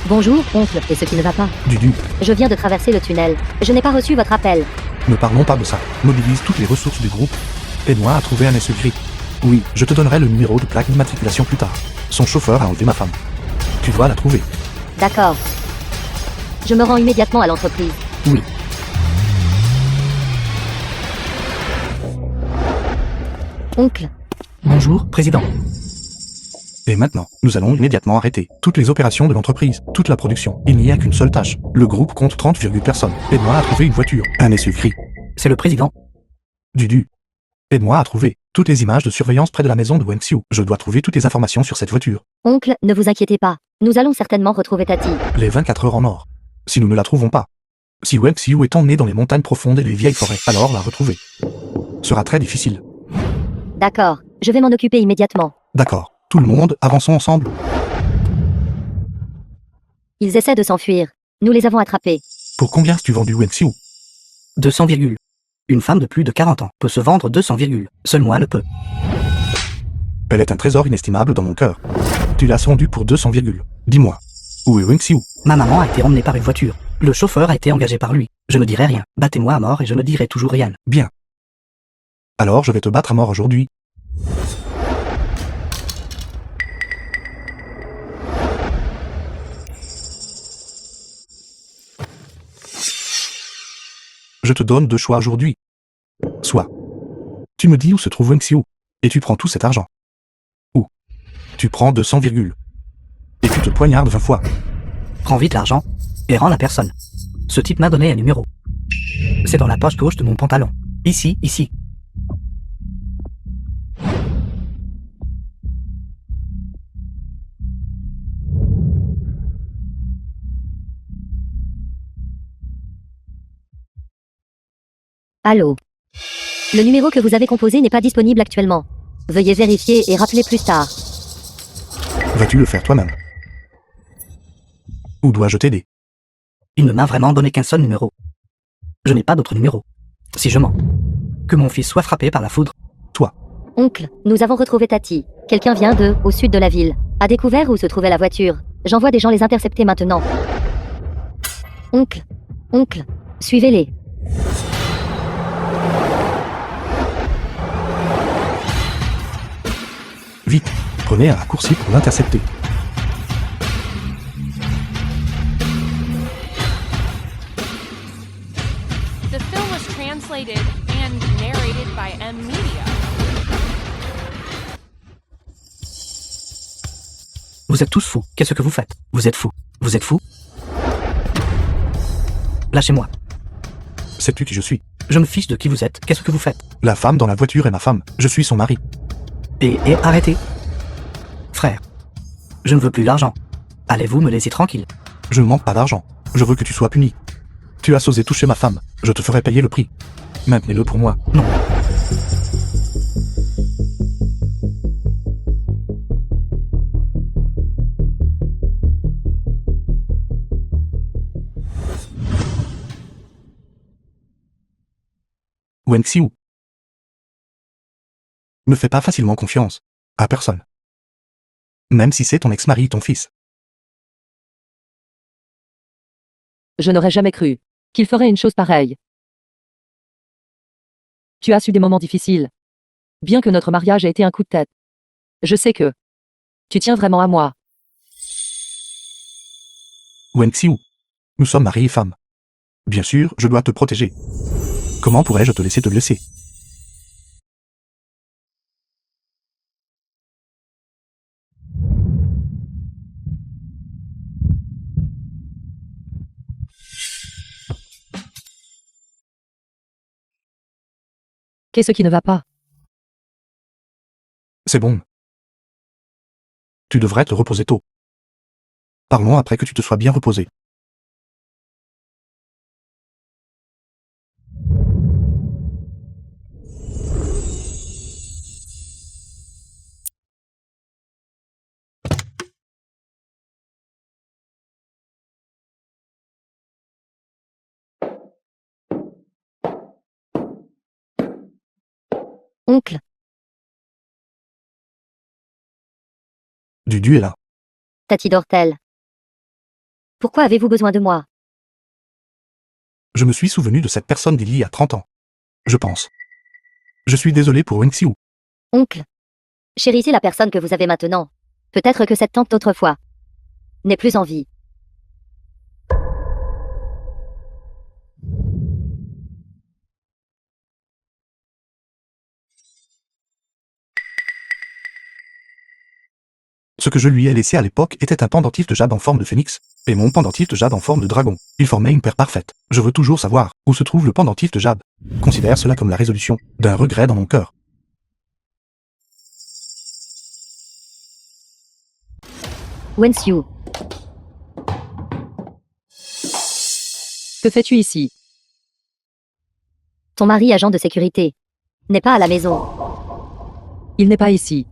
[SPEAKER 3] Bonjour, oncle, et ce qui ne va pas.
[SPEAKER 2] Dudu,
[SPEAKER 3] Je viens de traverser le tunnel. Je n'ai pas reçu votre appel.
[SPEAKER 2] ne parlons pas de ça. Mobilise toutes les ressources du groupe. Aide-moi à trouver un SE gris. Oui, je te donnerai le numéro de plaque d'immatriculation plus tard. Son chauffeur a enlevé ma femme. Tu dois la trouver.
[SPEAKER 3] D'accord. Je me rends immédiatement à l'entreprise.
[SPEAKER 1] Oui.
[SPEAKER 3] Oncle,
[SPEAKER 1] Bonjour, président.
[SPEAKER 2] Et maintenant, nous allons immédiatement arrêter toutes les opérations de l'entreprise, toute la production. Il n'y a qu'une seule tâche. Le groupe compte 30, personnes. Aide-moi à trouver une voiture, un SU gris.
[SPEAKER 1] C'est le président.
[SPEAKER 2] Dudu. Aide-moi à trouver toutes les images de surveillance près de la maison de Wang Xiu. Je dois trouver toutes les informations sur cette voiture.
[SPEAKER 3] oncle, ne vous inquiétez pas. Nous allons certainement retrouver Tati.
[SPEAKER 2] Les 24 heures en or. Si nous ne la trouvons pas. Si Wang Xiu est emmené dans les montagnes profondes et les vieilles forêts, alors la retrouver sera très difficile.
[SPEAKER 3] D'accord, je vais m'en occuper immédiatement.
[SPEAKER 2] D'accord. Tout le monde, avançons ensemble.
[SPEAKER 3] Ils essaient de s'enfuir. Nous les avons attrapés.
[SPEAKER 2] Pour combien as-tu vendu Wang Xiu?
[SPEAKER 1] 200, Une femme de plus de 40 ans peut se vendre 200, Seul moi le peux.
[SPEAKER 2] Elle est un trésor inestimable dans mon cœur. Tu l'as vendue pour 200, Dis-moi. Où est Wang Xiu?
[SPEAKER 1] Ma maman a été emmenée par une voiture. Le chauffeur a été engagé par lui. Je ne dirai rien. Battez-moi à mort et je ne dirai toujours rien.
[SPEAKER 2] Bien. Alors je vais te battre à mort aujourd'hui. Je te donne 2 choix aujourd'hui. Soit tu me dis où se trouve Wang Xiu, et tu prends tout cet argent. Ou tu prends 200 virgules, et tu te poignardes 20 fois.
[SPEAKER 1] Prends vite l'argent et rends la personne. Ce type m'a donné un numéro. C'est dans la poche gauche de mon pantalon. Ici, ici.
[SPEAKER 3] Allô. Le numéro que vous avez composé n'est pas disponible actuellement. Veuillez vérifier et rappeler plus tard.
[SPEAKER 2] Vas-tu le faire toi-même? Ou dois-je t'aider?
[SPEAKER 1] Il ne m'a vraiment donné qu'un seul numéro. Je n'ai pas d'autre numéro. Si je mens. Que mon fils soit frappé par la foudre.
[SPEAKER 2] Toi.
[SPEAKER 3] Oncle, nous avons retrouvé Tati. Quelqu'un vient au sud de la ville. A découvert où se trouvait la voiture. J'envoie des gens les intercepter maintenant. Oncle, suivez-les.
[SPEAKER 2] Vite, prenez un raccourci pour l'intercepter.
[SPEAKER 5] The film was translated and narrated by M Media.
[SPEAKER 1] Vous êtes tous fous. Qu'est-ce que vous faites? Vous êtes fous. Vous êtes fous? Lâchez-moi.
[SPEAKER 2] Sais-tu qui je suis?
[SPEAKER 1] Je me fiche de qui vous êtes. Qu'est-ce que vous faites?
[SPEAKER 2] La femme dans la voiture est ma femme. Je suis son mari.
[SPEAKER 1] Et arrêtez. Frère. Je ne veux plus l'argent. Allez-vous me laisser tranquille?
[SPEAKER 2] Je ne manque pas d'argent. Je veux que tu sois puni. Tu as osé toucher ma femme. Je te ferai payer le prix. Maintenez-le pour moi.
[SPEAKER 1] Non.
[SPEAKER 2] Wang Xiu. Ne fais pas facilement confiance à personne. Même si c'est ton ex-mari ou ton fils.
[SPEAKER 4] Je n'aurais jamais cru qu'il ferait une chose pareille. Tu as su des moments difficiles. Bien que notre mariage ait été un coup de tête. Je sais que tu tiens vraiment à moi.
[SPEAKER 2] Wang Xiu. Nous sommes mari et femme. Bien sûr, je dois te protéger. Comment pourrais-je te laisser te blesser?
[SPEAKER 4] Qu'est-ce qui ne va pas?
[SPEAKER 2] C'est bon. Tu devrais te reposer tôt. Parlons après que tu te sois bien reposé.
[SPEAKER 3] Oncle,
[SPEAKER 2] Dudu est là.
[SPEAKER 3] Tati Dortel. Pourquoi avez-vous besoin de moi?
[SPEAKER 2] Je me suis souvenu de cette personne d'il y a 30 ans. Je pense. Je suis désolé pour Wang Xiu.
[SPEAKER 3] Oncle, chérissez la personne que vous avez maintenant. Peut-être que cette tante d'autrefois n'est plus en vie.
[SPEAKER 2] Ce que je lui ai laissé à l'époque était un pendentif de jade en forme de phénix, et mon pendentif de jade en forme de dragon. Ils formaient une paire parfaite. Je veux toujours savoir où se trouve le pendentif de jade. Considère cela comme la résolution d'un regret dans mon cœur.
[SPEAKER 3] Wen Xiu,
[SPEAKER 4] Que fais-tu ici?
[SPEAKER 3] ton mari agent de sécurité n'est pas à la maison.
[SPEAKER 4] Il n'est pas ici.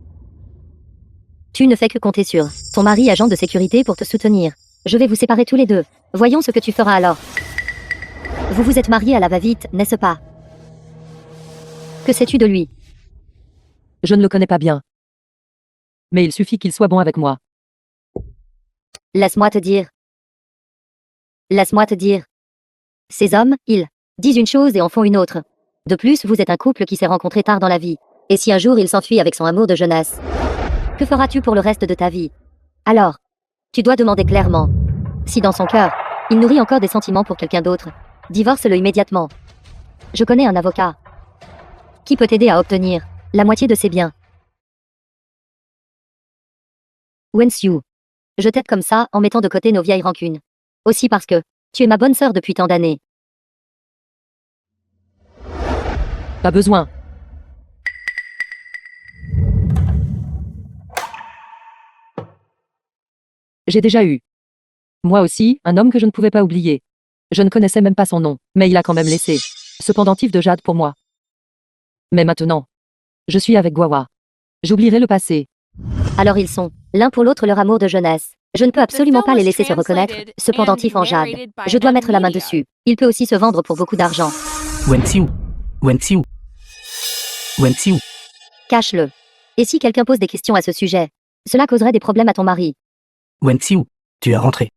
[SPEAKER 3] Tu ne fais que compter sur ton mari agent de sécurité pour te soutenir. Je vais vous séparer tous les deux. Voyons ce que tu feras alors. Vous vous êtes mariés à la va-vite, n'est-ce pas? Que sais-tu de lui?
[SPEAKER 4] Je ne le connais pas bien. Mais il suffit qu'il soit bon avec moi.
[SPEAKER 3] Laisse-moi te dire. Laisse-moi te dire. Ces hommes, ils disent une chose et en font une autre. De plus, vous êtes un couple qui s'est rencontré tard dans la vie. Et si un jour il s'enfuit avec son amour de jeunesse, que feras-tu pour le reste de ta vie? Alors, tu dois demander clairement. Si dans son cœur, il nourrit encore des sentiments pour quelqu'un d'autre, divorce-le immédiatement. Je connais un avocat qui peut t'aider à obtenir la moitié de ses biens. Wenxiu. Je t'aide comme ça en mettant de côté nos vieilles rancunes. Aussi parce que tu es ma bonne sœur depuis tant d'années.
[SPEAKER 4] Pas besoin. J'ai déjà eu. Moi aussi, un homme que je ne pouvais pas oublier. Je ne connaissais même pas son nom, mais il a quand même laissé ce pendentif de jade pour moi. Mais maintenant, je suis avec Guawa. J'oublierai le passé.
[SPEAKER 3] Alors ils sont, l'un pour l'autre leur amour de jeunesse. Je ne peux absolument pas les laisser se reconnaître, ce pendentif en jade. Je dois mettre la main dessus. Il peut aussi se vendre pour beaucoup d'argent.
[SPEAKER 1] Wenxiu. Wenxiu. Wenxiu.
[SPEAKER 3] Cache-le. Et si quelqu'un pose des questions à ce sujet, cela causerait des problèmes à ton mari.
[SPEAKER 1] Wenxiu. Tu es rentré.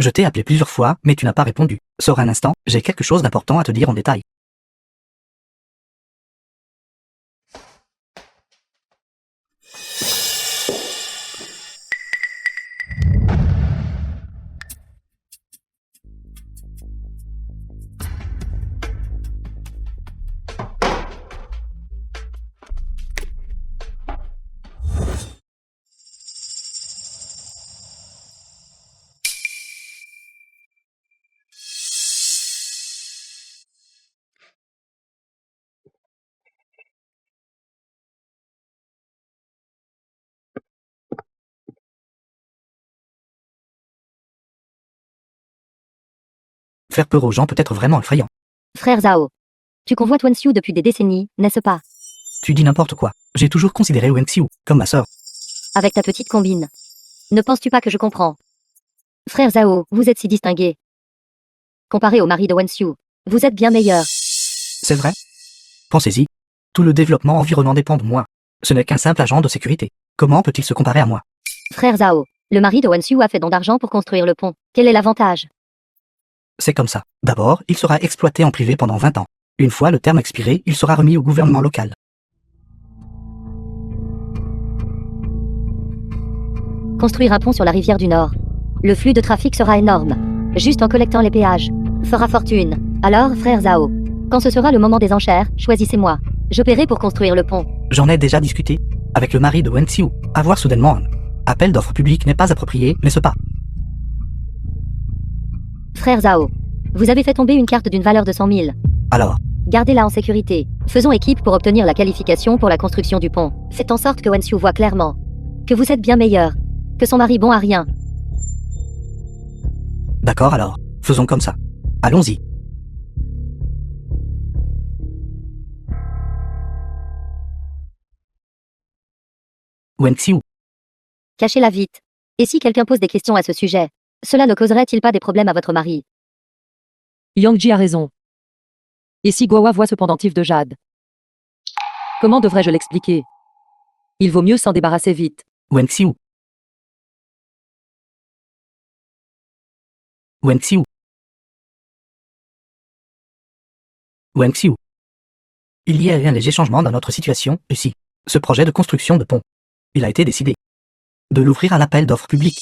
[SPEAKER 1] Je t'ai appelé plusieurs fois, mais tu n'as pas répondu. Sors un instant, j'ai quelque chose d'important à te dire en détail. Faire peur aux gens peut être vraiment effrayant.
[SPEAKER 3] Frère Zhao. Tu convoites Wenxiu depuis des décennies, n'est-ce pas?
[SPEAKER 1] Tu dis n'importe quoi. J'ai toujours considéré Wenxiu comme ma sœur.
[SPEAKER 3] Avec ta petite combine. Ne penses-tu pas que je comprends? Frère Zhao, vous êtes si distingué. Comparé au mari de Wenxiu, vous êtes bien meilleur.
[SPEAKER 1] C'est vrai? Pensez-y. Tout le développement environnant dépend de moi. Ce n'est qu'un simple agent de sécurité. Comment peut-il se comparer à moi?
[SPEAKER 3] Frère Zhao, le mari de Wenxiu a fait don d'argent pour construire le pont. Quel est l'avantage?
[SPEAKER 1] C'est comme ça. D'abord, il sera exploité en privé pendant 20 ans. Une fois le terme expiré, il sera remis au gouvernement local.
[SPEAKER 3] Construire un pont sur la rivière du Nord. Le flux de trafic sera énorme. Juste en collectant les péages. Fera fortune. Alors, frère Zhao, quand ce sera le moment des enchères, choisissez-moi. Je paierai pour construire le pont.
[SPEAKER 1] J'en ai déjà discuté avec le mari de Wenxiu. Avoir soudainement un appel d'offres public n'est pas approprié, n'est-ce pas?
[SPEAKER 3] Frère Zhao, vous avez fait tomber une carte d'une valeur de 100 000.
[SPEAKER 1] Alors,
[SPEAKER 3] Gardez-la en sécurité. Faisons équipe pour obtenir la qualification pour la construction du pont. Faites en sorte que Wenxiu voit clairement que vous êtes bien meilleur que son mari bon à rien.
[SPEAKER 1] d'accord alors. Faisons comme ça. Allons-y. Wenxiu.
[SPEAKER 3] Cachez-la vite. Et si quelqu'un pose des questions à ce sujet, cela ne causerait-il pas des problèmes à votre mari?
[SPEAKER 4] Yangji a raison. Et si Guawa voit ce pendentif de jade? Comment devrais-je l'expliquer? Il vaut mieux s'en débarrasser vite.
[SPEAKER 1] Wenxiu. Wenxiu. Wenxiu. Il y a eu un léger changement dans notre situation, ici. Ce projet de construction de pont. Il a été décidé de l'ouvrir à l'appel d'offres public.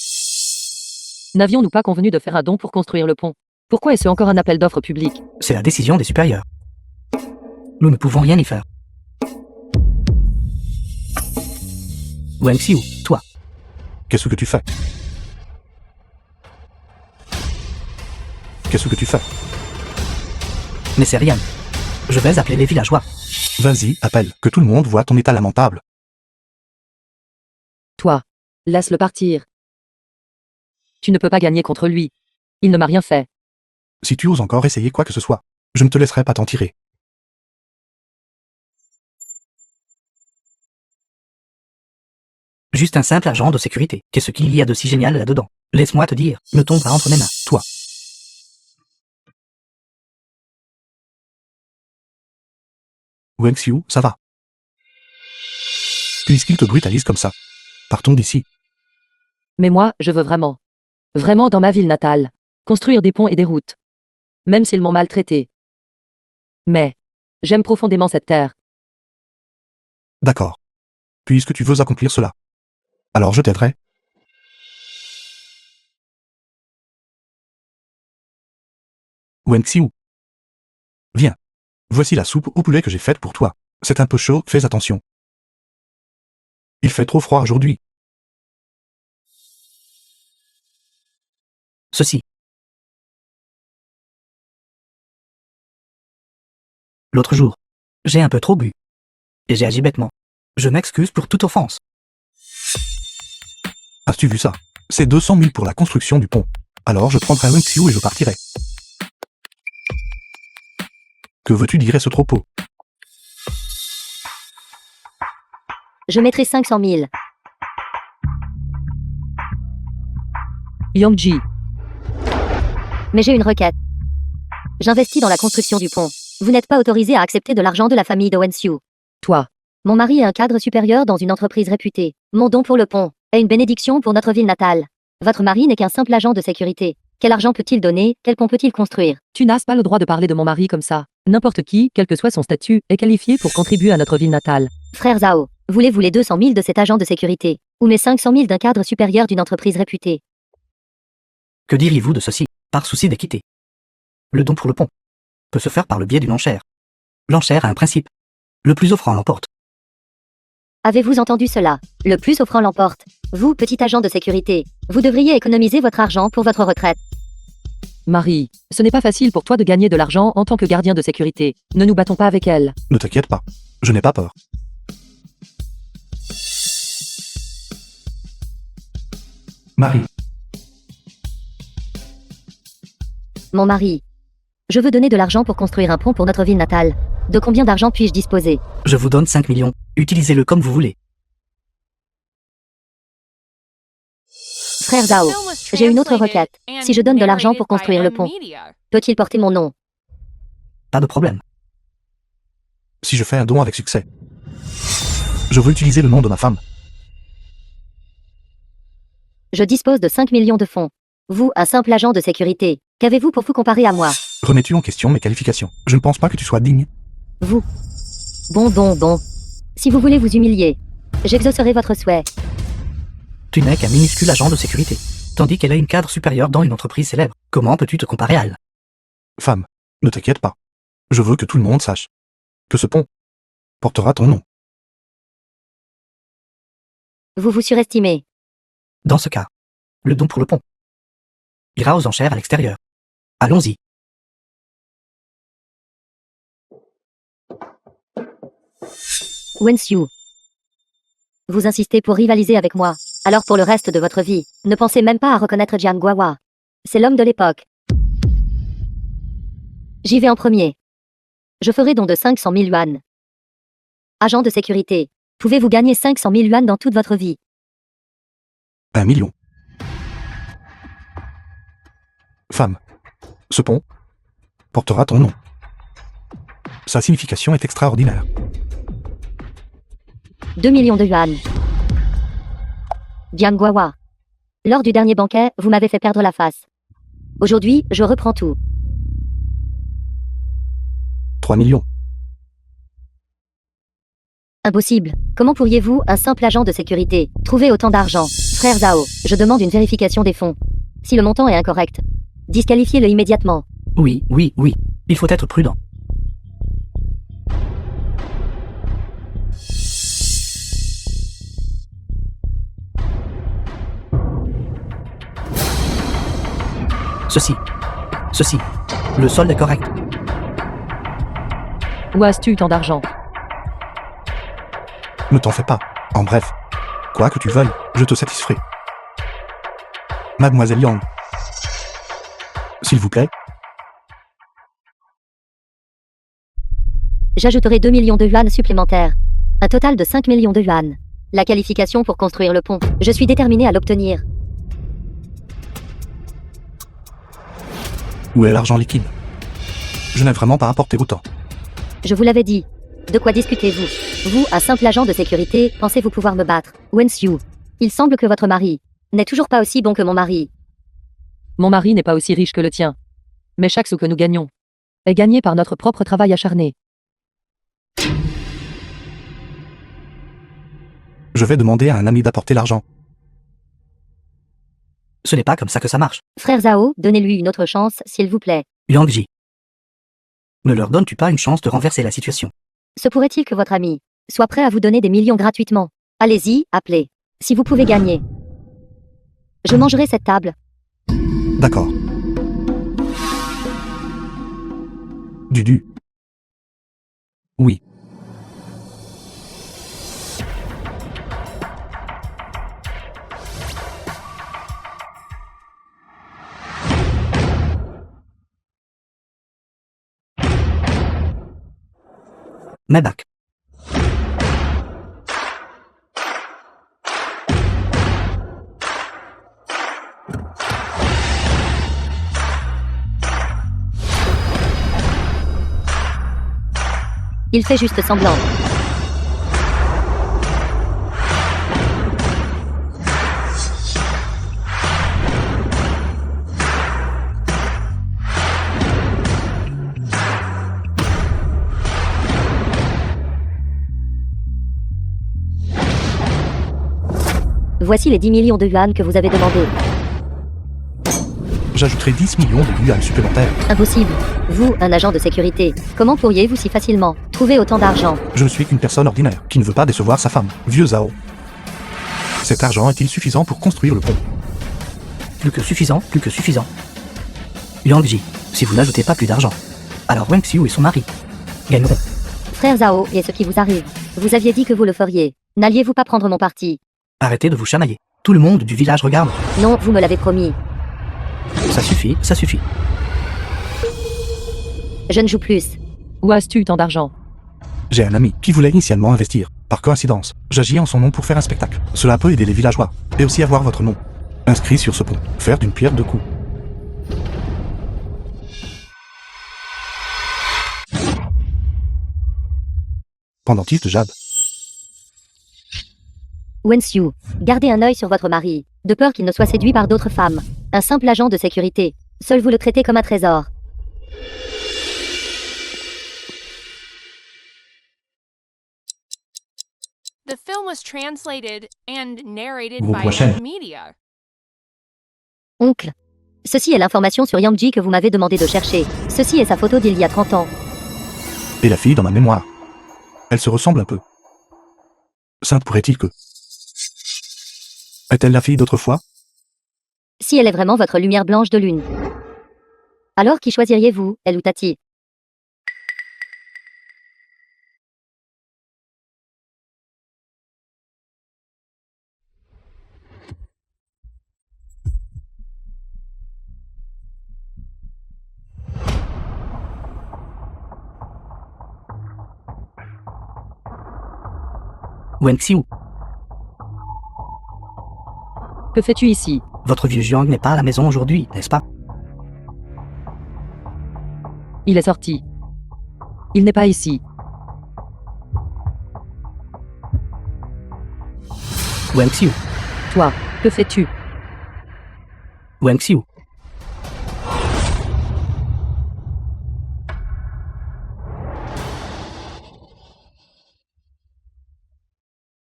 [SPEAKER 4] N'avions-nous pas convenu de faire un don pour construire le pont? Pourquoi est-ce encore un appel d'offres public?
[SPEAKER 1] C'est la décision des supérieurs. Nous ne pouvons rien y faire. Wenxiu, toi,
[SPEAKER 2] Qu'est-ce que tu fais? Qu'est-ce que tu fais?
[SPEAKER 1] mais c'est rien. Je vais appeler les villageois.
[SPEAKER 2] Vas-y, appelle, que tout le monde voit ton état lamentable.
[SPEAKER 4] Toi, laisse-le partir. Tu ne peux pas gagner contre lui. Il ne m'a rien fait.
[SPEAKER 2] Si tu oses encore essayer quoi que ce soit, je ne te laisserai pas t'en tirer.
[SPEAKER 1] Juste un simple agent de sécurité. Qu'est-ce qu'il y a de si génial là-dedans? Laisse-moi te dire, ne tombe pas entre mes mains.
[SPEAKER 2] Toi. Wenxiu, ça va. Puisqu'il te brutalise comme ça, partons d'ici.
[SPEAKER 4] Mais moi, je veux vraiment, vraiment dans ma ville natale, construire des ponts et des routes. Même s'ils m'ont maltraité. Mais, j'aime profondément cette terre.
[SPEAKER 2] D'accord. Puisque tu veux accomplir cela. Alors je t'aiderai. Wenxiu. Viens. Voici la soupe au poulet que j'ai faite pour toi. C'est un peu chaud, fais attention. Il fait trop froid aujourd'hui.
[SPEAKER 1] Ceci. L'autre jour, j'ai un peu trop bu. Et j'ai agi bêtement. Je m'excuse pour toute offense.
[SPEAKER 2] As-tu vu ça? C'est 200 000 pour la construction du pont. Alors je prendrai un Xiu et je partirai. Que veux-tu dire à ce troupeau?
[SPEAKER 3] Je mettrai 500 000.
[SPEAKER 4] Yang-ji,
[SPEAKER 3] Mais j'ai une requête. J'investis dans la construction du pont. Vous n'êtes pas autorisé à accepter de l'argent de la famille de Wenxiu.
[SPEAKER 4] toi,
[SPEAKER 3] Mon mari est un cadre supérieur dans une entreprise réputée. Mon don pour le pont est une bénédiction pour notre ville natale. Votre mari n'est qu'un simple agent de sécurité. Quel argent peut-il donner? Quel pont peut-il construire?
[SPEAKER 4] tu n'as pas le droit de parler de mon mari comme ça. N'importe qui, quel que soit son statut, est qualifié pour contribuer à notre ville natale.
[SPEAKER 3] Frère Zhao, voulez-vous les 200 000 de cet agent de sécurité? Ou mes 500 000 d'un cadre supérieur d'une entreprise réputée?
[SPEAKER 1] Que diriez-vous de ceci, par souci d'équité? Le don pour le pont peut se faire par le biais d'une enchère. L'enchère a un principe. Le plus offrant l'emporte.
[SPEAKER 3] Avez-vous entendu cela? Le plus offrant l'emporte. Vous, petit agent de sécurité, vous devriez économiser votre argent pour votre retraite.
[SPEAKER 4] Marie, ce n'est pas facile pour toi de gagner de l'argent en tant que gardien de sécurité. Ne nous battons pas avec elle.
[SPEAKER 2] Ne t'inquiète pas. Je n'ai pas peur. Marie,
[SPEAKER 3] Mon mari. Je veux donner de l'argent pour construire un pont pour notre ville natale. De combien d'argent puis-je disposer?
[SPEAKER 1] Je vous donne 5 millions. Utilisez-le comme vous voulez.
[SPEAKER 3] Frère Zhao, j'ai une autre requête. Si je donne de l'argent pour construire le pont, peut-il porter mon nom?
[SPEAKER 1] Pas de problème.
[SPEAKER 2] si je fais un don avec succès, je veux utiliser le nom de ma femme.
[SPEAKER 3] Je dispose de 5 millions de fonds. Vous, un simple agent de sécurité, qu'avez-vous pour vous comparer à moi?
[SPEAKER 2] Remets-tu en question mes qualifications? Je ne pense pas que tu sois digne.
[SPEAKER 3] Vous. Bon. Si vous voulez vous humilier, j'exaucerai votre souhait.
[SPEAKER 1] Tu n'es qu'un minuscule agent de sécurité, tandis qu'elle a une cadre supérieure dans une entreprise célèbre. Comment peux-tu te comparer à elle?
[SPEAKER 2] Femme, ne t'inquiète pas. Je veux que tout le monde sache que ce pont portera ton nom.
[SPEAKER 3] Vous vous surestimez.
[SPEAKER 1] Dans ce cas, le don pour le pont ira aux enchères à l'extérieur. Allons-y.
[SPEAKER 3] Wenxiu. Vous insistez pour rivaliser avec moi. Alors pour le reste de votre vie, ne pensez même pas à reconnaître Jiang Guohua. C'est l'homme de l'époque. J'y vais en premier. Je ferai don de 500 000 yuan. Agent de sécurité, pouvez-vous gagner 500 000 yuan dans toute votre vie?
[SPEAKER 2] 1 million. Femme, ce pont portera ton nom. Sa signification est extraordinaire.
[SPEAKER 3] 2 millions de yuan. Jiang Guohua. Lors du dernier banquet, vous m'avez fait perdre la face. Aujourd'hui, je reprends tout.
[SPEAKER 2] 3 millions.
[SPEAKER 3] Impossible. Comment pourriez-vous, un simple agent de sécurité, trouver autant d'argent? Frère Zhao, je demande une vérification des fonds. Si le montant est incorrect, disqualifiez-le immédiatement.
[SPEAKER 1] Oui. Il faut être prudent. Ceci. Le solde est correct.
[SPEAKER 4] Où as-tu tant d'argent?
[SPEAKER 2] Ne t'en fais pas. En bref, quoi que tu veuilles, je te satisferai. Mademoiselle Yang. S'il vous plaît.
[SPEAKER 3] J'ajouterai 2 millions de yuan supplémentaires. Un total de 5 millions de yuan. La qualification pour construire le pont. Je suis déterminé à l'obtenir.
[SPEAKER 2] Où est l'argent liquide? Je n'ai vraiment pas apporté autant.
[SPEAKER 3] Je vous l'avais dit. De quoi discutez-vous? Vous, un simple agent de sécurité, pensez-vous pouvoir me battre? Wenxiu. Il semble que votre mari n'est toujours pas aussi bon que mon mari.
[SPEAKER 4] Mon mari n'est pas aussi riche que le tien. Mais chaque sou que nous gagnons est gagné par notre propre travail acharné.
[SPEAKER 2] Je vais demander à un ami d'apporter l'argent.
[SPEAKER 1] Ce n'est pas comme ça que ça marche.
[SPEAKER 3] Frère Zhao, donnez-lui une autre chance, s'il vous plaît.
[SPEAKER 1] Yang Ji. Ne leur donnes-tu pas une chance de renverser la situation?
[SPEAKER 3] Se pourrait-il que votre ami soit prêt à vous donner des millions gratuitement? Allez-y, appelez. Si vous pouvez gagner. Je mangerai cette table.
[SPEAKER 2] D'accord. Dudu. Oui.
[SPEAKER 1] Mais bac.
[SPEAKER 3] Il fait juste semblant. Voici les 10 millions de yuan que vous avez demandé.
[SPEAKER 2] J'ajouterai 10 millions de yuan supplémentaires.
[SPEAKER 3] Impossible. Vous, un agent de sécurité, comment pourriez-vous si facilement trouver autant d'argent?
[SPEAKER 2] Je ne suis qu'une personne ordinaire, qui ne veut pas décevoir sa femme. Vieux Zhao. Cet argent est-il suffisant pour construire le pont?
[SPEAKER 1] Plus que suffisant, plus que suffisant. Yang Ji, si vous n'ajoutez pas plus d'argent, alors Wang Xiu et son mari gagneront.
[SPEAKER 3] Frère Zhao, et ce qui vous arrive. Vous aviez dit que vous le feriez. N'alliez-vous pas prendre mon parti?
[SPEAKER 1] Arrêtez de vous chamailler. Tout le monde du village regarde.
[SPEAKER 3] Non, vous me l'avez promis.
[SPEAKER 1] Ça suffit, ça suffit.
[SPEAKER 3] Je ne joue plus.
[SPEAKER 4] Où as-tu tant d'argent?
[SPEAKER 2] J'ai un ami qui voulait initialement investir. Par coïncidence, j'agis en son nom pour faire un spectacle. Cela peut aider les villageois. Et aussi avoir votre nom inscrit sur ce pont. Faire d'une pierre deux coups. Pendentif de jade.
[SPEAKER 3] Wen Xiu, gardez un œil sur votre mari, de peur qu'il ne soit séduit par d'autres femmes. Un simple agent de sécurité. Seul vous le traitez comme un trésor.
[SPEAKER 5] The film was translated and narrated
[SPEAKER 2] Groupe
[SPEAKER 5] by
[SPEAKER 2] prochaine.
[SPEAKER 5] M Media.
[SPEAKER 3] Oncle. Ceci est l'information sur Yang Ji que vous m'avez demandé de chercher. Ceci est sa photo d'il y a 30 ans.
[SPEAKER 2] Et la fille dans ma mémoire. Elle se ressemble un peu. Ça pourrait-il que... Est-elle la fille d'autrefois?
[SPEAKER 3] Si elle est vraiment votre lumière blanche de lune. Alors qui choisiriez-vous, elle ou Tati?
[SPEAKER 1] Wang Xiu,
[SPEAKER 4] Que fais-tu ici?
[SPEAKER 1] votre vieux Jiang n'est pas à la maison aujourd'hui, n'est-ce pas?
[SPEAKER 4] Il est sorti. Il n'est pas ici.
[SPEAKER 1] Wang Xiu,
[SPEAKER 4] Toi, que fais-tu?
[SPEAKER 1] Wang Xiu.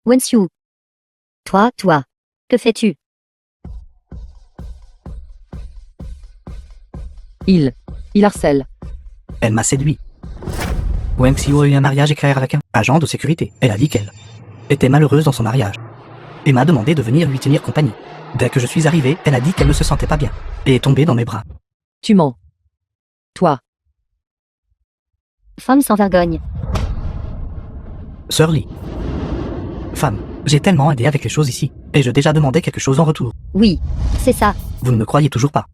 [SPEAKER 3] Wen Xiu. Toi, que fais-tu?
[SPEAKER 4] Il harcèle.
[SPEAKER 1] Elle m'a séduit. Wang Xiu a eu un mariage éclair avec un agent de sécurité. Elle a dit qu'elle était malheureuse dans son mariage et m'a demandé de venir lui tenir compagnie. Dès que je suis arrivé, elle a dit qu'elle ne se sentait pas bien et est tombée dans mes bras.
[SPEAKER 4] Tu mens. Toi,
[SPEAKER 3] Femme sans vergogne.
[SPEAKER 1] Sœur Li. Femme, j'ai tellement aidé avec les choses ici, et je déjà demandé quelque chose en retour.
[SPEAKER 3] Oui, c'est ça.
[SPEAKER 1] Vous ne me croyez toujours pas.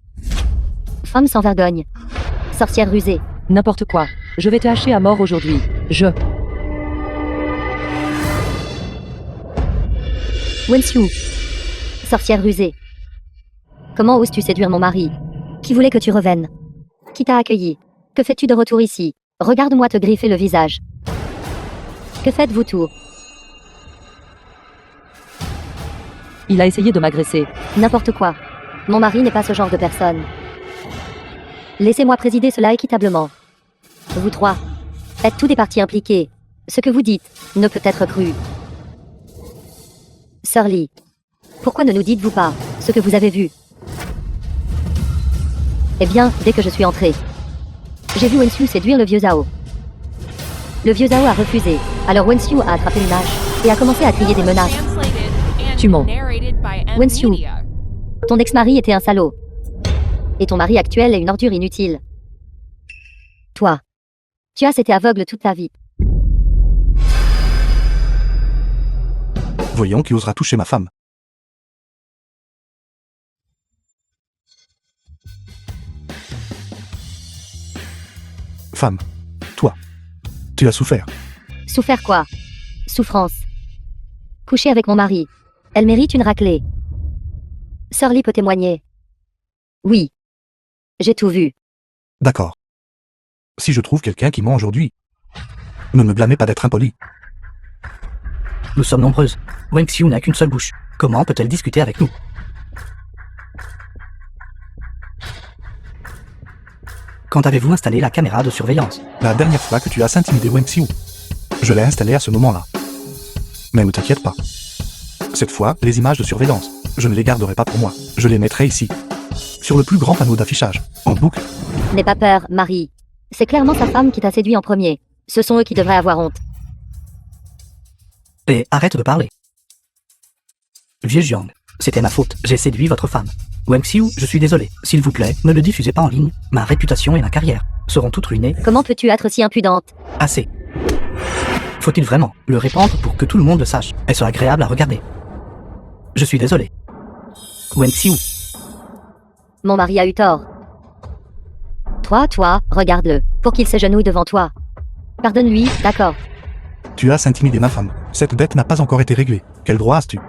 [SPEAKER 3] Femme sans vergogne. Sorcière rusée.
[SPEAKER 4] n'importe quoi. Je vais te hacher à mort aujourd'hui.
[SPEAKER 3] Wen Xiu. Sorcière rusée. Comment oses-tu séduire mon mari? Qui voulait que tu revennes? Qui t'a accueilli? Que fais-tu de retour ici? Regarde-moi te griffer le visage. Que faites-vous tout?
[SPEAKER 4] Il a essayé de m'agresser.
[SPEAKER 3] N'importe quoi. Mon mari n'est pas ce genre de personne. Laissez-moi présider cela équitablement. Vous trois êtes tous des parties impliquées. Ce que vous dites ne peut être cru. Sœur Li, pourquoi ne nous dites-vous pas ce que vous avez vu? Eh bien, dès que je suis entrée, J'ai vu Wenxiu séduire le vieux Zhao. Le vieux Zhao a refusé. Alors Wenxiu a attrapé une hache et a commencé à crier des menaces.
[SPEAKER 5] Translated and
[SPEAKER 4] Tu mens.
[SPEAKER 5] narrated by M
[SPEAKER 3] Wenxiu.
[SPEAKER 5] Media.
[SPEAKER 3] Ton ex-mari était un salaud. Et ton mari actuel est une ordure inutile. Toi. Tu as été aveugle toute ta vie.
[SPEAKER 2] Voyons qui osera toucher ma femme. Femme, toi, tu as souffert.
[SPEAKER 3] Souffert quoi? Souffrance. Coucher avec mon mari. Elle mérite une raclée. Sœur Lee peut témoigner. Oui. J'ai tout vu.
[SPEAKER 2] D'accord. Si je trouve quelqu'un qui ment aujourd'hui, ne me blâmez pas d'être impoli.
[SPEAKER 1] Nous sommes nombreuses. Wenxiu n'a qu'une seule bouche. Comment peut-elle discuter avec nous? Quand avez-vous installé la caméra de surveillance?
[SPEAKER 2] La dernière fois que tu as intimidé Wenxiu, je l'ai installée à ce moment-là. Mais ne t'inquiète pas. Cette fois, les images de surveillance, je ne les garderai pas pour moi. Je les mettrai ici, sur le plus grand panneau d'affichage, en boucle.
[SPEAKER 3] N'aie pas peur, Marie. C'est clairement sa femme qui t'a séduit en premier. Ce sont eux qui devraient avoir honte.
[SPEAKER 1] Et arrête de parler. Vieux Jiang, c'était ma faute. J'ai séduit votre femme. Wenxiu, je suis désolé. S'il vous plaît, ne le diffusez pas en ligne. Ma réputation et ma carrière seront toutes ruinées.
[SPEAKER 3] Comment peux-tu être si impudente?
[SPEAKER 1] Assez. Faut-il vraiment le répandre pour que tout le monde le sache? Est-ce agréable à regarder? Je suis désolé. Wenxiu,
[SPEAKER 3] Mon mari a eu tort. Toi, regarde-le, pour qu'il s'agenouille devant toi. Pardonne-lui, d'accord.
[SPEAKER 2] Tu as intimidé ma femme. Cette dette n'a pas encore été réglée. Quel droit as-tu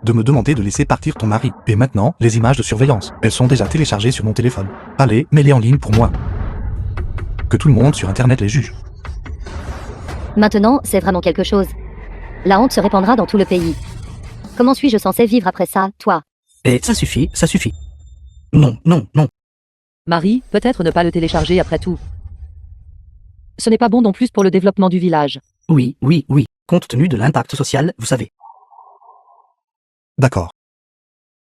[SPEAKER 2] de me demander de laisser partir ton mari? Et maintenant, les images de surveillance. Elles sont déjà téléchargées sur mon téléphone. Allez, mets-les en ligne pour moi. Que tout le monde sur Internet les juge.
[SPEAKER 3] Maintenant, c'est vraiment quelque chose. La honte se répandra dans tout le pays. Comment suis-je censé vivre après ça, toi?
[SPEAKER 1] et ça suffit, ça suffit. Non, non, non.
[SPEAKER 4] Marie, peut-être ne pas le télécharger après tout. Ce n'est pas bon non plus pour le développement du village.
[SPEAKER 1] Oui, oui, oui. Compte tenu de l'impact social, vous savez.
[SPEAKER 2] D'accord.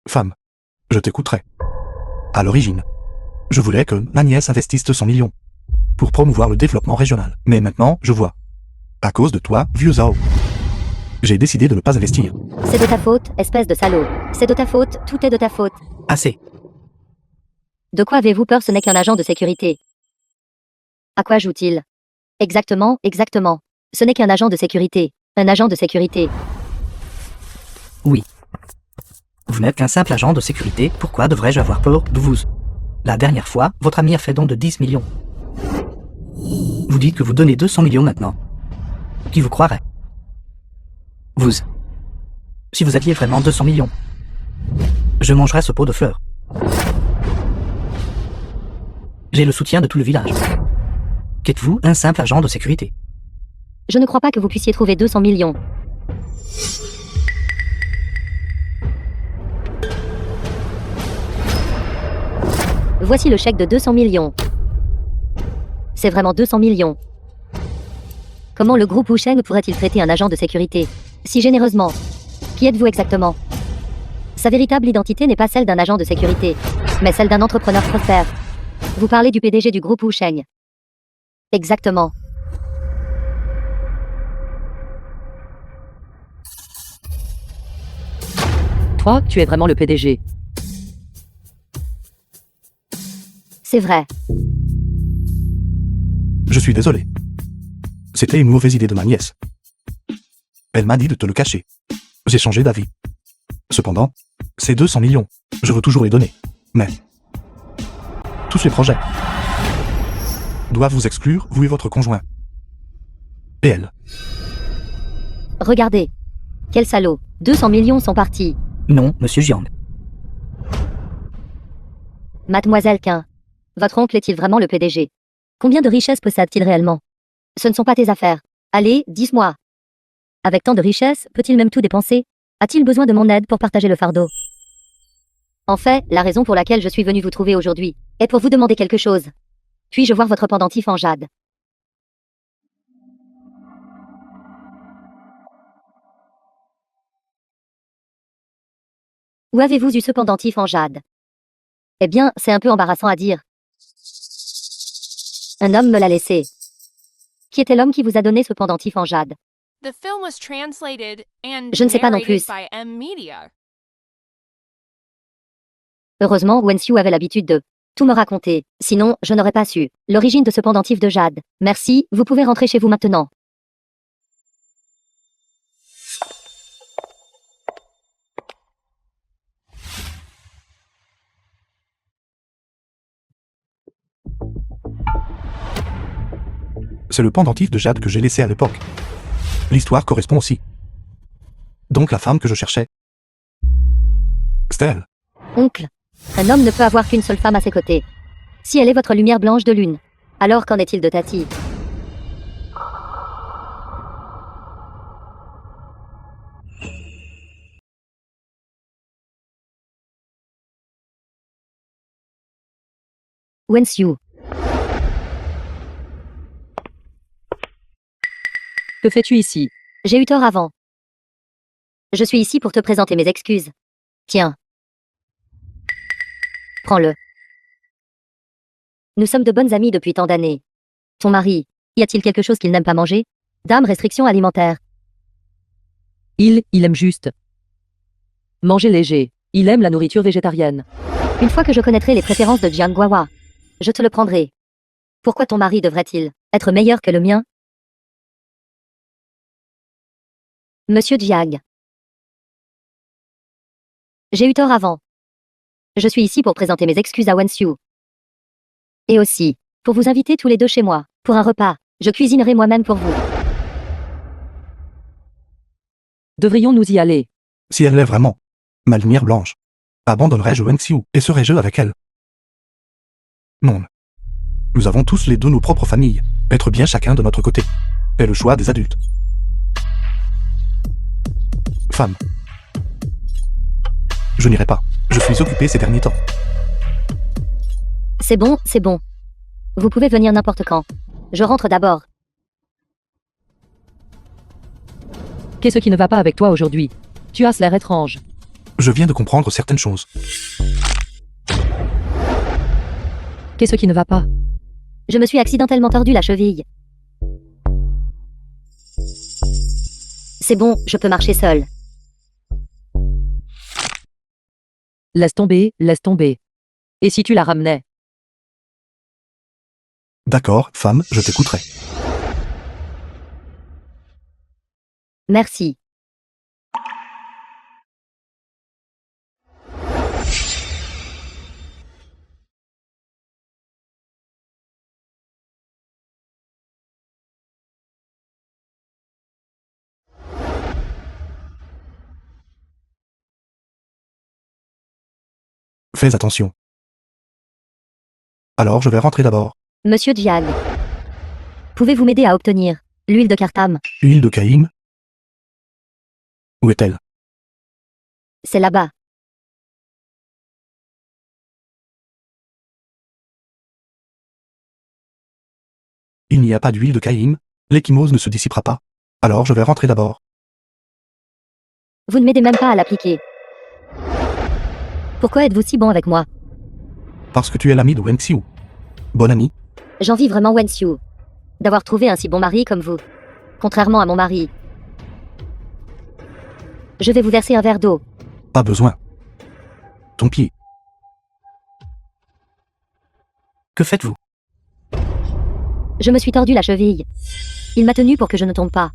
[SPEAKER 2] Femme, je t'écouterai. À l'origine, je voulais que ma nièce investisse 200 millions pour promouvoir le développement régional. Mais maintenant, je vois. À cause de toi, vieux Zhao, j'ai décidé de ne pas investir.
[SPEAKER 3] C'est de ta faute, espèce de salaud. C'est de ta faute, tout est de ta faute.
[SPEAKER 1] Assez.
[SPEAKER 3] De quoi avez-vous peur? Ce n'est qu'un agent de sécurité. À quoi joue-t-il? Exactement, exactement. Ce n'est qu'un agent de sécurité. Un agent de sécurité.
[SPEAKER 1] Oui. Vous n'êtes qu'un simple agent de sécurité, pourquoi devrais-je avoir peur de vous? La dernière fois, votre ami a fait don de 10 millions. Vous dites que vous donnez 200 millions maintenant. Qui vous croirait? Vous. Si vous aviez vraiment 200 millions, je mangerais ce pot de fleurs. J'ai le soutien de tout le village. Qu'êtes-vous, un simple agent de sécurité?
[SPEAKER 3] Je ne crois pas que vous puissiez trouver 200 millions. Voici le chèque de 200 millions. C'est vraiment 200 millions. Comment le groupe Wusheng pourrait-il traiter un agent de sécurité si généreusement? Qui êtes-vous exactement? Sa véritable identité n'est pas celle d'un agent de sécurité, mais celle d'un entrepreneur prospère. Vous parlez du PDG du groupe Wusheng. Exactement.
[SPEAKER 4] Toi, tu es vraiment le PDG.
[SPEAKER 3] C'est vrai.
[SPEAKER 2] Je suis désolé. C'était une mauvaise idée de ma nièce. Elle m'a dit de te le cacher. J'ai changé d'avis. Cependant, ces 200 millions, je veux toujours les donner. Mais tous ces projets doivent vous exclure, vous et votre conjoint. Et elle.
[SPEAKER 3] Regardez. Quel salaud. 200 millions sont partis.
[SPEAKER 1] Non, monsieur Jiang.
[SPEAKER 3] Mademoiselle Quin. Votre oncle est-il vraiment le PDG? Combien de richesses possède-t-il réellement? Ce ne sont pas tes affaires. Allez, dis-moi. Avec tant de richesses, peut-il même tout dépenser? A-t-il besoin de mon aide pour partager le fardeau? En fait, la raison pour laquelle je suis venue vous trouver aujourd'hui est pour vous demander quelque chose. Puis-je voir votre pendentif en jade? Où avez-vous eu ce pendentif en jade? Eh bien, c'est un peu embarrassant à dire. Un homme me l'a laissé. Qui était l'homme qui vous a donné ce pendentif en jade?
[SPEAKER 5] The film was translated and
[SPEAKER 3] Je ne sais pas non
[SPEAKER 5] narrated
[SPEAKER 3] plus.
[SPEAKER 5] by M Media.
[SPEAKER 3] Heureusement, Wenxiu avait l'habitude de tout me raconter. Sinon, je n'aurais pas su l'origine de ce pendentif de jade. Merci, vous pouvez rentrer chez vous maintenant.
[SPEAKER 2] C'est le pendentif de jade que j'ai laissé à l'époque. L'histoire correspond aussi. Donc la femme que je cherchais. C'était elle.
[SPEAKER 3] Oncle, un homme ne peut avoir qu'une seule femme à ses côtés. Si elle est votre lumière blanche de lune, alors qu'en est-il de Tati? Wenxiu,
[SPEAKER 4] Que fais-tu ici?
[SPEAKER 3] j'ai eu tort avant. Je suis ici pour te présenter mes excuses. Tiens. Prends-le. Nous sommes de bonnes amies depuis tant d'années. Ton mari, y a-t-il quelque chose qu'il n'aime pas manger? Dame, restriction alimentaire.
[SPEAKER 4] Il aime juste manger léger. Il aime la nourriture végétarienne.
[SPEAKER 3] Une fois que je connaîtrai les préférences de Jiang Guawa, je te le prendrai. Pourquoi ton mari devrait-il être meilleur que le mien? Monsieur Jiang. J'ai eu tort avant. Je suis ici pour présenter mes excuses à Wenxiu. Et aussi, pour vous inviter tous les deux chez moi, pour un repas. Je cuisinerai moi-même pour vous.
[SPEAKER 4] Devrions-nous y aller?
[SPEAKER 2] Si elle l'est vraiment, ma lumière blanche, abandonnerai-je Wenxiu et serai-je avec elle? Non. Nous avons tous les deux nos propres familles. Être bien chacun de notre côté est le choix des adultes. Femme. Je n'irai pas. Je suis occupé ces derniers temps.
[SPEAKER 3] C'est bon, c'est bon. Vous pouvez venir n'importe quand. Je rentre d'abord.
[SPEAKER 4] Qu'est-ce qui ne va pas avec toi aujourd'hui? Tu as l'air étrange.
[SPEAKER 2] Je viens de comprendre certaines choses.
[SPEAKER 4] Qu'est-ce qui ne va pas?
[SPEAKER 3] Je me suis accidentellement tordu la cheville. C'est bon, je peux marcher seul.
[SPEAKER 4] Laisse tomber, laisse tomber. Et si tu la ramenais?
[SPEAKER 2] D'accord, femme, je t'écouterai.
[SPEAKER 3] Merci.
[SPEAKER 2] Fais attention. Alors je vais rentrer d'abord.
[SPEAKER 3] Monsieur Jiang. Pouvez-vous m'aider à obtenir l'huile de Kartam?
[SPEAKER 2] Huile de Caïm? Où est-elle?
[SPEAKER 3] C'est là-bas.
[SPEAKER 2] Il n'y a pas d'huile de Caïm, l'échymose ne se dissipera pas. Alors je vais rentrer d'abord.
[SPEAKER 3] Vous ne m'aidez même pas à l'appliquer. Pourquoi êtes-vous si bon avec moi?
[SPEAKER 2] Parce que tu es l'ami de Wenxiu. Bon ami.
[SPEAKER 3] J'envie vraiment Wenxiu d'avoir trouvé un si bon mari comme vous. Contrairement à mon mari. Je vais vous verser un verre d'eau.
[SPEAKER 2] Pas besoin. Ton pied.
[SPEAKER 1] Que faites-vous?
[SPEAKER 3] Je me suis tordu la cheville. Il m'a tenu pour que je ne tombe pas.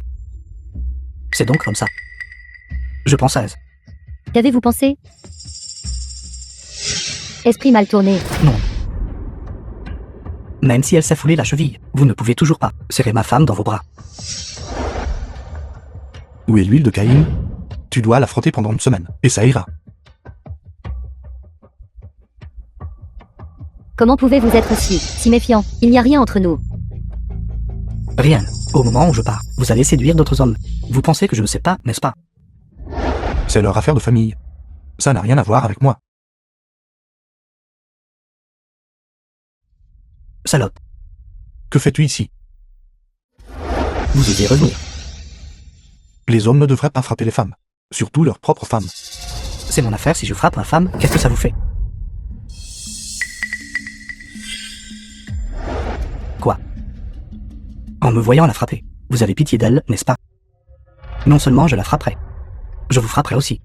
[SPEAKER 1] C'est donc comme ça. Je pense à Aise.
[SPEAKER 3] Qu'avez-vous pensé? Esprit mal tourné.
[SPEAKER 1] Non. Même si elle s'est foulée la cheville, vous ne pouvez toujours pas serrer ma femme dans vos bras.
[SPEAKER 2] Où est l'huile de Caïm? Tu dois la frotter pendant une semaine, et ça ira.
[SPEAKER 3] Comment pouvez-vous être si méfiant? Il n'y a rien entre nous.
[SPEAKER 1] Rien. Au moment où je pars, vous allez séduire d'autres hommes. Vous pensez que je ne sais pas, n'est-ce pas?
[SPEAKER 2] C'est leur affaire de famille. Ça n'a rien à voir avec moi.
[SPEAKER 1] Salope.
[SPEAKER 2] Que fais-tu ici?
[SPEAKER 1] Vous osez revenir.
[SPEAKER 2] Les hommes ne devraient pas frapper les femmes. Surtout leurs propres femmes.
[SPEAKER 1] C'est mon affaire si je frappe ma femme, qu'est-ce que ça vous fait? Quoi? En me voyant la frapper, vous avez pitié d'elle, n'est-ce pas? Non seulement je la frapperai, je vous frapperai aussi.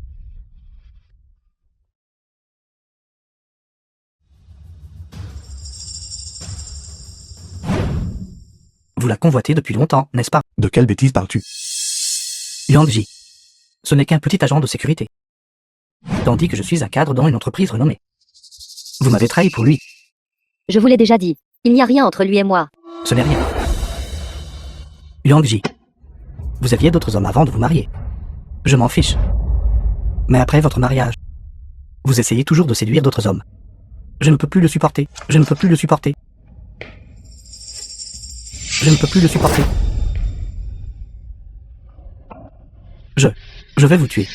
[SPEAKER 1] Vous la convoitez depuis longtemps, n'est-ce pas?
[SPEAKER 2] De quelle bêtise parles-tu?
[SPEAKER 1] Yang Ji. Ce n'est qu'un petit agent de sécurité. Tandis que je suis un cadre dans une entreprise renommée. Vous m'avez trahi pour lui.
[SPEAKER 3] Je vous l'ai déjà dit. Il n'y a rien entre lui et moi.
[SPEAKER 1] Ce n'est rien. Yang Ji. Vous aviez d'autres hommes avant de vous marier. Je m'en fiche. Mais après votre mariage, vous essayez toujours de séduire d'autres hommes. Je ne peux plus le supporter. Je ne peux plus le supporter. Je ne peux plus le supporter. Je vais vous tuer.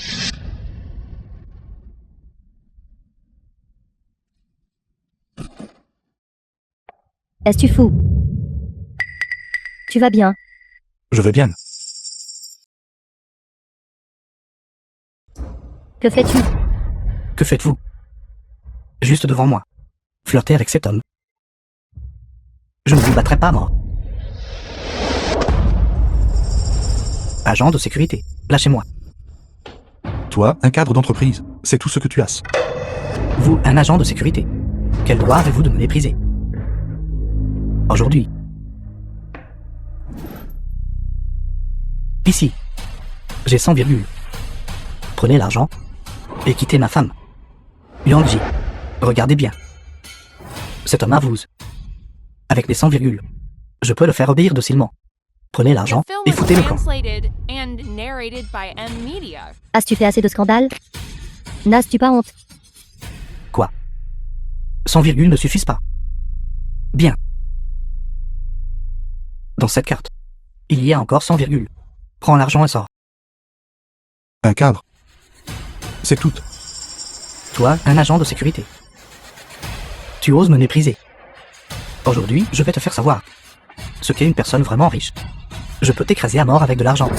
[SPEAKER 3] Est-ce fou? Tu vas bien?
[SPEAKER 2] Je vais bien.
[SPEAKER 3] Que fais-tu?
[SPEAKER 1] Que faites-vous? Juste devant moi. Flirter avec cet homme. Je ne vous battrai pas à mort. Agent de sécurité, lâchez-moi.
[SPEAKER 2] Toi, un cadre d'entreprise, c'est tout ce que tu as.
[SPEAKER 1] Vous, un agent de sécurité. Quel droit avez-vous de me mépriser? Aujourd'hui. Ici. J'ai 100 virgules. Prenez l'argent et quittez ma femme. Yang Ji, regardez bien. Cet homme avouze. Avec les 100 virgules, je peux le faire obéir docilement. Prenez l'argent
[SPEAKER 5] The film
[SPEAKER 1] et
[SPEAKER 5] was
[SPEAKER 1] foutez le camp.
[SPEAKER 5] translated and narrated by M Media.
[SPEAKER 3] As-tu fait assez de scandales? N'as-tu pas honte?
[SPEAKER 1] Quoi? 100 virgules ne suffisent pas. Bien. Dans cette carte, il y a encore 100 virgules. Prends l'argent et sors.
[SPEAKER 2] Un cadre. C'est tout.
[SPEAKER 1] Toi, un agent de sécurité. Tu oses me mépriser. Aujourd'hui, je vais te faire savoir ce qu'est une personne vraiment riche. Je peux t'écraser à mort avec de l'argent.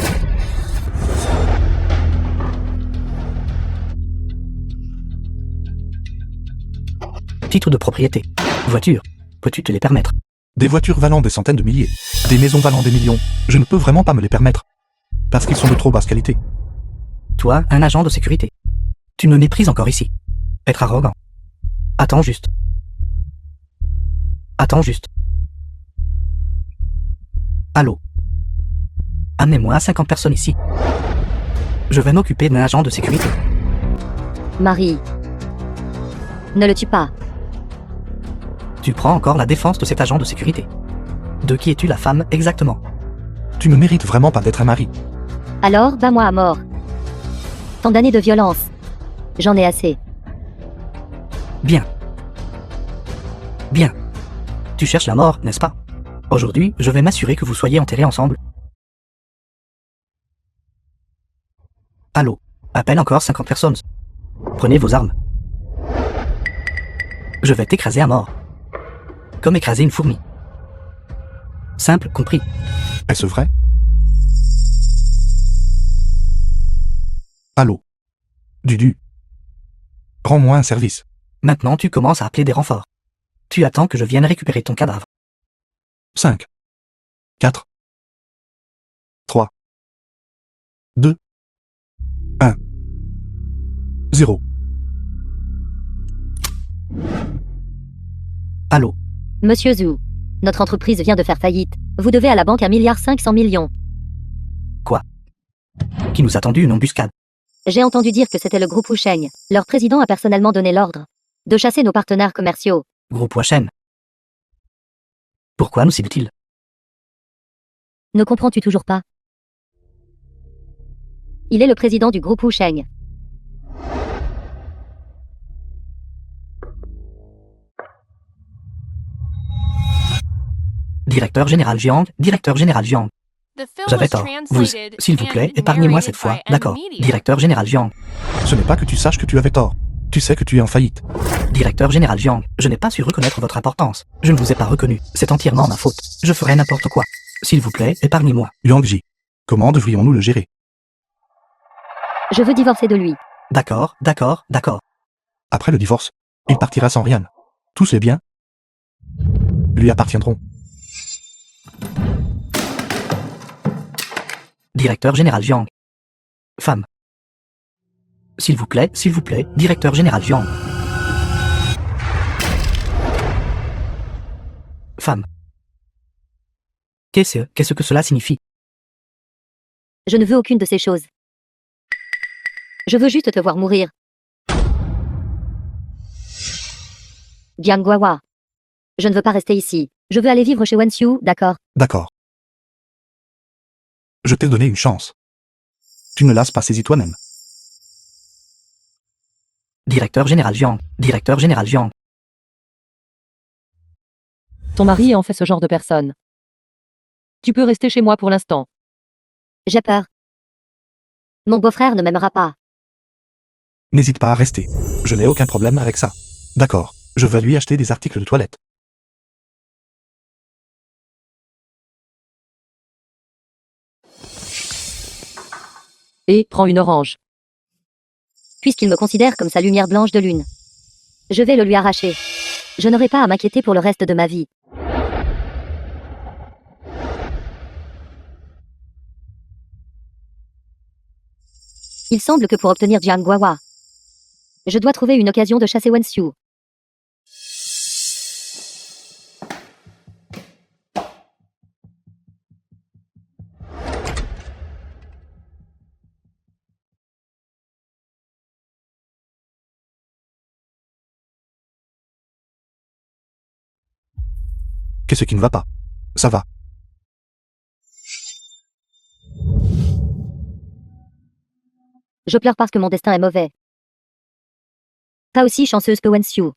[SPEAKER 1] Titre de propriété. Voiture. Peux-tu te les permettre?
[SPEAKER 2] Des voitures valant des centaines de milliers. Des maisons valant des millions. Je ne peux vraiment pas me les permettre. Parce qu'ils sont de trop basse qualité.
[SPEAKER 1] Toi, un agent de sécurité. Tu me méprises encore ici. Être arrogant. Attends juste. Attends juste. Allô? Amenez-moi 50 personnes ici. Je vais m'occuper d'un agent de sécurité.
[SPEAKER 3] Marie. Ne le tue pas.
[SPEAKER 1] Tu prends encore la défense de cet agent de sécurité. De qui es-tu la femme exactement?
[SPEAKER 2] Tu ne mérites vraiment pas d'être un mari.
[SPEAKER 3] Alors, bats-moi à mort. Tant d'années de violence. J'en ai assez.
[SPEAKER 1] Bien. Bien. Tu cherches la mort, n'est-ce pas? Aujourd'hui, je vais m'assurer que vous soyez enterrés ensemble. Allô? Appelle encore 50 personnes. Prenez vos armes. Je vais t'écraser à mort. Comme écraser une fourmi. Simple, compris.
[SPEAKER 2] Est-ce vrai? Allô? Dudu. Rends-moi un service.
[SPEAKER 1] Maintenant, tu commences à appeler des renforts. Tu attends que je vienne récupérer ton cadavre.
[SPEAKER 2] 5. 4. 3. 2. 1. 0.
[SPEAKER 1] Allô?
[SPEAKER 3] Monsieur Zhu. Notre entreprise vient de faire faillite. Vous devez à la banque 1,5 milliard.
[SPEAKER 1] Quoi? Qui nous a tendu une embuscade?
[SPEAKER 3] J'ai entendu dire que c'était le groupe Wusheng. Leur président a personnellement donné l'ordre de chasser nos partenaires commerciaux.
[SPEAKER 1] Groupe Washen. Pourquoi nous cible-t-il?
[SPEAKER 3] Ne comprends-tu toujours pas? Il est le président du groupe Wusheng.
[SPEAKER 1] Directeur général Jiang, directeur général Jiang.
[SPEAKER 5] The film
[SPEAKER 1] J'avais
[SPEAKER 5] was
[SPEAKER 1] tort. Vous,
[SPEAKER 5] translated
[SPEAKER 1] s'il vous plaît,
[SPEAKER 5] and
[SPEAKER 1] épargnez-moi
[SPEAKER 5] narrated
[SPEAKER 1] cette fois,
[SPEAKER 5] by M
[SPEAKER 1] d'accord.
[SPEAKER 5] Media.
[SPEAKER 1] Directeur général Jiang.
[SPEAKER 2] Ce n'est pas que tu saches que tu avais tort. Tu sais que tu es en faillite.
[SPEAKER 1] Directeur général Jiang, je n'ai pas su reconnaître votre importance. Je ne vous ai pas reconnu. C'est entièrement ma faute. Je ferai n'importe quoi. S'il vous plaît, épargnez-moi.
[SPEAKER 2] Yang Ji. Comment devrions-nous le gérer?
[SPEAKER 3] Je veux divorcer de lui.
[SPEAKER 1] D'accord, d'accord, d'accord.
[SPEAKER 2] Après le divorce, il partira sans rien. Tous les biens lui appartiendront.
[SPEAKER 1] Directeur général Jiang. Femme. S'il vous plaît, directeur général Jiang. Femme. Qu'est-ce que cela signifie?
[SPEAKER 3] Je ne veux aucune de ces choses. Je veux juste te voir mourir. Jiang Guohua. Je ne veux pas rester ici. Je veux aller vivre chez Wen Xiu, d'accord?
[SPEAKER 2] D'accord. Je t'ai donné une chance. Tu ne l'as pas saisie toi-même.
[SPEAKER 1] Directeur général Jiang. Directeur général Jiang.
[SPEAKER 4] Ton mari est en fait ce genre de personne. Tu peux rester chez moi pour l'instant.
[SPEAKER 3] J'ai peur. Mon beau-frère ne m'aimera pas.
[SPEAKER 2] N'hésite pas à rester. Je n'ai aucun problème avec ça. D'accord. Je vais lui acheter des articles de toilette.
[SPEAKER 4] Et prends une orange.
[SPEAKER 3] Puisqu'il me considère comme sa lumière blanche de lune. Je vais le lui arracher. Je n'aurai pas à m'inquiéter pour le reste de ma vie. Il semble que pour obtenir Jiang Guohua, je dois trouver une occasion de chasser Wen Xiu.
[SPEAKER 2] Qu'est-ce qui ne va pas? Ça va.
[SPEAKER 3] Je pleure parce que mon destin est mauvais. Pas aussi chanceuse que Wen Xiu.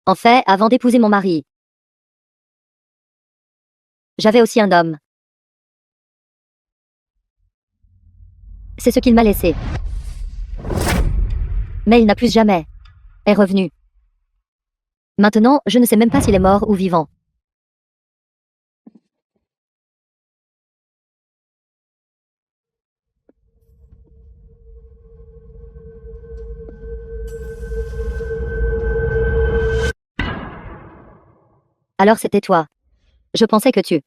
[SPEAKER 3] En fait, avant d'épouser mon mari, j'avais aussi un homme. C'est ce qu'il m'a laissé. Mais il n'a plus jamais est revenu. Maintenant, je ne sais même pas s'il est mort ou vivant. Alors c'était toi. Je pensais que tu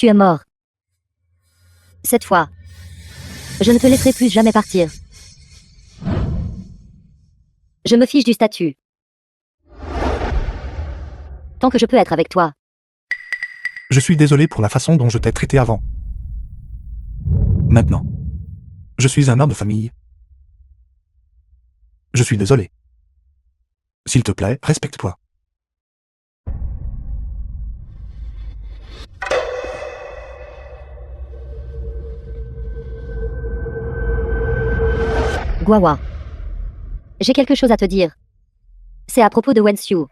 [SPEAKER 3] es mort. Cette fois, je ne te laisserai plus jamais partir. Je me fiche du statut. Tant que je peux être avec toi.
[SPEAKER 2] Je suis désolé pour la façon dont je t'ai traité avant. Maintenant, je suis un homme de famille. Je suis désolé. S'il te plaît, respecte-toi.
[SPEAKER 3] Guohua. J'ai quelque chose à te dire. C'est à propos de Wen Xiu.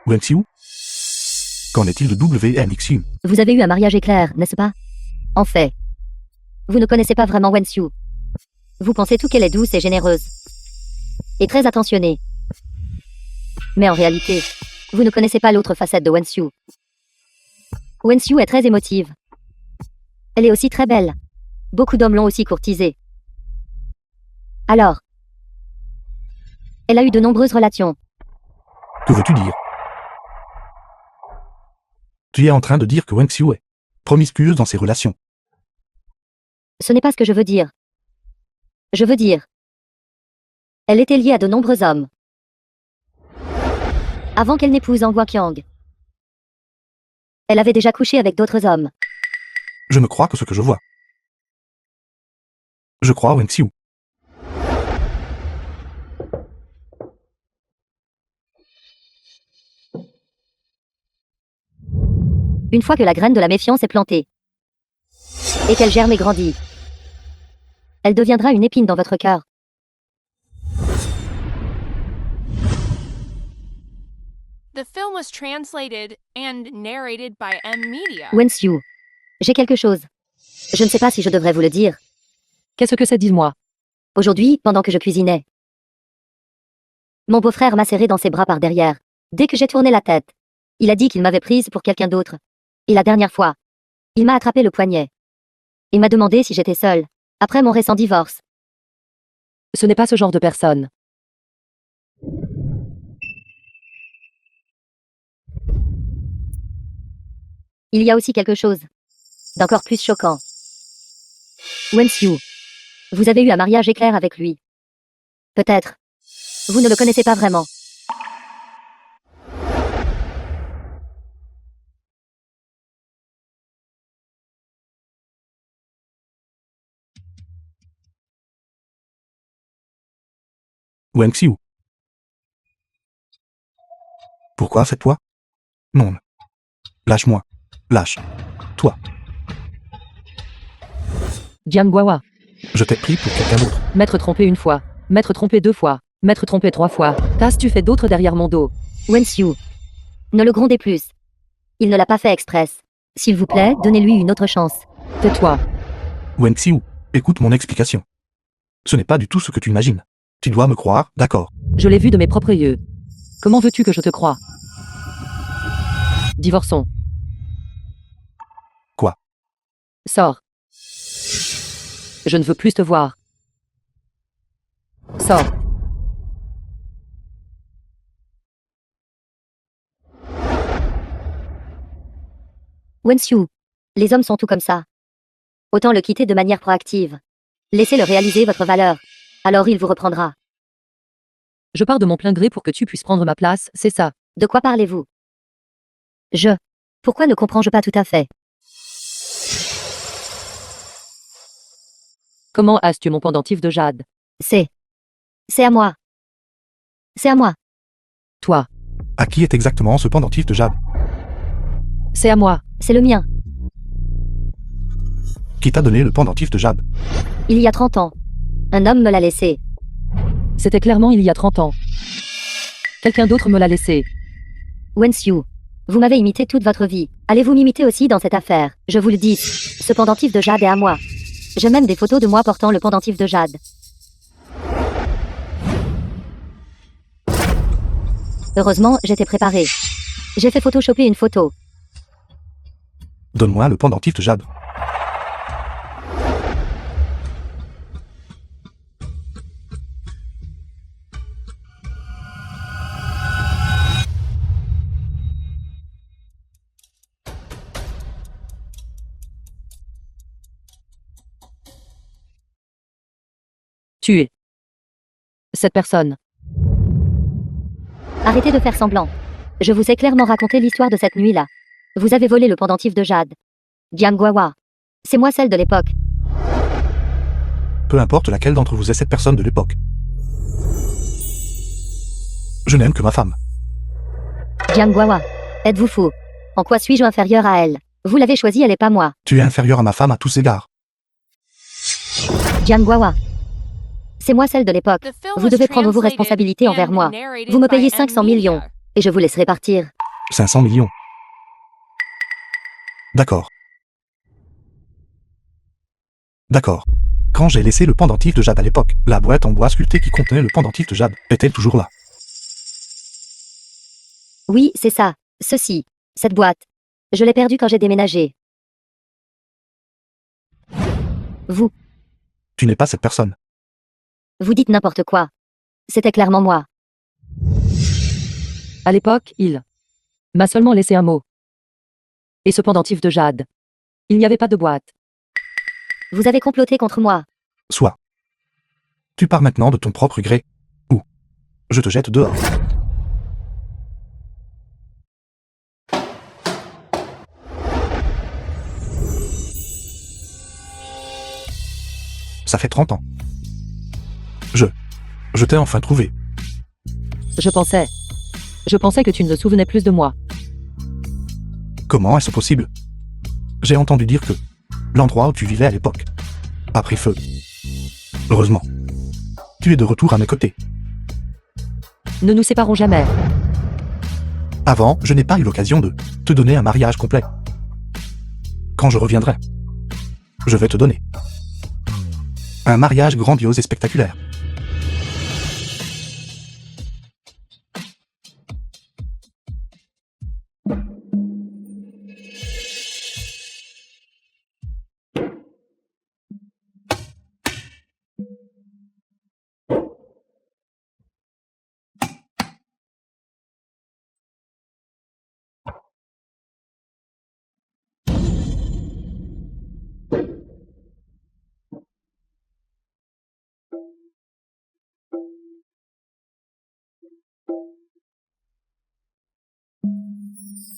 [SPEAKER 2] Wen Xiu? Qu'en est-il de WNXU?
[SPEAKER 3] Vous avez eu un mariage éclair, n'est-ce pas? En fait, vous ne connaissez pas vraiment Wen Xiu. Vous pensez tout qu'elle est douce et généreuse. Et très attentionnée. Mais en réalité, vous ne connaissez pas l'autre facette de Wen Xiu. Wen Xiu est très émotive. Elle est aussi très belle. Beaucoup d'hommes l'ont aussi courtisée. Alors, elle a eu de nombreuses relations.
[SPEAKER 2] Que veux-tu dire? Tu es en train de dire que Wen Xiu est promiscueuse dans ses relations.
[SPEAKER 3] Ce n'est pas ce que je veux dire. Je veux dire, elle était liée à de nombreux hommes. Avant qu'elle n'épouse Zhang Guoqiang. Elle avait déjà couché avec d'autres hommes.
[SPEAKER 2] Je ne crois que ce que je vois. Je crois Wen Xiu.
[SPEAKER 3] Une fois que la graine de la méfiance est plantée, et qu'elle germe et grandit, elle deviendra une épine dans votre cœur.
[SPEAKER 5] The film was translated and narrated by M Media.
[SPEAKER 3] Wen Xiu, j'ai quelque chose. Je ne sais pas si je devrais vous le dire.
[SPEAKER 4] Qu'est-ce que c'est, dis-moi?
[SPEAKER 3] Aujourd'hui, pendant que je cuisinais, mon beau-frère m'a serré dans ses bras par derrière. Dès que j'ai tourné la tête, il a dit qu'il m'avait prise pour quelqu'un d'autre. Et la dernière fois, il m'a attrapé le poignet. Il m'a demandé si j'étais seule, après mon récent divorce.
[SPEAKER 4] Ce n'est pas ce genre de personne.
[SPEAKER 3] Il y a aussi quelque chose d'encore plus choquant. Wen-Xiu, vous avez eu un mariage éclair avec lui. Peut-être. Vous ne le connaissez pas vraiment.
[SPEAKER 2] Wang Xiu. Pourquoi cette fois? Non. Lâche-moi. Lâche. Toi.
[SPEAKER 4] Diam Guawa.
[SPEAKER 2] Je t'ai pris pour quelqu'un d'autre.
[SPEAKER 4] M'être trompé une fois. M'être trompé 2 fois. M'être trompé 3 fois. Qu'as-tu fait d'autre derrière mon dos?
[SPEAKER 3] Wen-Xiu, ne le grondez plus. Il ne l'a pas fait express. S'il vous plaît, donnez-lui une autre chance.
[SPEAKER 4] Tais-toi.
[SPEAKER 2] Wang Xiu, écoute mon explication. Ce n'est pas du tout ce que tu imagines. Tu dois me croire, d'accord?
[SPEAKER 4] Je l'ai vu de mes propres yeux. Comment veux-tu que je te croie? Divorçons.
[SPEAKER 2] Quoi?
[SPEAKER 4] Sors. Je ne veux plus te voir. Sors.
[SPEAKER 3] Wen-Xiu, les hommes sont tout comme ça. Autant le quitter de manière proactive. Laissez-le réaliser votre valeur. Alors il vous reprendra.
[SPEAKER 4] Je pars de mon plein gré pour que tu puisses prendre ma place, c'est ça.
[SPEAKER 3] De quoi parlez-vous? Pourquoi ne comprends-je pas tout à fait?
[SPEAKER 4] Comment as-tu mon pendentif de jade?
[SPEAKER 3] C'est à moi. C'est à moi.
[SPEAKER 4] Toi.
[SPEAKER 2] À qui est exactement ce pendentif de jade?
[SPEAKER 4] C'est à moi.
[SPEAKER 3] C'est le mien.
[SPEAKER 2] Qui t'a donné le pendentif de jade?
[SPEAKER 3] Il y a 30 ans. Un homme me l'a laissé.
[SPEAKER 4] C'était clairement il y a 30 ans. Quelqu'un d'autre me l'a laissé.
[SPEAKER 3] Wen-Xiu, vous m'avez imité toute votre vie. Allez-vous m'imiter aussi dans cette affaire? Je vous le dis. Ce pendentif de jade est à moi. J'ai même des photos de moi portant le pendentif de jade. Heureusement, j'étais préparée. J'ai fait photoshopper une photo.
[SPEAKER 2] Donne-moi le pendentif de jade.
[SPEAKER 4] Tu es cette personne.
[SPEAKER 3] Arrêtez de faire semblant. Je vous ai clairement raconté l'histoire de cette nuit-là. Vous avez volé le pendentif de jade. Diam Guawa. C'est moi celle de l'époque.
[SPEAKER 2] Peu importe laquelle d'entre vous est cette personne de l'époque. Je n'aime que ma femme.
[SPEAKER 3] Diam Guawa. Êtes-vous fou? En quoi suis-je inférieur à elle? Vous l'avez choisie, elle est pas moi.
[SPEAKER 2] Tu es inférieur à ma femme à tous égards.
[SPEAKER 3] Diam Guawa. C'est moi celle de l'époque.
[SPEAKER 5] The film
[SPEAKER 3] Vous
[SPEAKER 5] was
[SPEAKER 3] devez prendre vos
[SPEAKER 5] translated
[SPEAKER 3] responsabilités envers
[SPEAKER 5] and
[SPEAKER 3] moi.
[SPEAKER 5] narrated
[SPEAKER 3] Vous me
[SPEAKER 5] by
[SPEAKER 3] payez
[SPEAKER 5] M.
[SPEAKER 3] 500 millions.
[SPEAKER 5] Media.
[SPEAKER 3] Et je vous laisserai partir.
[SPEAKER 2] 500 millions. D'accord. D'accord. Quand j'ai laissé le pendentif de jade à l'époque, la boîte en bois sculpté qui contenait le pendentif de jade est-elle toujours là?
[SPEAKER 3] Oui, c'est ça. Ceci. Cette boîte. Je l'ai perdue quand j'ai déménagé. Vous
[SPEAKER 2] Tu n'es pas cette personne.
[SPEAKER 3] dites n'importe quoi. C'était clairement moi.
[SPEAKER 4] À l'époque, il m'a seulement laissé un mot. Et ce pendentif de jade. Il n'y avait pas de boîte.
[SPEAKER 3] Vous avez comploté contre moi.
[SPEAKER 2] Soit. Tu pars maintenant de ton propre gré. Ou. Je te jette dehors. Ça fait 30 ans. Je t'ai enfin trouvé.
[SPEAKER 4] Je pensais que tu ne te souvenais plus de moi.
[SPEAKER 2] Comment est-ce possible? J'ai entendu dire que l'endroit où tu vivais à l'époque a pris feu. Heureusement. Tu es de retour à mes côtés.
[SPEAKER 4] Ne nous séparons jamais.
[SPEAKER 2] Avant, je n'ai pas eu l'occasion de te donner un mariage complet. Quand je reviendrai, je vais te donner un mariage grandiose et spectaculaire.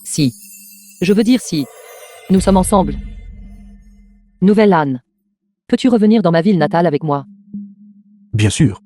[SPEAKER 4] Si. Je veux dire si. Nous sommes ensemble. Nouvelle Anne. Peux-tu revenir dans ma ville natale avec moi?
[SPEAKER 2] Bien sûr.